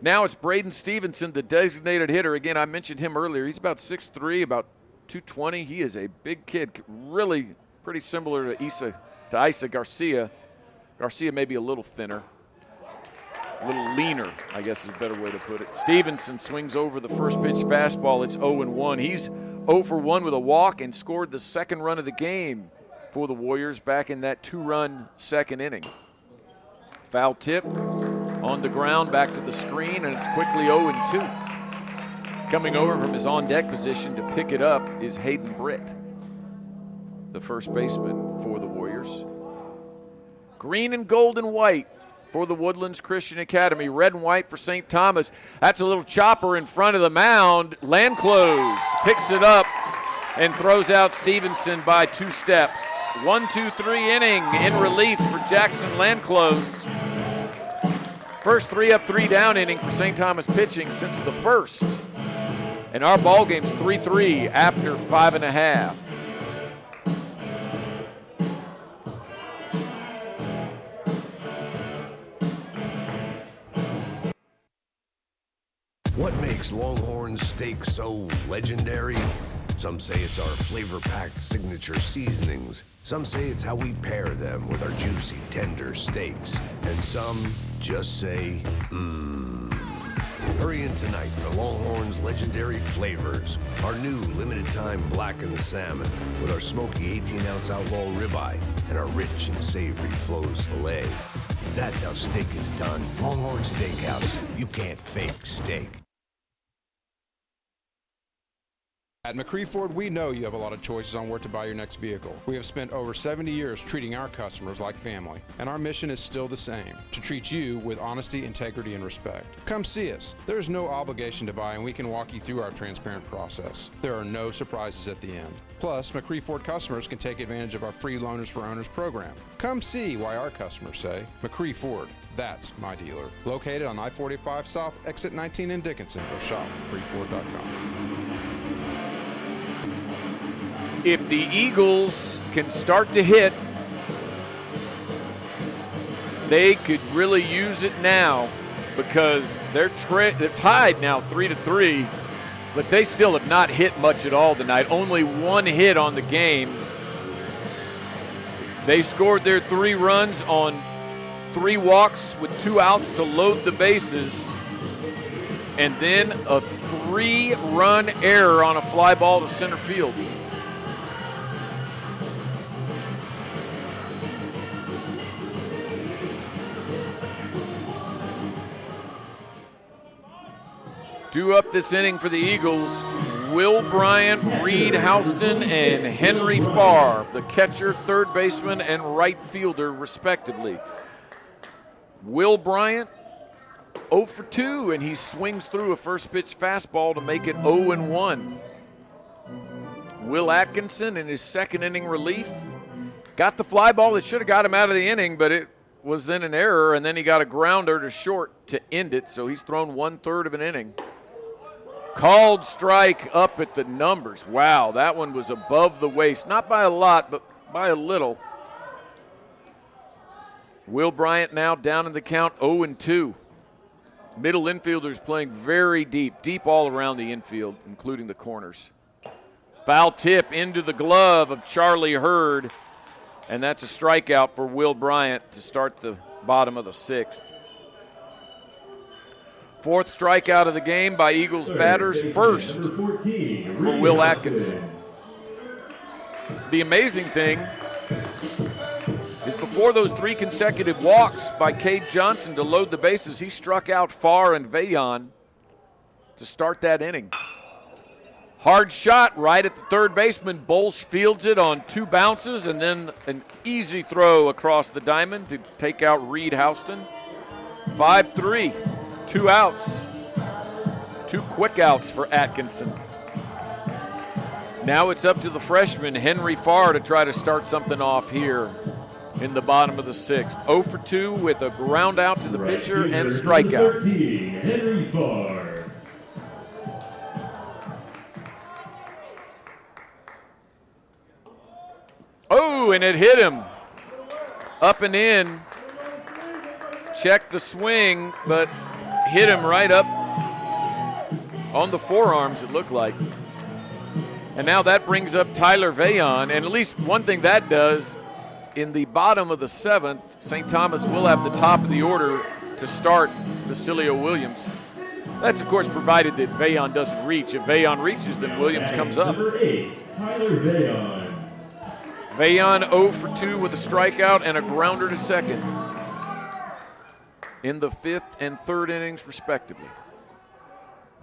Now it's Braden Stevenson, the designated hitter. Again, I mentioned him earlier. He's about 6'3", about 220. He is a big kid, really pretty similar to Isa Garcia. Garcia maybe a little thinner, a little leaner, I guess is a better way to put it. Stevenson swings over the first pitch fastball. It's 0-1. He's 0 for 1 with a walk and scored the second run of the game for the Warriors back in that 2-run second inning. Foul tip on the ground, back to the screen, and it's quickly 0-2. Coming over from his on-deck position to pick it up is Hayden Britt, the first baseman for the Warriors. Green and gold and white for the Woodlands Christian Academy. Red and white for St. Thomas. That's a little chopper in front of the mound. Landclose picks it up and throws out Stevenson by 2 steps. 1-2-3 inning in relief for Jackson Landclose. First 3-up, 3-down inning for St. Thomas pitching since the first. And our ball game's 3-3 after 5.5. What makes Longhorn steak so legendary? Some say it's our flavor-packed signature seasonings. Some say it's how we pair them with our juicy, tender steaks. And some just say, mmm. Hurry in tonight for Longhorn's legendary flavors. Our new limited-time blackened salmon with our smoky 18-ounce outlaw ribeye and our rich and savory Flo's filet. That's how steak is done. Longhorn Steakhouse. You can't fake steak. At McCree Ford, we know you have a lot of choices on where to buy your next vehicle. We have spent over 70 years treating our customers like family, and our mission is still the same, to treat you with honesty, integrity, and respect. Come see us. There is no obligation to buy, and we can walk you through our transparent process. There are no surprises at the end. Plus, McCree Ford customers can take advantage of our free Loaners for Owners program. Come see why our customers say, McCree Ford, that's my dealer. Located on I-45 South, exit 19 in Dickinson, or shop McCreeford.com. If the Eagles can start to hit, they could really use it now because they're tied now 3-3, but they still have not hit much at all tonight. Only 1 hit on the game. They scored their 3 runs on 3 walks with 2 outs to load the bases, and then a 3-run error on a fly ball to center field. Due up this inning for the Eagles, Will Bryant, Reed Houston, and Henry Farr, the catcher, third baseman, and right fielder, respectively. Will Bryant, 0 for 2, and he swings through a first pitch fastball to make it 0-1. Will Atkinson, in his second inning relief, got the fly ball that should have got him out of the inning, but it was then an error, and then he got a grounder to short to end it, so he's thrown 1/3 of an inning. Called strike up at the numbers. Wow, that one was above the waist. Not by a lot, but by a little. Will Bryant now down in the count, 0-2. Middle infielders playing very deep all around the infield, including the corners. Foul tip into the glove of Charlie Hurd, and that's a strikeout for Will Bryant to start the bottom of the 6th. 4th strikeout of the game by Eagles batters, first for Will Atkinson. The amazing thing is before those 3 consecutive walks by Cade Johnson to load the bases, he struck out Farr and Vaillant to start that inning. Hard shot right at the third baseman. Bolsch fields it on 2 bounces and then an easy throw across the diamond to take out Reed Houston. 5-3. 2 outs. 2 quick outs for Atkinson. Now it's up to the freshman, Henry Farr, to try to start something off here in the bottom of the 6th. 0 for 2 with a ground out to the pitcher and strikeout. 13, Henry Farr. Oh, and it hit him. Up and in. Checked the swing, but hit him right up on the forearms, it looked like. And now that brings up Tyler Vayon, and at least one thing that does, in the bottom of the 7th, St. Thomas will have the top of the order to start Basilio Williams. That's, of course, provided that Vayon doesn't reach. If Vayon reaches, then Williams comes up. Number 8, Tyler Vayon. Vayon 0 for 2 with a strikeout and a grounder to second in the 5th and 3rd innings, respectively.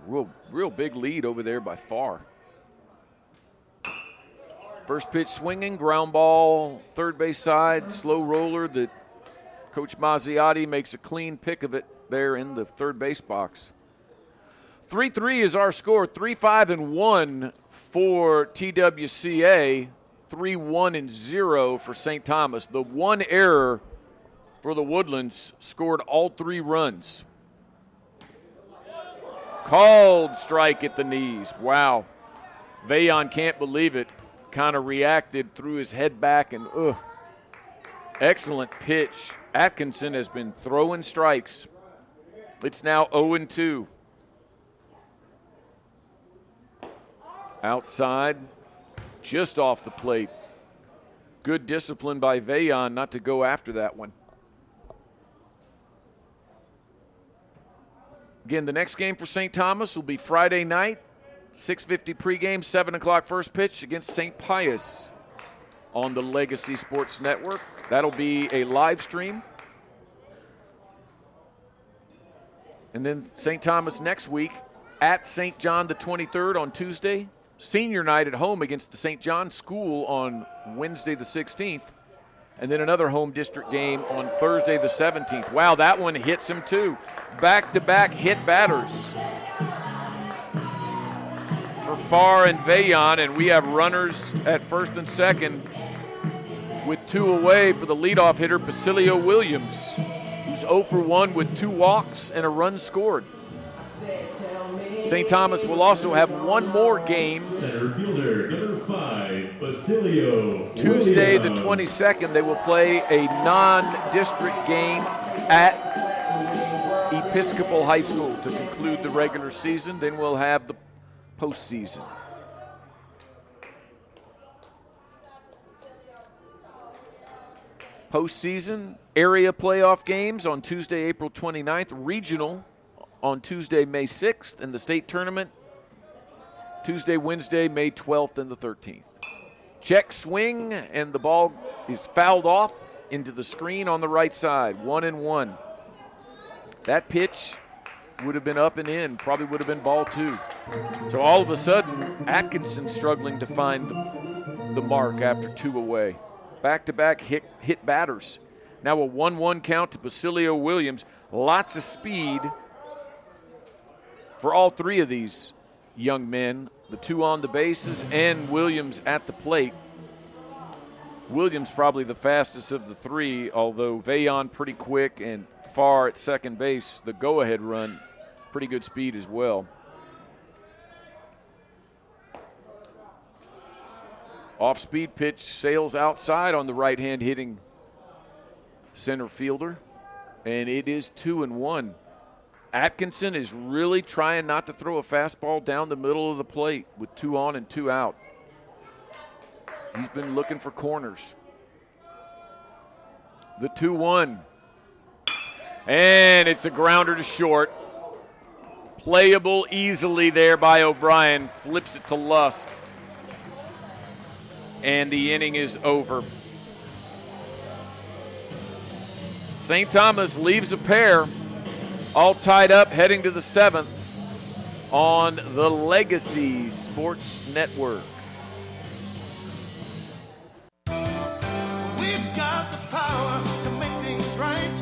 Real big lead over there by far. First pitch swinging, ground ball, third base side, slow roller that Coach Mazziotti makes a clean pick of it there in the third base box. 3-3 is our score, 3-5-1 for TWCA, 3-1-0 for St. Thomas. The one error for the Woodlands scored all 3 runs. Called strike at the knees. Wow. Vayon can't believe it. Kind of reacted, threw his head back, and excellent pitch. Atkinson has been throwing strikes. It's now 0-2. Outside, just off the plate. Good discipline by Vayon not to go after that one. Again, the next game for St. Thomas will be Friday night, 6:50 pregame, 7 o'clock first pitch against St. Pius on the Legacy Sports Network. That'll be a live stream. And then St. Thomas next week at St. John the 23rd on Tuesday. Senior night at home against the St. John School on Wednesday the 16th. And then another home district game on Thursday the 17th. Wow, that one hits him too. Back-to-back hit batters for Farr and Vayon, and we have runners at first and second with 2 away for the leadoff hitter, Basilio Williams, who's 0 for 1 with 2 walks and a run scored. St. Thomas will also have one more game. Center fielder, number 5, Basilio Tuesday the Williams. 22nd, they will play a non-district game at Episcopal High School to conclude the regular season. Then we'll have the postseason. Postseason, area playoff games on Tuesday, April 29th, regional on Tuesday, May 6th, and the state tournament Tuesday, Wednesday, May 12th and the 13th. Check swing, and the ball is fouled off into the screen on the right side, 1-1. That pitch would have been up and in, probably would have been ball 2. So all of a sudden, Atkinson struggling to find the mark after 2 away. Back-to-back hit batters. Now a 1-1 count to Basilio Williams. Lots of speed for all 3 of these young men, the 2 on the bases and Williams at the plate. Williams probably the fastest of the 3, although Vayon pretty quick and Farr at second base, the go-ahead run, pretty good speed as well. Off-speed pitch sails outside on the right-hand hitting center fielder, and it is 2-1. Atkinson is really trying not to throw a fastball down the middle of the plate with 2 on and 2 out. He's been looking for corners. The 2-1. And it's a grounder to short. Playable easily there by O'Brien. Flips it to Lusk. And the inning is over. St. Thomas leaves a pair, all tied up, heading to the 7th on the Legacy Sports Network. We've got the power to make things right.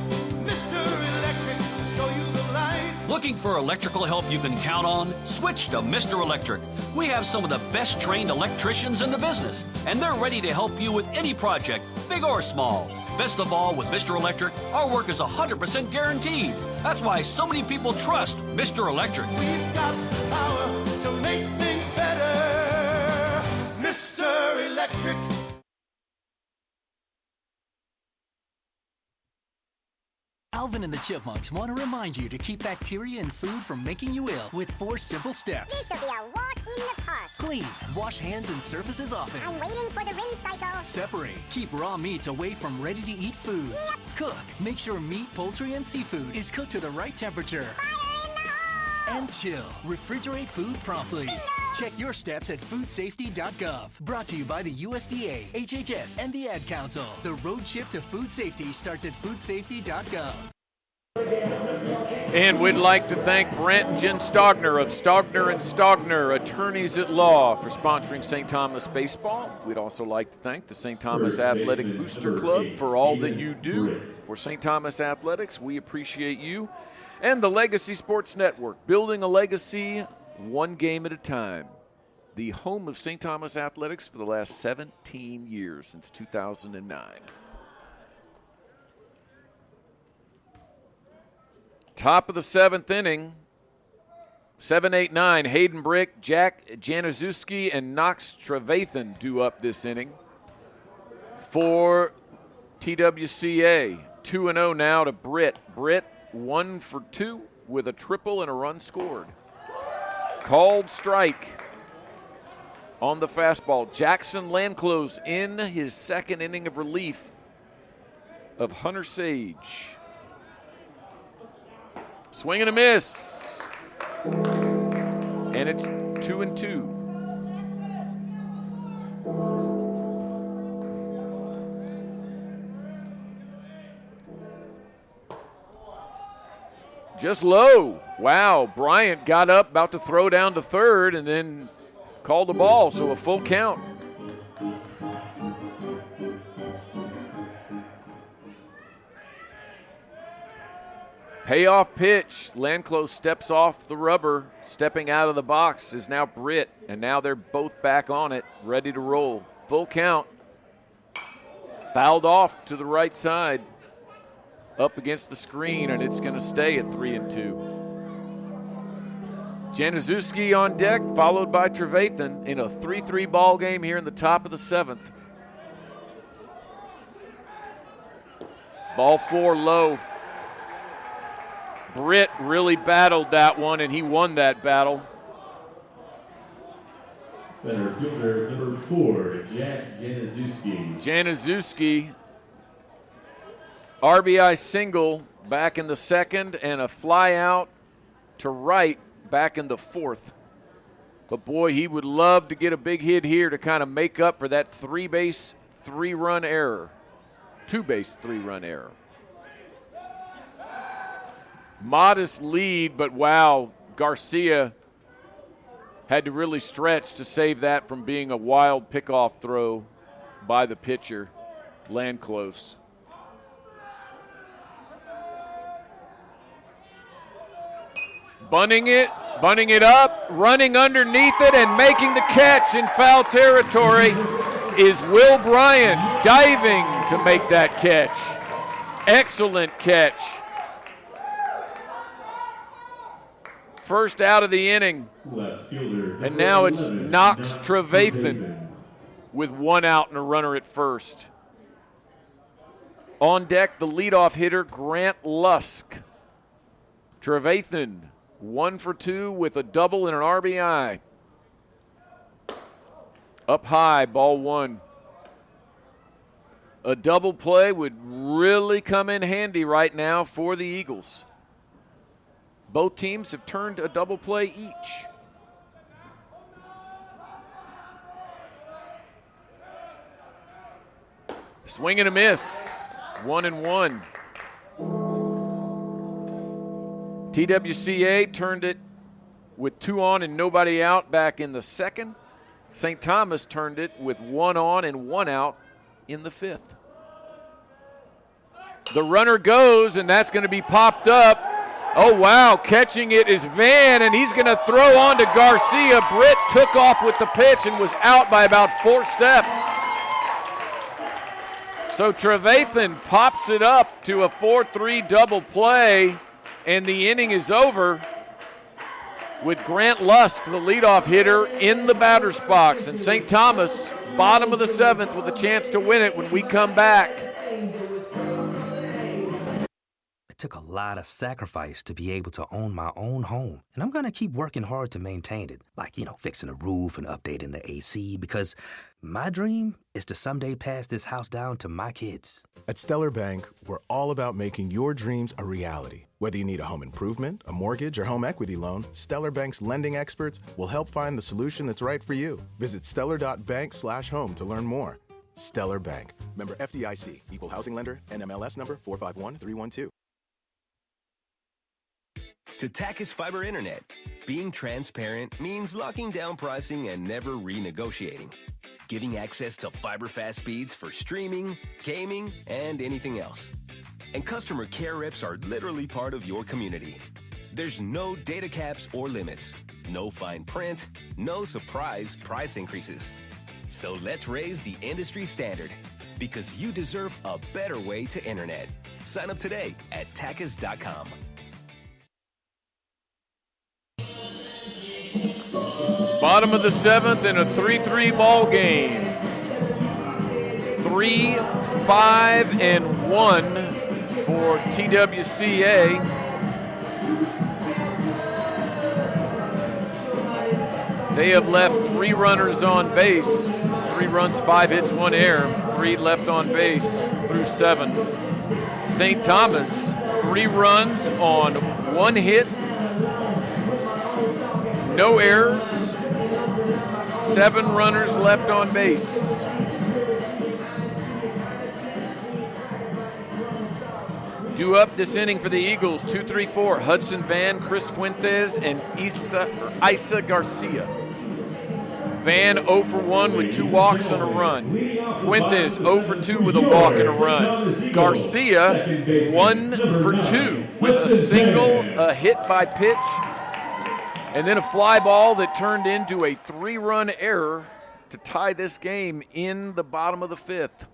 Mr. Electric, show you the light. Looking for electrical help you can count on? Switch to Mr. Electric. We have some of the best trained electricians in the business, and they're ready to help you with any project, big or small. Best of all, with Mr. Electric, our work is 100% guaranteed. That's why so many people trust Mr. Electric. We've got the power to make things better. Mr. Electric. Alvin and the Chipmunks want to remind you to keep bacteria in food from making you ill with 4 simple steps. This will be a walk in the park. Clean. Wash hands and surfaces often. I'm waiting for the rinse cycle. Separate. Keep raw meats away from ready-to-eat foods. Yep. Cook. Make sure meat, poultry, and seafood is cooked to the right temperature. Fire in the hole! And chill. Refrigerate food promptly. Bingo! Check your steps at foodsafety.gov. Brought to you by the USDA, HHS, and the Ad Council. The road trip to food safety starts at foodsafety.gov. And we'd like to thank Brent and Jen Stogner of Stogner & Stogner, attorneys at law, for sponsoring St. Thomas Baseball. We'd also like to thank the St. Thomas Athletic Booster Club for all that you do for St. Thomas Athletics. We appreciate you. And the Legacy Sports Network, building a legacy one game at a time. The home of St. Thomas Athletics for the last 17 years, since 2009. Top of the 7th inning, 7-8-9, Hayden Brick, Jack Januszewski, and Knox Trevathan do up this inning for TWCA. 2-0 now to Britt. Britt 1 for 2 with a triple and a run scored. Called strike on the fastball. Jackson Landclose in his second inning of relief of Hunter Sage. Swing and a miss. And it's 2-2. Just low. Wow, Bryant got up, about to throw down to third, and then called the ball, so a full count. Payoff pitch. Landclose steps off the rubber. Stepping out of the box is now Britt, and now they're both back on it, ready to roll. Full count. Fouled off to the right side. Up against the screen, and it's going to stay at 3-2. Januszewski on deck, followed by Trevathan in a 3-3 ball game here in the top of the 7th. Ball 4 low. Britt really battled that one, and he won that battle. Center fielder number 4, Jack Januszewski. Januszewski, RBI single back in the 2nd, and a fly out to right back in the 4th. But boy, he would love to get a big hit here to kind of make up for that 3-base, 3-run error. 2-base, 3-run error. Modest lead, but wow, Garcia had to really stretch to save that from being a wild pickoff throw by the pitcher, Landclose. Bunting it up, running underneath it, and making the catch in foul territory is Will Bryant, diving to make that catch. Excellent catch. First out of the inning. And now it's Knox Trevathan with 1 out and a runner at first. On deck, the leadoff hitter, Grant Lusk. Trevathan, 1 for 2 with a double and an RBI. Up high, ball 1. A double play would really come in handy right now for the Eagles. Both teams have turned a double play each. Swing and a miss. 1-1. TWCA turned it with 2 on and nobody out back in the 2nd. St. Thomas turned it with 1 on and 1 out in the 5th. The runner goes, and that's going to be popped up. Oh, wow, catching it is Van, and he's going to throw on to Garcia. Britt took off with the pitch and was out by about 4 steps. So Trevathan pops it up to a 4-3 double play, and the inning is over with Grant Lusk, the leadoff hitter, in the batter's box. And St. Thomas, bottom of the 7th, with a chance to win it when we come back. It took a lot of sacrifice to be able to own my own home, and I'm gonna keep working hard to maintain it, like, fixing a roof and updating the AC, because my dream is to someday pass this house down to my kids. At Stellar Bank, we're all about making your dreams a reality. Whether you need a home improvement, a mortgage, or home equity loan, Stellar Bank's lending experts will help find the solution that's right for you. Visit stellar.bank/home to learn more. Stellar Bank. Member FDIC. Equal housing lender. NMLS number 451312. To Tachys Fiber Internet, being transparent means locking down pricing and never renegotiating. Giving access to fiber-fast speeds for streaming, gaming, and anything else. And customer care reps are literally part of your community. There's no data caps or limits, no fine print, no surprise price increases. So let's raise the industry standard, because you deserve a better way to internet. Sign up today at Tachys.com. Bottom of the 7th in a 3-3 ball game. 3-5-1 for TWCA. They have left 3 runners on base. 3 runs, 5 hits, 1 error. 3 left on base through 7. St. Thomas, 3 runs on 1 hit. No errors. 7 runners left on base. Due up this inning for the Eagles, 2-3-4. Hudson Van, Chris Fuentes, and Isa Garcia. Van 0 for 1 with 2 walks and a run. Fuentes 0 for 2 with a walk and a run. Garcia 1 for 2 with a single, a hit by pitch, and then a fly ball that turned into a 3-run error to tie this game in the bottom of the 5th.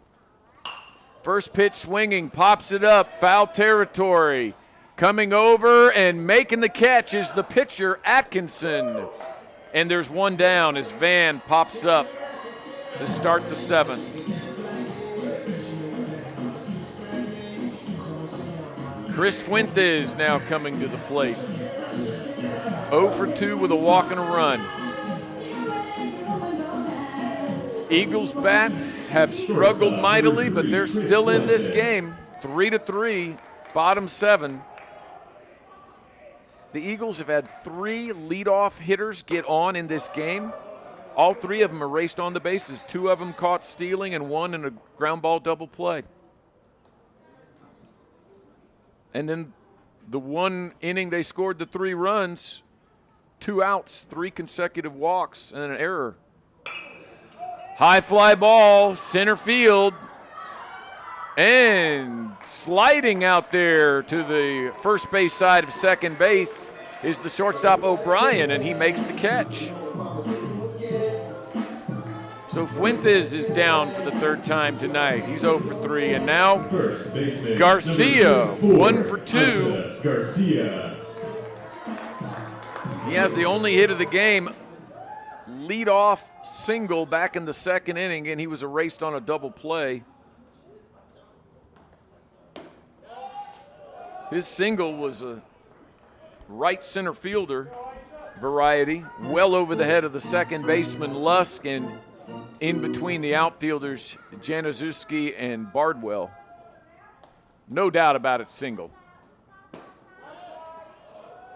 First pitch swinging, pops it up, foul territory. Coming over and making the catch is the pitcher, Atkinson. And there's 1 down as Van pops up to start the 7th. Chris Fuentes now coming to the plate. 0 for 2 with a walk and a run. Eagles bats have struggled mightily, but they're still in this game. 3-3, bottom 7. The Eagles have had 3 leadoff hitters get on in this game. All 3 of them erased on the bases. 2 of them caught stealing and 1 in a ground ball double play. And then the 1 inning they scored the 3 runs, 2 outs, 3 consecutive walks, and an error. High fly ball, center field, and sliding out there to the first base side of second base is the shortstop O'Brien, and he makes the catch. So Fuentes is down for the 3rd time tonight. He's 0 for 3, and now Garcia, 1 for 2. He has the only hit of the game. Leadoff single back in the 2nd inning, and he was erased on a double play. His single was a right center fielder variety, well over the head of the second baseman Lusk and in between the outfielders Januszewski and Bardwell. No doubt about it, single.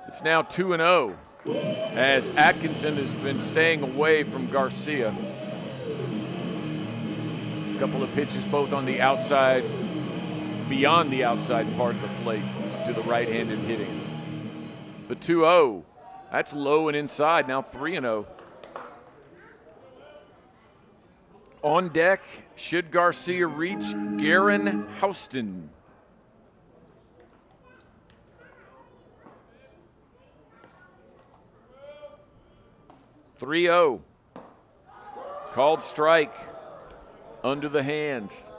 It's now 2-0. As Atkinson has been staying away from Garcia. A couple of pitches both on the outside, beyond the outside part of the plate to the right-handed hitting. The 2-0, that's low and inside, now 3-0. On deck, should Garcia reach, Garen Houston. .30. Called strike under the hands.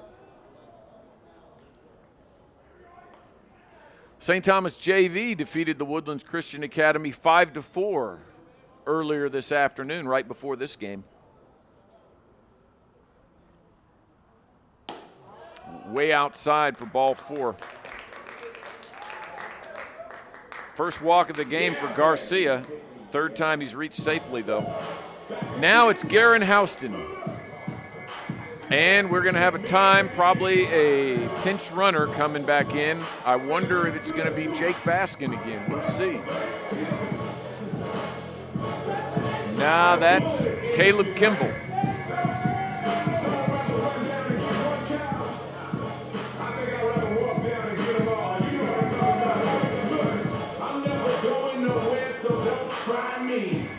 St. Thomas JV defeated the Woodlands Christian Academy 5-4 earlier this afternoon, right before this game. Way outside for ball 4. First walk of the game for Garcia. Third time he's reached safely, though. Now it's Garen Houston. And we're going to have a time, probably a pinch runner coming back in. I wonder if it's going to be Jake Baskin again. We'll see. Nah, that's Caleb Kimball.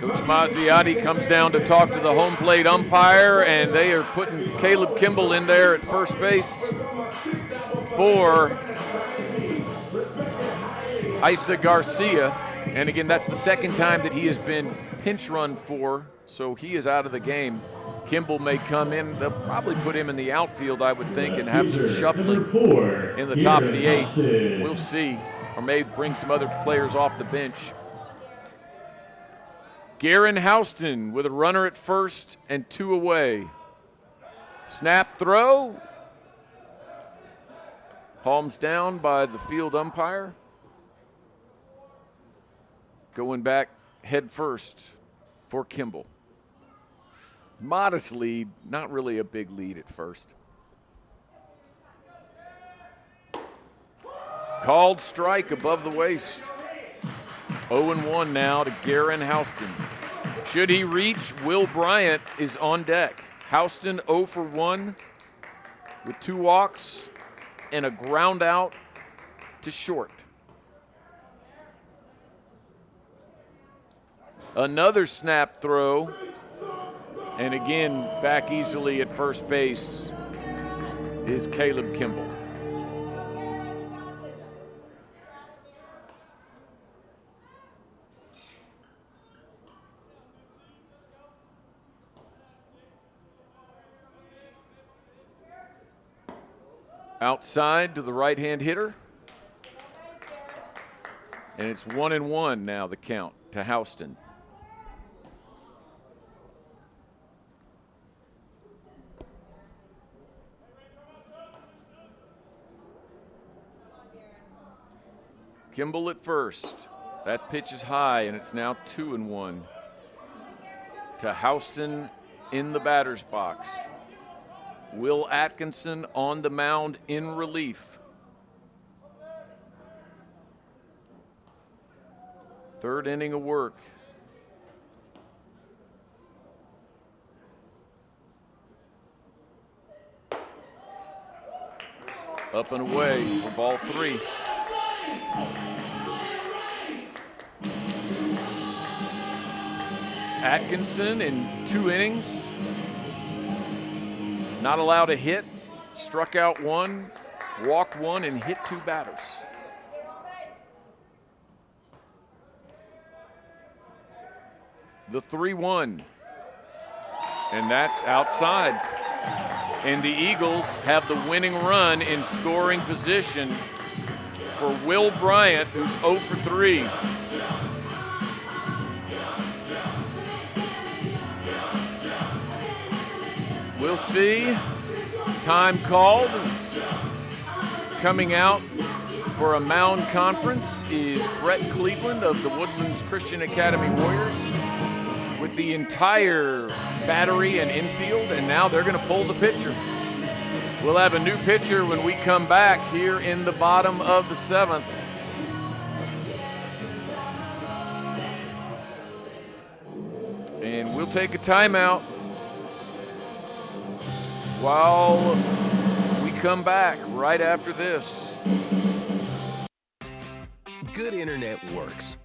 Coach Mazziotti comes down to talk to the home plate umpire, and they are putting Caleb Kimball in there at first base for Isa Garcia. And again, that's the second time that he has been pinch run for, so he is out of the game. Kimball may come in. They'll probably put him in the outfield, I would think, and have some shuffling in the top of the eighth. We'll see. Or may bring some other players off the bench. Garen Houston with a runner at first and 2 away. Snap throw. Palms down by the field umpire. Going back head first for Kimball. Modest lead, not really a big lead at first. Called strike above the waist. 0-1 now to Garen Houston. Should he reach, Will Bryant is on deck. Houston 0 for 1 with 2 walks and a ground out to short. Another snap throw, and again back easily at first base is Caleb Kimball. Outside to the right-hand hitter. And it's 1-1 now, the count to Houston. Kimball at first. That pitch is high, and it's now 2-1 to Houston in the batter's box. Will Atkinson on the mound in relief. Third inning of work. Up and away for ball 3. Atkinson in 2 innings. Not allowed a hit, struck out 1, walked 1, and hit 2 batters. The 3-1, and that's outside. And the Eagles have the winning run in scoring position for Will Bryant, who's 0 for 3. We'll see. Time called. Coming out for a mound conference is Brett Cleveland of the Woodlands Christian Academy Warriors with the entire battery and infield, and now they're going to pull the pitcher. We'll have a new pitcher when we come back here in the bottom of the 7th. And we'll take a timeout while we come back right after this. Good internet works.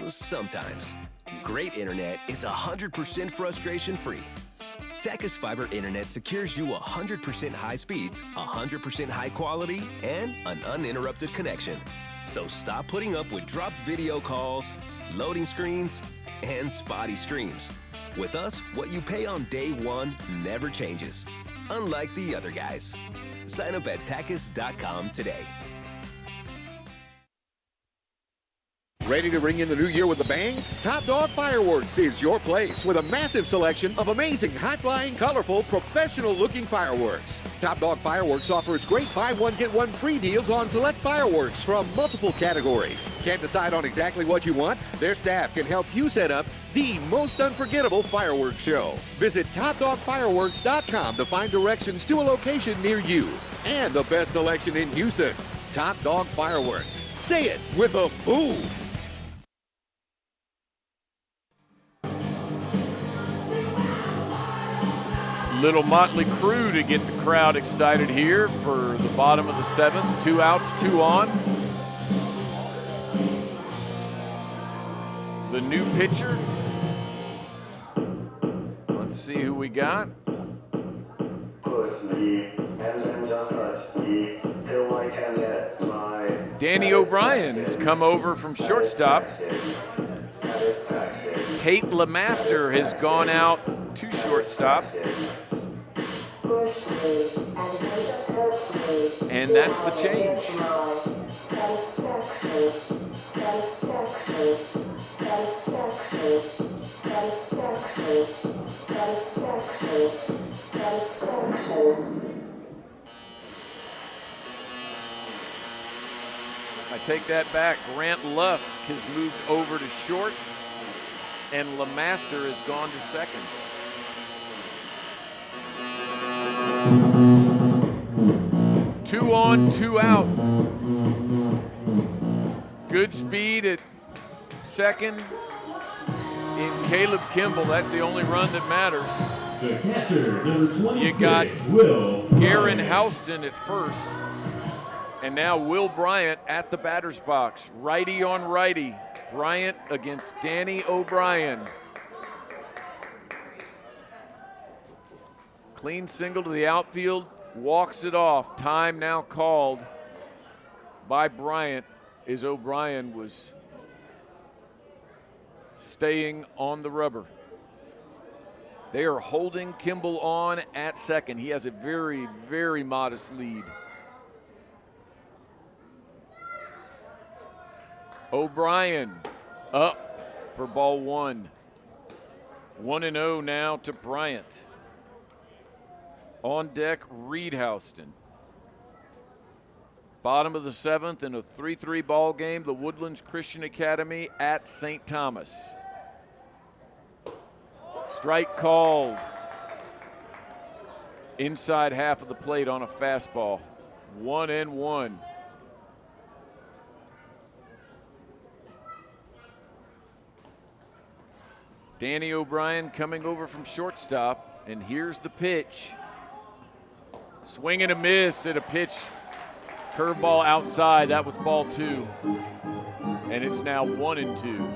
Sometimes. Great internet is 100% frustration-free. Tachys Fiber Internet secures you 100% high speeds, 100% high quality, and an uninterrupted connection. So stop putting up with dropped video calls, loading screens, and spotty streams. With us, what you pay on day one never changes, unlike the other guys. Sign up at Tachys.com today. Ready to ring in the new year with a bang? Top Dog Fireworks is your place with a massive selection of amazing, high-flying, colorful, professional-looking fireworks. Top Dog Fireworks offers great buy one, get one free deals on select fireworks from multiple categories. Can't decide on exactly what you want? Their staff can help you set up the most unforgettable fireworks show. Visit TopDogFireworks.com to find directions to a location near you. And the best selection in Houston, Top Dog Fireworks. Say it with a boom. Little motley crew to get the crowd excited here for the bottom of the 7th. 2 outs, 2 on. The new pitcher. Let's see who we got. Danny O'Brien has come over from shortstop. Tate LeMaster has gone out to shortstop. And that's the change. I take that back. Grant Lusk has moved over to short, and LeMaster has gone to second. Two on, 2 out. Good speed at second in Caleb Kimball. That's the only run that matters. The catcher, number 26, you got Will Garen Houston at first. And now Will Bryant at the batter's box. Righty on righty. Bryant against Danny O'Brien. Clean single to the outfield. Walks it off. Time now called by Bryant as O'Brien was staying on the rubber. They are holding Kimball on at second. He has a very, very modest lead. O'Brien up for ball 1. 1-0 now to Bryant. On deck, Reed Houston. Bottom of the 7th in a 3-3 ball game, the Woodlands Christian Academy at St. Thomas. Strike called. Inside half of the plate on a fastball. 1-1. Danny O'Brien coming over from shortstop, and here's the pitch. Swing and a miss at a pitch. Curveball outside. That was ball 2. And it's now 1-2.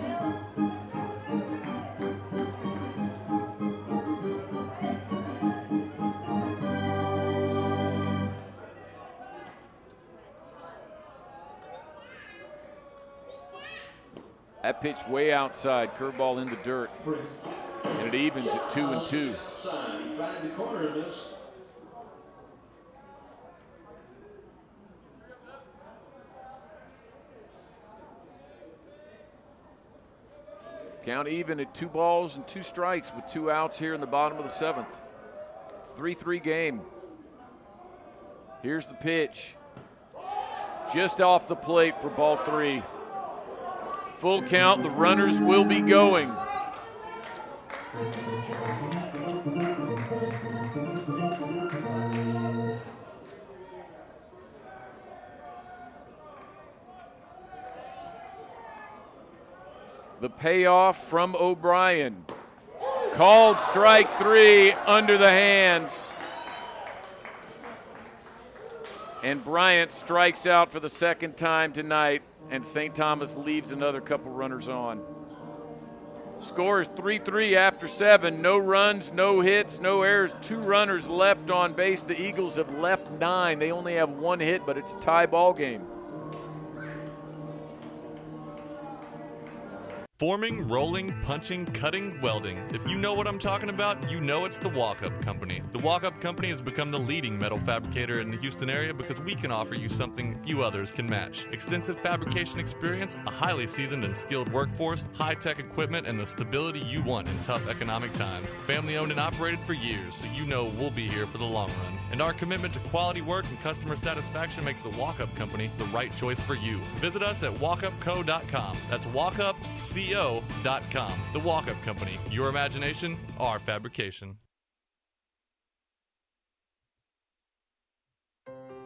That pitch way outside. Curveball in the dirt. And it evens at 2-2. Trying to corner this. Count even at 2 balls and 2 strikes with 2 outs here in the bottom of the 7th. 3-3 game. Here's the pitch. Just off the plate for ball 3. Full count, the runners will be going. The payoff from O'Brien. Called strike 3 under the hands. And Bryant strikes out for the second time tonight, and St. Thomas leaves another couple runners on. Score is 3-3 after 7. No runs, no hits, no errors. 2 runners left on base. The Eagles have left 9. They only have 1 hit, but it's a tie ball game. Forming, rolling, punching, cutting, welding. If you know what I'm talking about, you know it's the Walk-Up Company. The Walk-Up Company has become the leading metal fabricator in the Houston area because we can offer you something few others can match. Extensive fabrication experience, a highly seasoned and skilled workforce, high-tech equipment, and the stability you want in tough economic times. Family owned and operated for years, so you know we'll be here for the long run. And our commitment to quality work and customer satisfaction makes the Walk-Up Company the right choice for you. Visit us at walkupco.com. That's walkupco.com. The Walk-Up Company. Your imagination, our fabrication.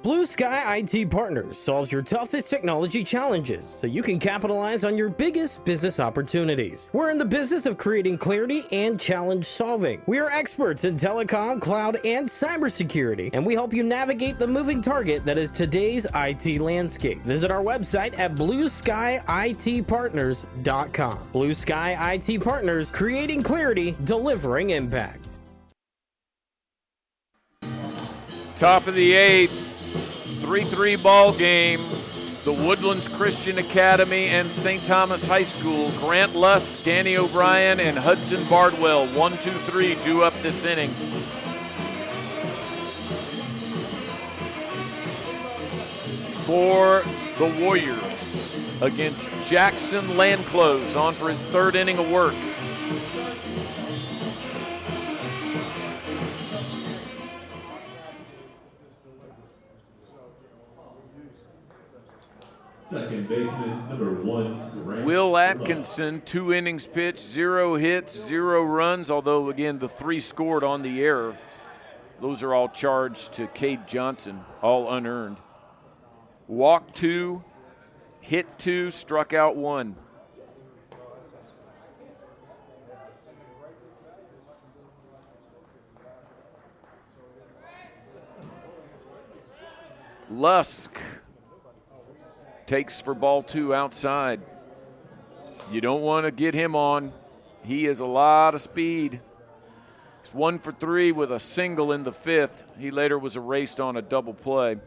Blue Sky IT Partners solves your toughest technology challenges so you can capitalize on your biggest business opportunities. We're in the business of creating clarity and challenge solving. We are experts in telecom, cloud, and cybersecurity, and we help you navigate the moving target that is today's IT landscape. Visit our website at blueskyitpartners.com. Blue Sky IT Partners, creating clarity, delivering impact. Top of the 8th. 3-3 ball game. The Woodlands Christian Academy and St. Thomas High School. Grant Lusk, Danny O'Brien, and Hudson Bardwell. 1-2-3 due up this inning. For the Warriors against Jackson Landclose, on for his 3rd inning of work. Second baseman, number 1, Will Atkinson, 2 innings pitched, 0 hits, 0 runs, although, again, the 3 scored on the error. Those are all charged to Cade Johnson, all unearned. Walked 2, hit 2, struck out 1. Lusk takes for ball 2 outside. You don't want to get him on. He has a lot of speed. He's 1 for 3 with a single in the 5th. He later was erased on a double play.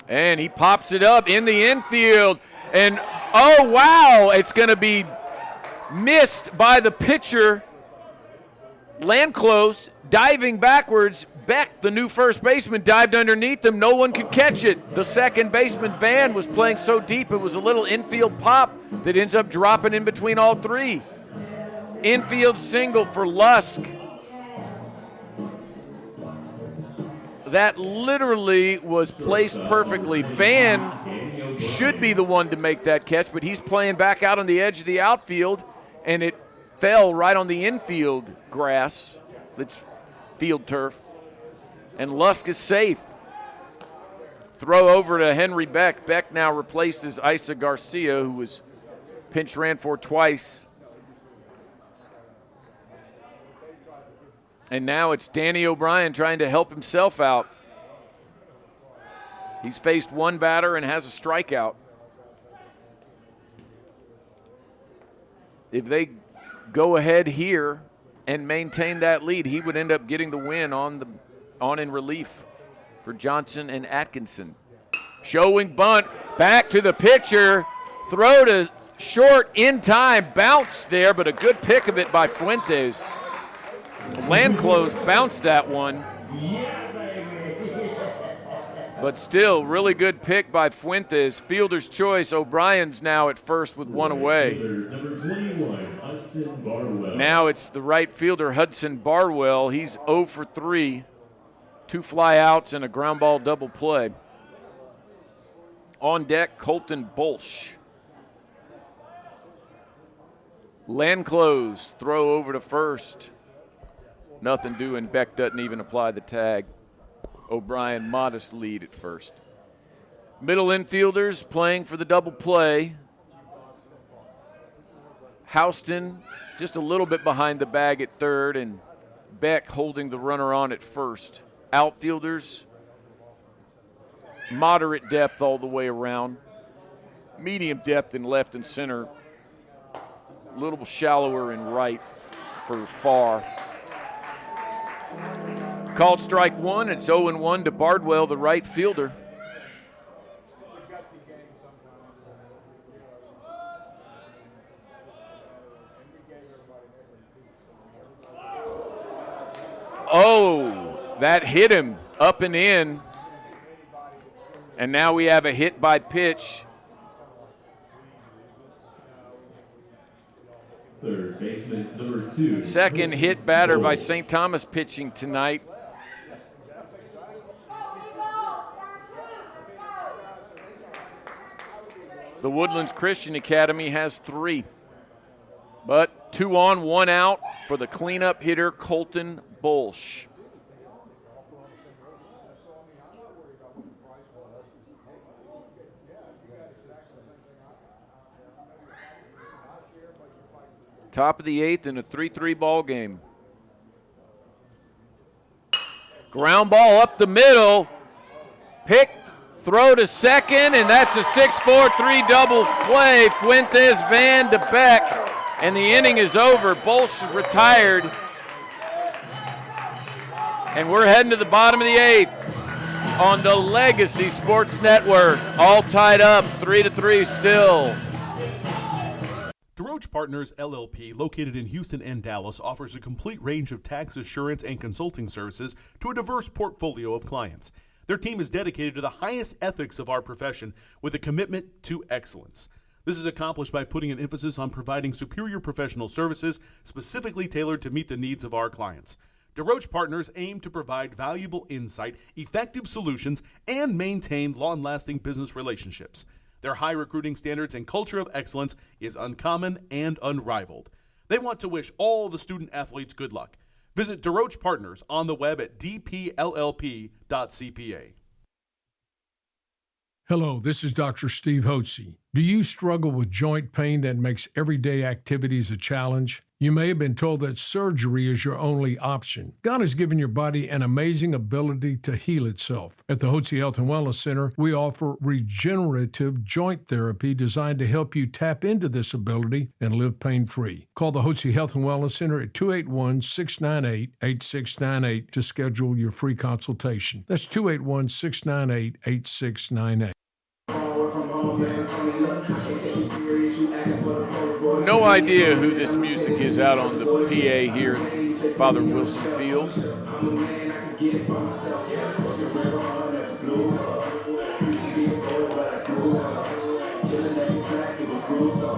And he pops it up in the infield. And, oh, wow, it's going to be missed by the pitcher. Landclose diving backwards. Beck, the new first baseman, dived underneath him. No one could catch it. The second baseman, Van, was playing so deep it was a little infield pop that ends up dropping in between all 3. Infield single for Lusk. That literally was placed perfectly. Van should be the one to make that catch, but he's playing back out on the edge of the outfield, and it fell right on the infield grass. That's field turf. And Lusk is safe. Throw over to Henry Beck. Beck now replaces Isa Garcia, who was pinch ran for twice. And now it's Danny O'Brien trying to help himself out. He's faced 1 batter and has a strikeout. If they go ahead here and maintain that lead, he would end up getting the win on in relief for Johnson and Atkinson. Showing bunt, back to the pitcher, throw to short in time, bounce there, but a good pick of it by Fuentes. Landclose bounced that one. But still, really good pick by Fuentes. Fielder's choice. O'Brien's now at first with 1 away. Number 21, Hudson Barwell. Now it's the right fielder, Hudson Barwell. He's 0 for 3. 2 fly outs and a ground ball double play. On deck, Colton Bolsch. Landclose, throw over to first. Nothing doing. Beck doesn't even apply the tag. O'Brien, modest lead at first. Middle infielders playing for the double play. Houston just a little bit behind the bag at third, and Beck holding the runner on at first. Outfielders, moderate depth all the way around. Medium depth in left and center. A little shallower in right for far. Called strike 1. It's 0-1 to Bardwell, the right fielder. Oh, that hit him up and in. And now we have a hit by pitch. Third baseman, number 2. Second hit batter by St. Thomas pitching tonight. The Woodlands Christian Academy has 3. But 2 on, 1 out for the cleanup hitter, Colton Bolsch. Top of the 8th in a 3-3 ball game. Ground ball up the middle. Picked, throw to second, and that's a 6-4-3 double play. Fuentes, Van de Beek, and the inning is over. Bolsch retired. And we're heading to the bottom of the 8th on the Legacy Sports Network. All tied up, 3-3 still. DeRoche Partners, LLP, located in Houston and Dallas, offers a complete range of tax assurance and consulting services to a diverse portfolio of clients. Their team is dedicated to the highest ethics of our profession with a commitment to excellence. This is accomplished by putting an emphasis on providing superior professional services specifically tailored to meet the needs of our clients. DeRoche Partners aim to provide valuable insight, effective solutions, and maintain long-lasting business relationships. Their high recruiting standards and culture of excellence is uncommon and unrivaled. They want to wish all the student athletes good luck. Visit DeRoche Partners on the web at dpllp.cpa. Hello, this is Dr. Steve Hotze. Do you struggle with joint pain that makes everyday activities a challenge? You may have been told that surgery is your only option. God has given your body an amazing ability to heal itself. At the Hotze Health and Wellness Center, we offer regenerative joint therapy designed to help you tap into this ability and live pain-free. Call the Hotze Health and Wellness Center at 281-698-8698 to schedule your free consultation. That's 281-698-8698. No idea who this music is out on the PA here at Father Wilson Field.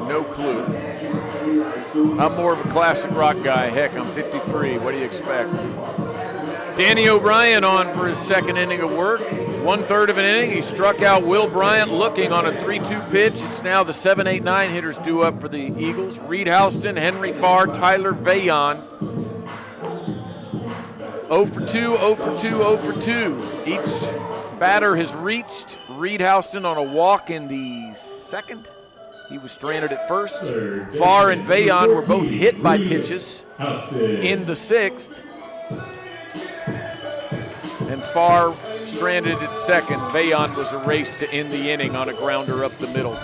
No clue. I'm more of a classic rock guy. Heck, I'm 53. What do you expect? Danny O'Brien on for his second inning of work. 1/3 of an inning. He struck out Will Bryant looking on a 3-2 pitch. It's now the 7, 8, 9 hitters due up for the Eagles. Reed Houston, Henry Farr, Tyler Vaillant. 0 for 2, 0 for 2, 0 for 2. Each batter has reached. Reed Houston on a walk in the second. He was stranded at first. Farr and Vaillant were both hit by pitches in the 6th. And Farr stranded at second. Vaillant was erased to end the inning on a grounder up the middle.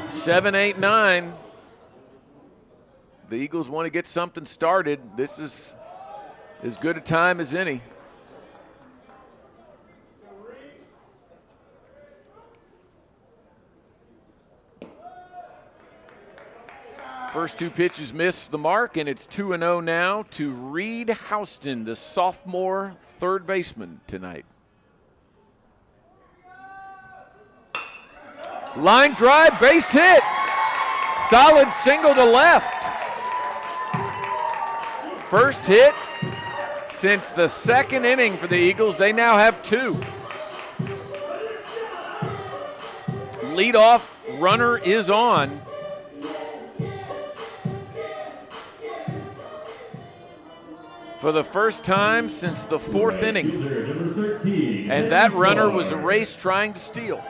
7, 8, 9. The Eagles want to get something started. This is as good a time as any. First 2 pitches miss the mark, and it's 2-0 now to Reed Houston, the sophomore third baseman tonight. Line drive, base hit. Solid single to left. First hit since the second inning for the Eagles. They now have 2. Leadoff runner is on. For the first time since the 4th inning. And that runner was erased trying to steal.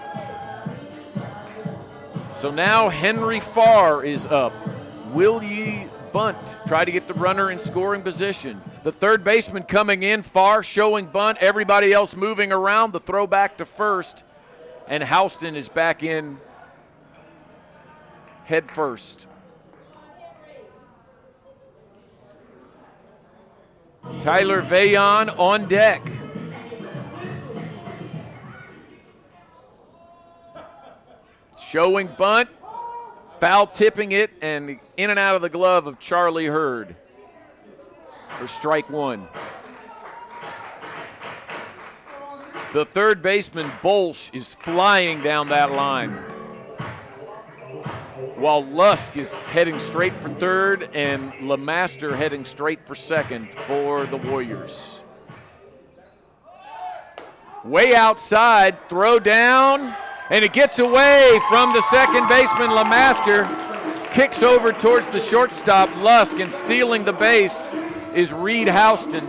So now Henry Farr is up. Will ye bunt? Try to get the runner in scoring position. The third baseman coming in, Farr showing bunt. Everybody else moving around. The throw back to first. And Houston is back in head first. Tyler Vaillant on deck. Showing bunt. Foul tipping it and in and out of the glove of Charlie Hurd for strike one. The third baseman, Bolsch, is flying down that line, while Lusk is heading straight for third and LeMaster heading straight for second for the Warriors. Way outside, throw down, and it gets away from the second baseman, LeMaster. Kicks over towards the shortstop, Lusk, and stealing the base is Reed Houston.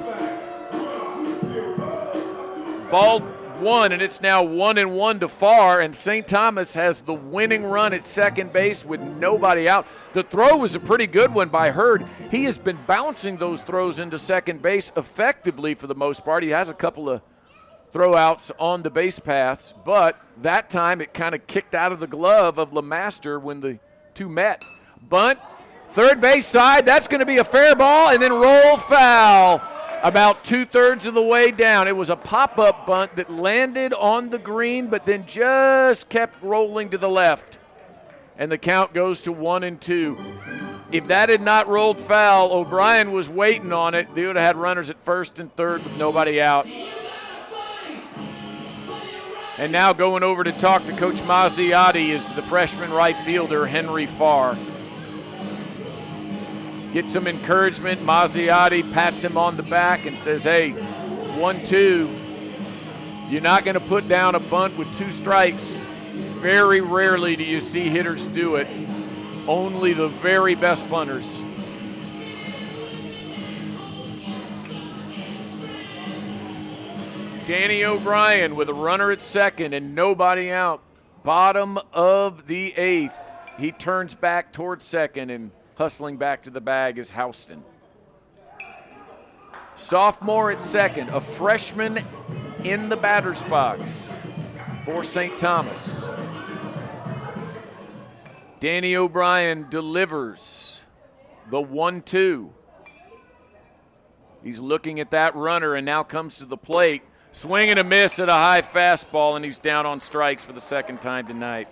Ball one, and it's now 1-1 to Farr, and St. Thomas has the winning run at second base with nobody out. The throw was a pretty good one by Hurd. He has been bouncing those throws into second base effectively for the most part. He has a couple of throwouts on the base paths, but that time it kind of kicked out of the glove of LeMaster when the two met. Bunt, third base side, that's going to be a fair ball, and then rolled foul about 2/3 of the way down. It was a pop-up bunt that landed on the green, but then just kept rolling to the left. And the count goes to 1-2. If that had not rolled foul, O'Brien was waiting on it. They would have had runners at first and third with nobody out. And now going over to talk to Coach Mazziotti is the freshman right fielder, Henry Farr. Get some encouragement. Mazziotti pats him on the back and says, hey, 1-2. You're not going to put down a bunt with 2 strikes. Very rarely do you see hitters do it. Only the very best bunters. Danny O'Brien with a runner at second and nobody out. Bottom of the 8th. He turns back towards second, and hustling back to the bag is Houston. Sophomore at second, a freshman in the batter's box for St. Thomas. Danny O'Brien delivers the 1-2. He's looking at that runner and now comes to the plate. Swing and a miss at a high fastball, and he's down on strikes for the second time tonight.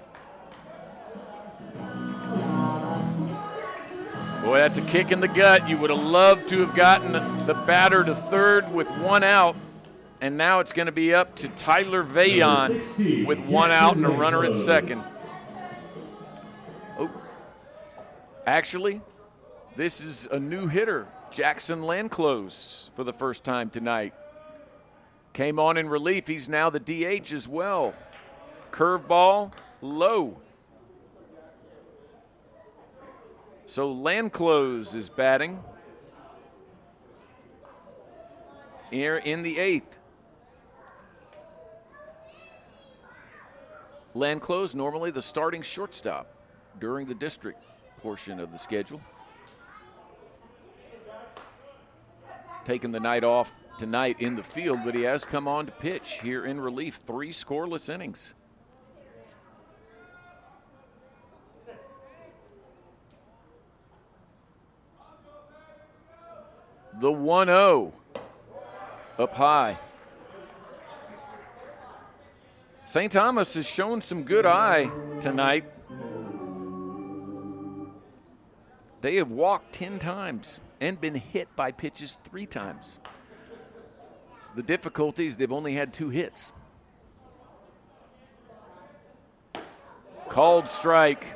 Boy, that's a kick in the gut. You would have loved to have gotten the batter to third with 1 out, and now it's going to be up to Tyler Vaillant with 1 out and a runner at second. Oh, actually, this is a new hitter, Jackson Landclose, for the first time tonight. Came on in relief. He's now the DH as well. Curveball, low. So Landclose is batting here in the 8th. Landclose, normally the starting shortstop during the district portion of the schedule. Taking the night off tonight in the field, but he has come on to pitch here in relief. 3 scoreless innings. The 1-0 up high. St. Thomas has shown some good eye tonight. They have walked 10 times and been hit by pitches 3 times. The difficulty is they've only had 2 hits. Called strike.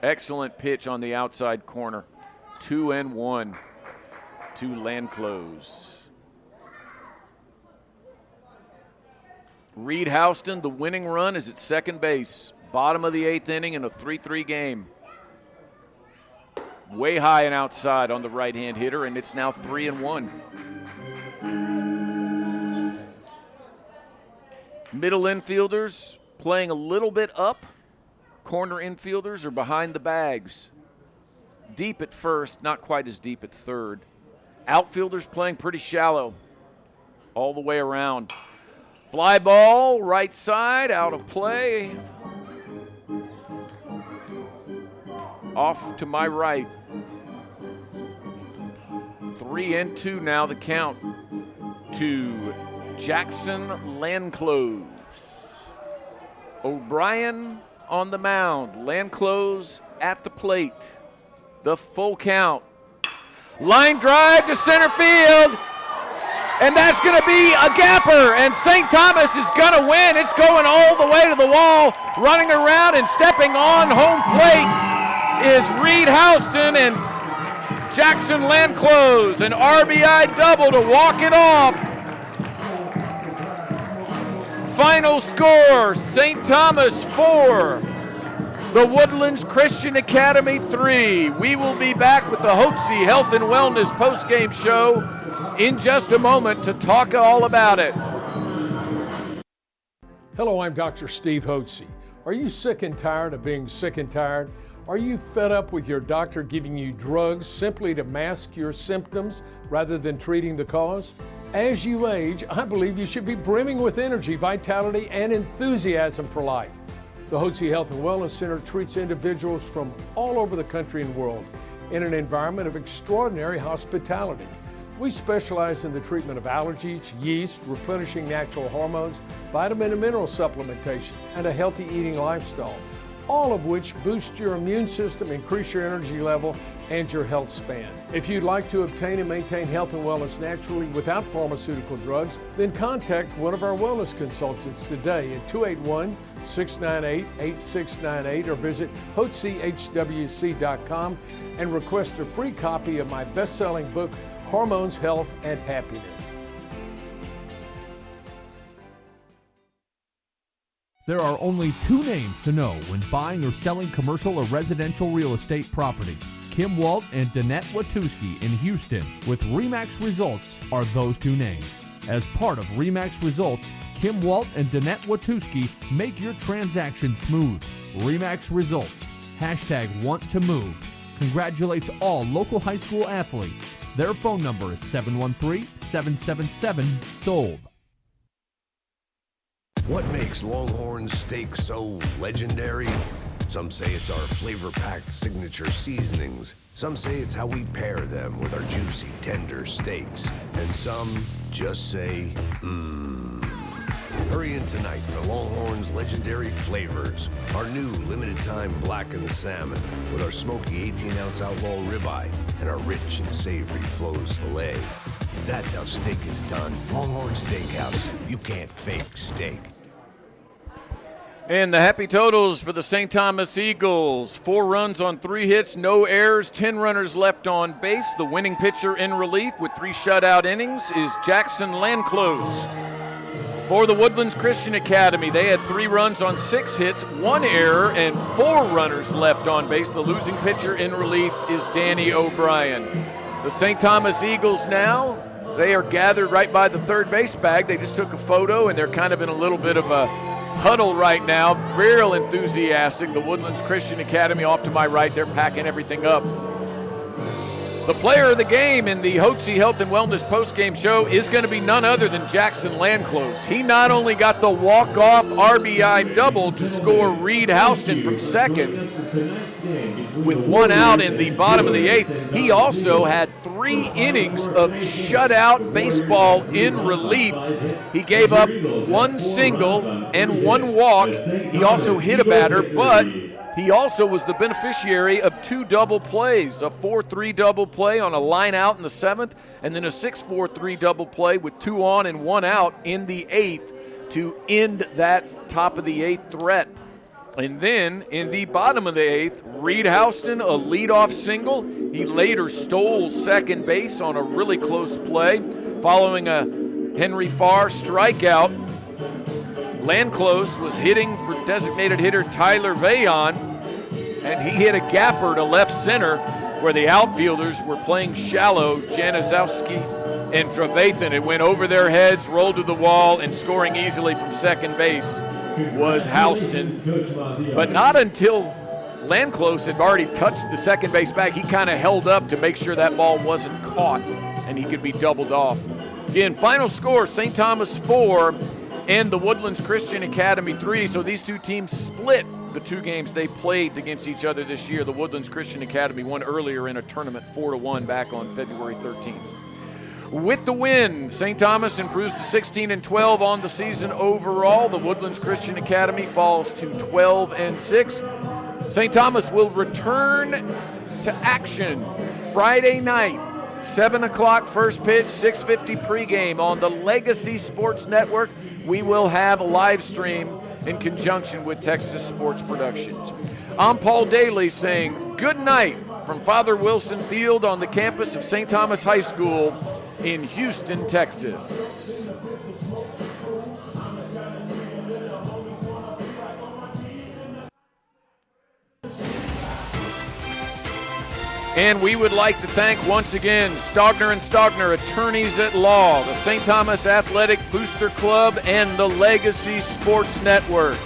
Excellent pitch on the outside corner. 2-1 to Landclose. Reed Houston, the winning run is at second base. Bottom of the 8th inning in a 3-3 game. Way high and outside on the right-hand hitter, and it's now 3-1. Middle infielders playing a little bit up. Corner infielders are behind the bags. Deep at first, not quite as deep at third. Outfielders playing pretty shallow all the way around. Fly ball, right side, out of play. Off to my right. 3-2 now the count to Jackson Landclose. O'Brien on the mound. Landclose at the plate. The full count. Line drive to center field. And that's going to be a gapper. And St. Thomas is going to win. It's going all the way to the wall. Running around and stepping on home plate is Reed Houston and Jackson Landclose. An RBI double to walk it off. Final score, St. Thomas 4, the Woodlands Christian Academy 3. We will be back with the Hotze Health and Wellness postgame show in just a moment to talk all about it. Hello, I'm Dr. Steve Hotze. Are you sick and tired of being sick and tired? Are you fed up with your doctor giving you drugs simply to mask your symptoms rather than treating the cause? As you age, I believe you should be brimming with energy, vitality, and enthusiasm for life. The Hotze Health and Wellness Center treats individuals from all over the country and world in an environment of extraordinary hospitality. We specialize in the treatment of allergies, yeast, replenishing natural hormones, vitamin and mineral supplementation, and a healthy eating lifestyle, all of which boost your immune system, increase your energy level, and your health span. If you'd like to obtain and maintain health and wellness naturally without pharmaceutical drugs, then contact one of our wellness consultants today at 281-698-8698 or visit hotzehwc.com and request a free copy of my best-selling book, Hormones, Health, and Happiness. There are only two names to know when buying or selling commercial or residential real estate property. Kim Walt and Danette Watuski in Houston with RE/MAX Results are those two names. As part of RE/MAX Results, Kim Walt and Danette Watuski make your transaction smooth. RE/MAX Results, #WantToMove. Congratulates all local high school athletes. Their phone number is 713-777-SOLD. What makes Longhorn steak so legendary? Some say it's our flavor-packed signature seasonings. Some say it's how we pair them with our juicy, tender steaks. And some just say, mmm. Hurry in tonight for Longhorn's legendary flavors. Our new limited-time blackened salmon with our smoky 18-ounce outlaw ribeye and our rich and savory Flo's filet. That's how steak is done. Longhorn Steakhouse. You can't fake steak. And the happy totals for the St. Thomas Eagles. 4 runs on 3 hits, no errors, 10 runners left on base. The winning pitcher in relief with 3 shutout innings is Jackson Landclose. For the Woodlands Christian Academy, they had 3 runs on 6 hits, 1 error, and 4 runners left on base. The losing pitcher in relief is Danny O'Brien. The St. Thomas Eagles now, they are gathered right by the third base bag. They just took a photo, and they're kind of in a little bit of a huddle right now. Real enthusiastic. The Woodlands Christian Academy off to my right, they're packing everything up. The player of the game in the Hotze Health and Wellness postgame show is going to be none other than Jackson Landclose. He not only got the walk-off RBI double to score Reed Houston from second with 1 out in the bottom of the 8th, he also had 3 innings of shutout baseball in relief. He gave up 1 single and 1 walk. He also hit a batter, but he also was the beneficiary of 2 double plays, a 4-3 double play on a line out in the 7th, and then a 6-4-3 double play with 2 on and 1 out in the 8th to end that top of the 8th threat. And then in the bottom of the 8th, Reed Houston, a leadoff single. He later stole second base on a really close play. Following a Henry Farr strikeout, Landclose was hitting for designated hitter Tyler Vayon, and he hit a gapper to left center where the outfielders were playing shallow. Janikowski and Trevathan. It went over their heads, rolled to the wall, and scoring easily from second base was Houston. But not until Landclose had already touched the second base bag, he kind of held up to make sure that ball wasn't caught and he could be doubled off. Again, final score, St. Thomas 4 and the Woodlands Christian Academy 3. So these two teams split the 2 games they played against each other this year. The Woodlands Christian Academy won earlier in a tournament 4-1 back on February 13th. With the win, St. Thomas improves to 16-12 on the season overall. The Woodlands Christian Academy falls to 12-6. St. Thomas will return to action Friday night, 7 o'clock first pitch, 6:50 pregame on the Legacy Sports Network. We will have a live stream in conjunction with Texas Sports Productions. I'm Paul Daly saying good night from Father Wilson Field on the campus of St. Thomas High School in Houston, Texas. And we would like to thank once again Stogner & Stogner, attorneys at law, the St. Thomas Athletic Booster Club, and the Legacy Sports Network.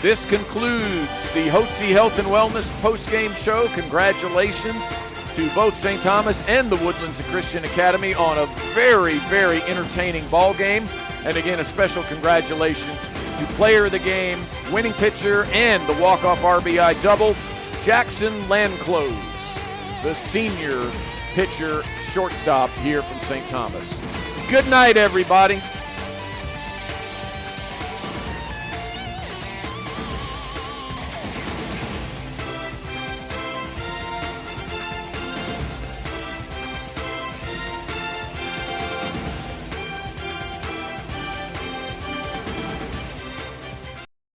This concludes the Hotze Health and Wellness postgame show. Congratulations to both St. Thomas and the Woodlands Christian Academy on a very, very entertaining ball game. And again, a special congratulations to player of the game, winning pitcher, and the walk-off RBI double, Jackson Landclose, the senior pitcher shortstop here from St. Thomas. Good night, everybody.